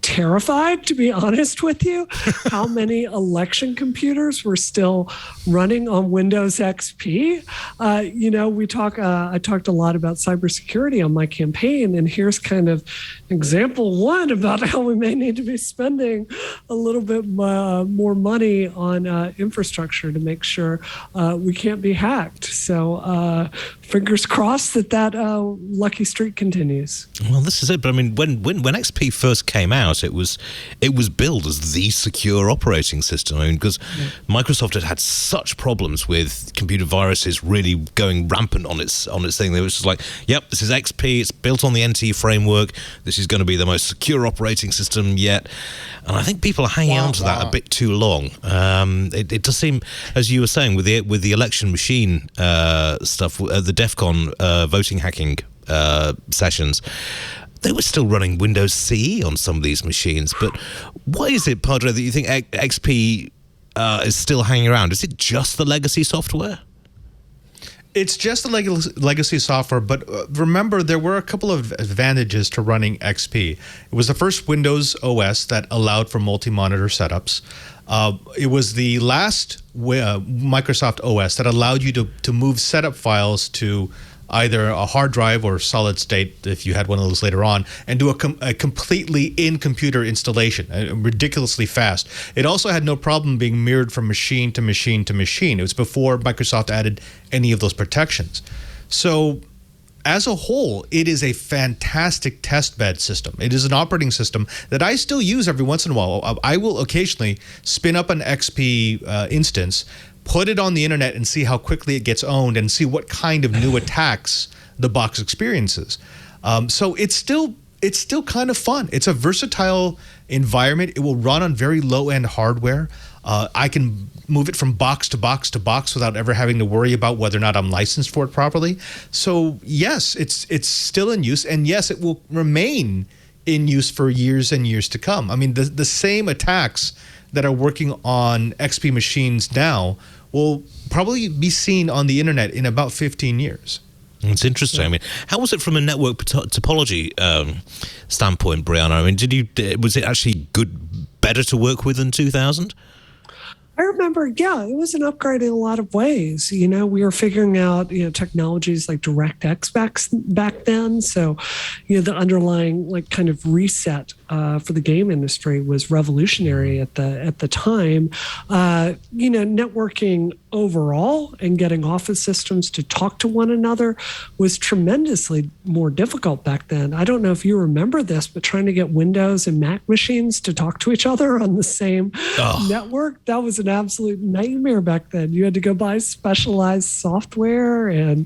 terrified, to be honest with you, how many election computers were still running on Windows XP. I talked a lot about cybersecurity on my campaign, and here's kind of example one about how we may need to be spending a little bit more money on infrastructure to make sure we can't be hacked. So fingers crossed that lucky streak continues. Well, this is it. But I mean, when XP first came out, it was billed as the secure operating system. I mean, because Microsoft had such problems with computer viruses really going rampant on its thing. It was just like, yep, this is XP. It's built on the NT framework. This is going to be the most secure operating system yet. And I think people are hanging on to that a bit too long. It does seem, as you were saying, with the election machine stuff, the DEF CON voting hacking sessions, they were still running Windows CE on some of these machines. But why is it, Padre, that you think XP is still hanging around? Is it just the legacy software? It's just the legacy software, but remember, there were a couple of advantages to running XP. It was the first Windows OS that allowed for multi-monitor setups. It was the last Microsoft OS that allowed you to move setup files to either a hard drive or solid state, if you had one of those later on, and do a completely in-computer installation, ridiculously fast. It also had no problem being mirrored from machine to machine to machine. It was before Microsoft added any of those protections. So as a whole, it is a fantastic testbed system. It is an operating system that I still use every once in a while. I will occasionally spin up an XP instance, put it on the internet, and see how quickly it gets owned and see what kind of new attacks the box experiences. So it's still kind of fun. It's a versatile environment. It will run on very low-end hardware. I can move it from box to box to box without ever having to worry about whether or not I'm licensed for it properly. So yes, it's still in use, and yes, it will remain in use for years and years to come. I mean, the same attacks that are working on XP machines now will probably be seen on the internet in about 15 years. It's interesting. I mean, how was it from a network topology standpoint, Brianna? I mean, was it actually better to work with than 2000? I remember, yeah, it was an upgrade in a lot of ways. You know, we were figuring out, technologies like DirectX back then. So, the underlying kind of reset for the game industry was revolutionary at the time. Networking overall and getting office systems to talk to one another was tremendously more difficult back then. I don't know if you remember this, but trying to get Windows and Mac machines to talk to each other on the same network, that was an absolute nightmare back then. You had to go buy specialized software and,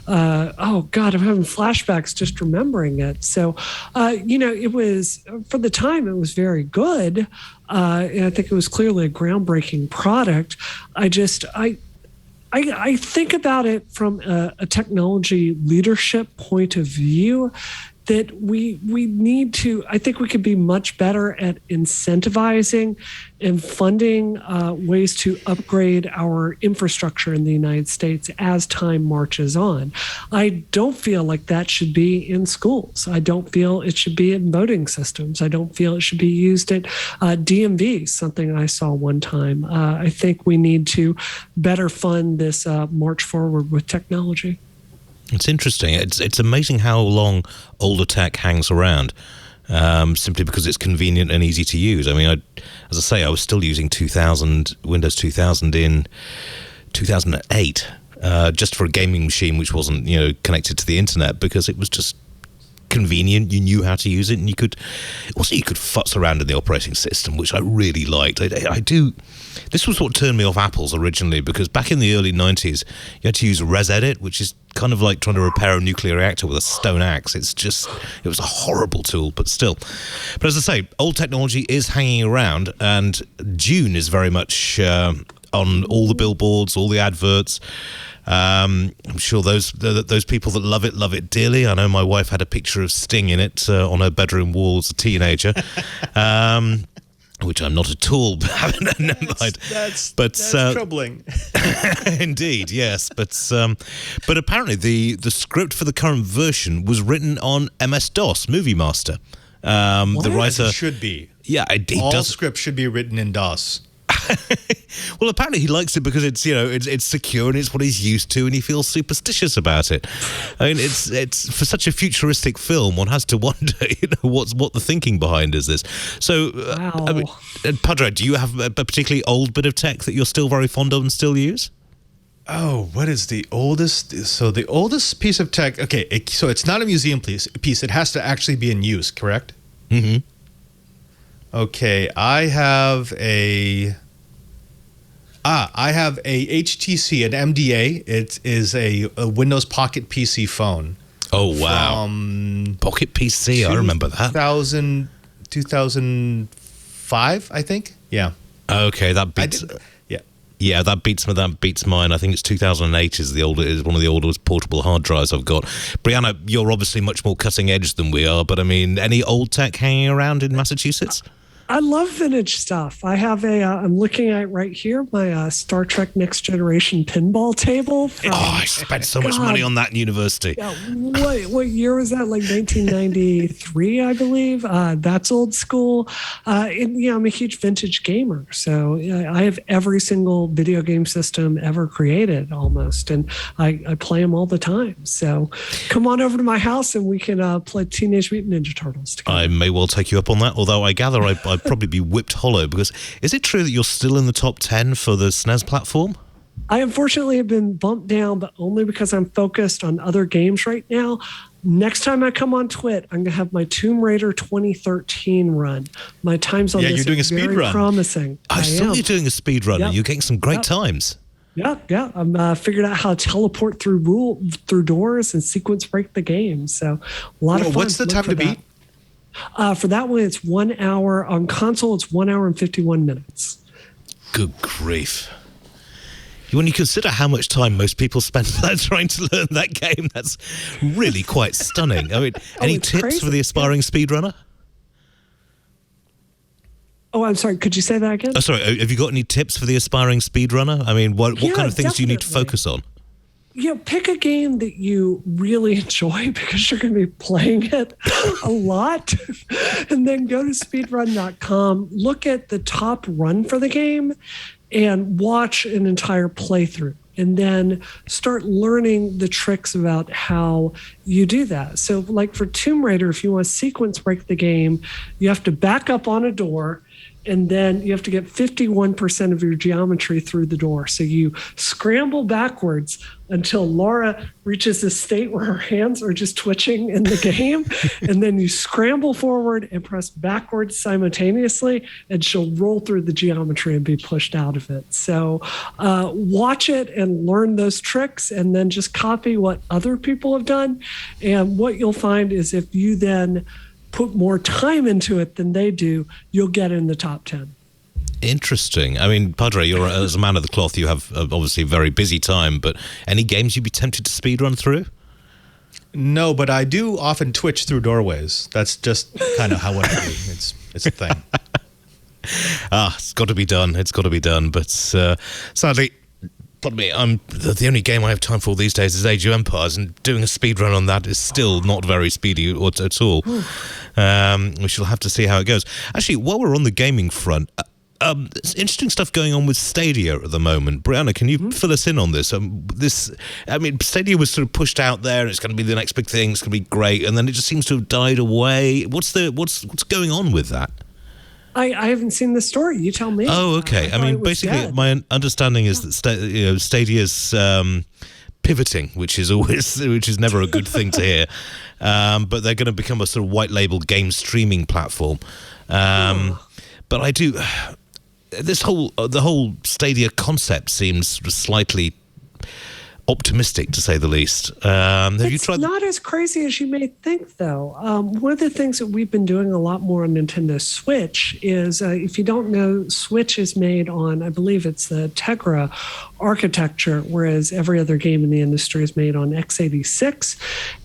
oh God, I'm having flashbacks just remembering it. So, it was, for the time, it was very good. And I think it was clearly a groundbreaking product. I think about it from a technology leadership point of view, that we need to, I think we could be much better at incentivizing and funding ways to upgrade our infrastructure in the United States as time marches on. I don't feel like that should be in schools. I don't feel it should be in voting systems. I don't feel it should be used at DMV, something I saw one time. I think we need to better fund this march forward with technology. It's interesting. It's amazing how long older tech hangs around, simply because it's convenient and easy to use. I mean, as I say, I was still using Windows 2000 in 2008, just for a gaming machine which wasn't connected to the internet, because it was just convenient. You knew how to use it, and you could futz around in the operating system, which I really liked. I do. This was what turned me off Apple's originally, because back in the early 90s, you had to use ResEdit, which is kind of like trying to repair a nuclear reactor with a stone axe. It was a horrible tool, but still. But as I say, old technology is hanging around, and Dune is very much on all the billboards, all the adverts. I'm sure those people that love it dearly. I know my wife had a picture of Sting in it on her bedroom wall as a teenager. Which I'm not at all. Never mind. That's troubling. Indeed, yes. But apparently the script for the current version was written on MS-DOS, Movie Master. The writer it should be. Yeah, all scripts should be written in DOS. Well, apparently he likes it because it's secure and it's what he's used to, and he feels superstitious about it. I mean, it's for such a futuristic film, one has to wonder, what the thinking behind is this. So, wow. I mean, Padre, do you have a particularly old bit of tech that you're still very fond of and still use? Oh, what is the oldest? So the oldest piece of tech. Okay, so it's not a museum piece. It has to actually be in use, correct? Mm-hmm. Okay, I have a HTC, an MDA. It is a Windows Pocket PC phone. Oh, wow. Pocket PC, I remember that. 2005, I think. Yeah. Okay, that beats... Yeah, that beats mine. I think it's 2008 is one of the oldest portable hard drives I've got. Brianna, you're obviously much more cutting edge than we are, but I mean, any old tech hanging around in Massachusetts? I love vintage stuff. I have I'm looking at right here, my Star Trek Next Generation pinball table. I spent so much money on that in university. Yeah, what year was that? Like 1993, I believe. That's old school. And, I'm a huge vintage gamer. So I have every single video game system ever created almost. And I play them all the time. So come on over to my house and we can play Teenage Mutant Ninja Turtles together. I may well take you up on that, although I gather I'd probably be whipped hollow, because is it true that you're still in the top 10 for the SNES platform? I unfortunately have been bumped down, but only because I'm focused on other games right now. Next time I come on Twit, I'm going to have my Tomb Raider 2013 run. My times on this you're doing a speed very run. Promising. I saw you doing a speed run, and you're getting some great times. Yeah. I'm figured out how to teleport through doors and sequence break the game. So a lot of fun. What's the time to beat? For that one, it's 1 hour. On console, it's 1 hour and 51 minutes. Good grief. When you consider how much time most people spend trying to learn that game, that's really quite stunning. I mean, any tips crazy. for the aspiring speedrunner? Oh, I'm sorry. Could you say that again? Oh, sorry. Have you got any tips for the aspiring speedrunner? I mean, what kind of things do you need to focus on? Pick a game that you really enjoy because you're going to be playing it a lot. And then go to speedrun.com, look at the top run for the game, and watch an entire playthrough. And then start learning the tricks about how you do that. So like for Tomb Raider, if you want to sequence break the game, you have to back up on a door, and then you have to get 51% of your geometry through the door. So you scramble backwards until Laura reaches a state where her hands are just twitching in the game. And then you scramble forward and press backwards simultaneously, and she'll roll through the geometry and be pushed out of it. So watch it and learn those tricks, and then just copy what other people have done. And what you'll find is if you then put more time into it than they do, you'll get in the top 10. Interesting. I mean, Padre, you're as a man of the cloth, you have obviously a very busy time, but any games you'd be tempted to speedrun through? No, but I do often twitch through doorways. That's just kind of how I do. It's a thing. It's got to be done. It's got to be done. But sadly, pardon me, the only game I have time for these days is Age of Empires, and doing a speedrun on that is still not very speedy at all. We shall have to see how it goes. Actually, while we're on the gaming front, there's interesting stuff going on with Stadia at the moment. Brianna, can you fill us in on this? Stadia was sort of pushed out there, and it's going to be the next big thing. It's going to be great, and then it just seems to have died away. What's going on with that? I haven't seen the story. You tell me. Oh, okay. I mean, basically, dead. My understanding is that Stadia's pivoting, which is never a good thing to hear. But they're going to become a sort of white label game streaming platform. But I do. The whole Stadia concept seems slightly optimistic, to say the least. You tried? It's not as crazy as you may think, though. One of the things that we've been doing a lot more on Nintendo Switch is, if you don't know, Switch is made on, I believe it's the Tegra architecture, whereas every other game in the industry is made on x86.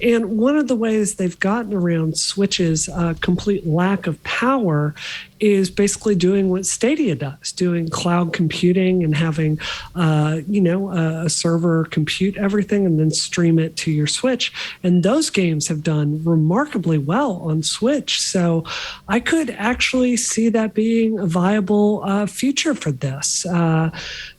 And one of the ways they've gotten around Switch's complete lack of power is basically doing what Stadia does, doing cloud computing and having, a server compute everything and then stream it to your Switch. And those games have done remarkably well on Switch. So I could actually see that being a viable future for this.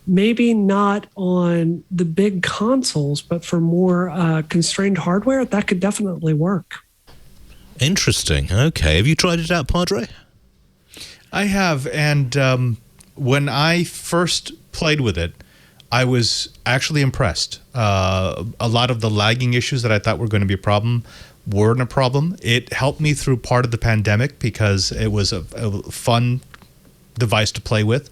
Maybe not on the big consoles, but for more constrained hardware, that could definitely work. Interesting. Okay. Have you tried it out, Padre? I have, and when I first played with it, I was actually impressed. A lot of the lagging issues that I thought were going to be a problem weren't a problem. It helped me through part of the pandemic because it was a fun device to play with.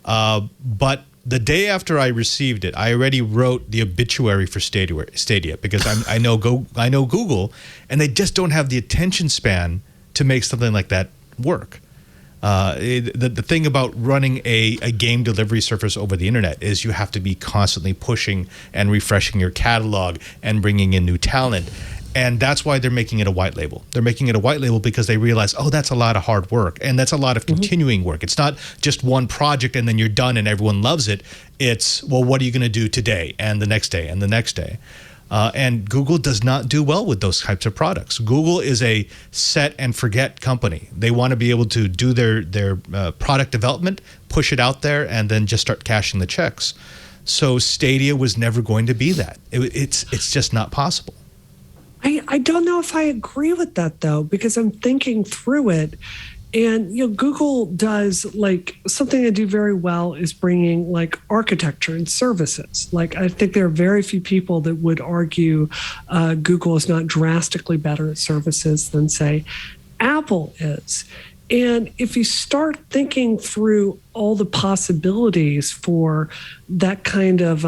But the day after I received it, I already wrote the obituary for Stadia because I know Google, and they just don't have the attention span to make something like that work. The thing about running a game delivery service over the internet is you have to be constantly pushing and refreshing your catalog and bringing in new talent. And that's why they're making it a white label. They're making it a white label because they realize, oh, that's a lot of hard work. And that's a lot of continuing work. It's not just one project and then you're done and everyone loves it. It's, well, what are you going to do today and the next day and the next day? And Google does not do well with those types of products. Google is a set and forget company. They want to be able to do their product development, push it out there, and then just start cashing the checks. So Stadia was never going to be that. It's just not possible. I don't know if I agree with that, though, because I'm thinking through it. And, Google does, like, something they do very well is bringing, like, architecture and services. Like, I think there are very few people that would argue Google is not drastically better at services than, say, Apple is. And if you start thinking through all the possibilities for that kind of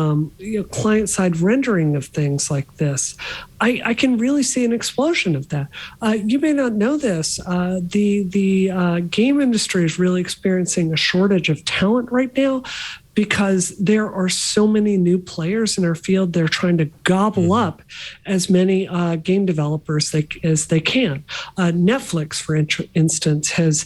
client-side rendering of things like this, I can really see an explosion of that. You may not know this. The game industry is really experiencing a shortage of talent right now because there are so many new players in our field. They're trying to gobble up as many game developers as they can. Netflix, for instance, has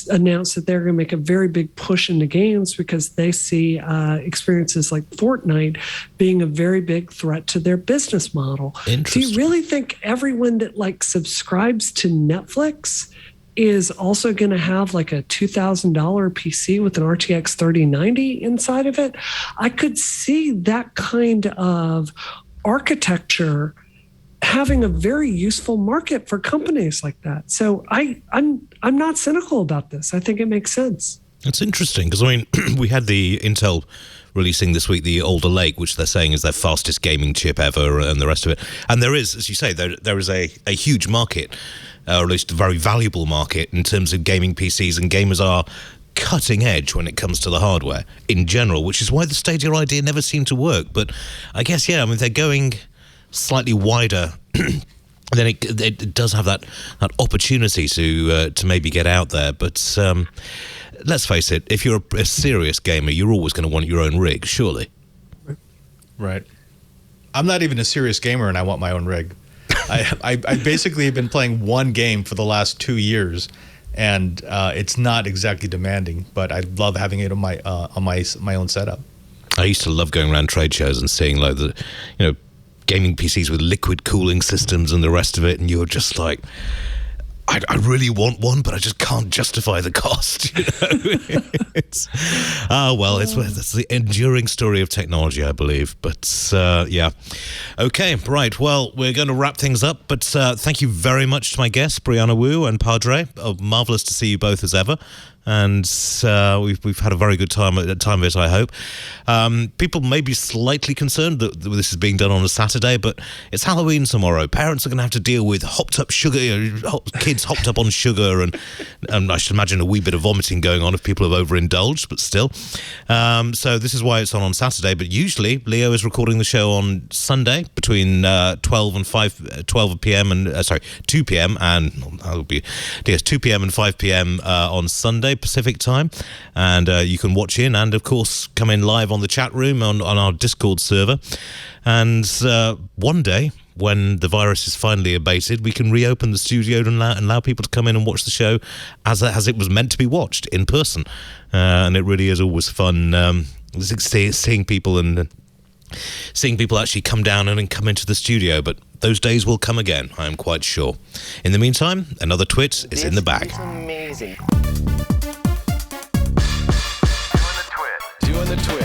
announced that they're going to make a very big push into games because they see experiences like Fortnite being a very big threat to their business model. Do you really think everyone that subscribes to Netflix is also going to have like a $2,000 PC with an RTX 3090 inside of it? I could see that kind of architecture having a very useful market for companies like that. So I'm not cynical about this. I think it makes sense. It's interesting because, we had the Intel releasing this week the Alder Lake, which they're saying is their fastest gaming chip ever and the rest of it. And there is, as you say, there is a huge market, or at least a very valuable market in terms of gaming PCs, and gamers are cutting edge when it comes to the hardware in general, which is why the Stadia idea never seemed to work. But I guess, they're going slightly wider. Then it does have that opportunity to maybe get out there. But let's face it, if you're a serious gamer, you're always going to want your own rig, surely. Right. I'm not even a serious gamer, and I want my own rig. I basically have been playing one game for the last 2 years, and it's not exactly demanding, but I love having it on my own setup. I used to love going around trade shows and seeing like the, gaming PCs with liquid cooling systems and the rest of it, and you're just like, I really want one, but I just can't justify the cost. It's the enduring story of technology, I believe. But yeah, okay, right. Well, we're going to wrap things up. But thank you very much to my guests, Brianna Wu and Padre. Marvelous to see you both as ever. And we've had a very good time of it, I hope. People may be slightly concerned that this is being done on a Saturday, but it's Halloween tomorrow. Parents are going to have to deal with hopped up sugar, kids hopped up on sugar, and I should imagine a wee bit of vomiting going on if people have overindulged, but still. So this is why it's on Saturday, but usually Leo is recording the show on Sunday between 12 p.m. and 2 p.m. and that'll be 2 p.m. and 5 p.m. On Sunday Pacific time, and you can watch in and of course come in live on the chat room on our Discord server. And one day when the virus is finally abated, we can reopen the studio and allow people to come in and watch the show as it was meant to be watched in person. And it really is always fun seeing people and seeing people actually come down and come into the studio. But those days will come again, I am quite sure. In the meantime, another twit is in the bag. Amazing. Doing the twit.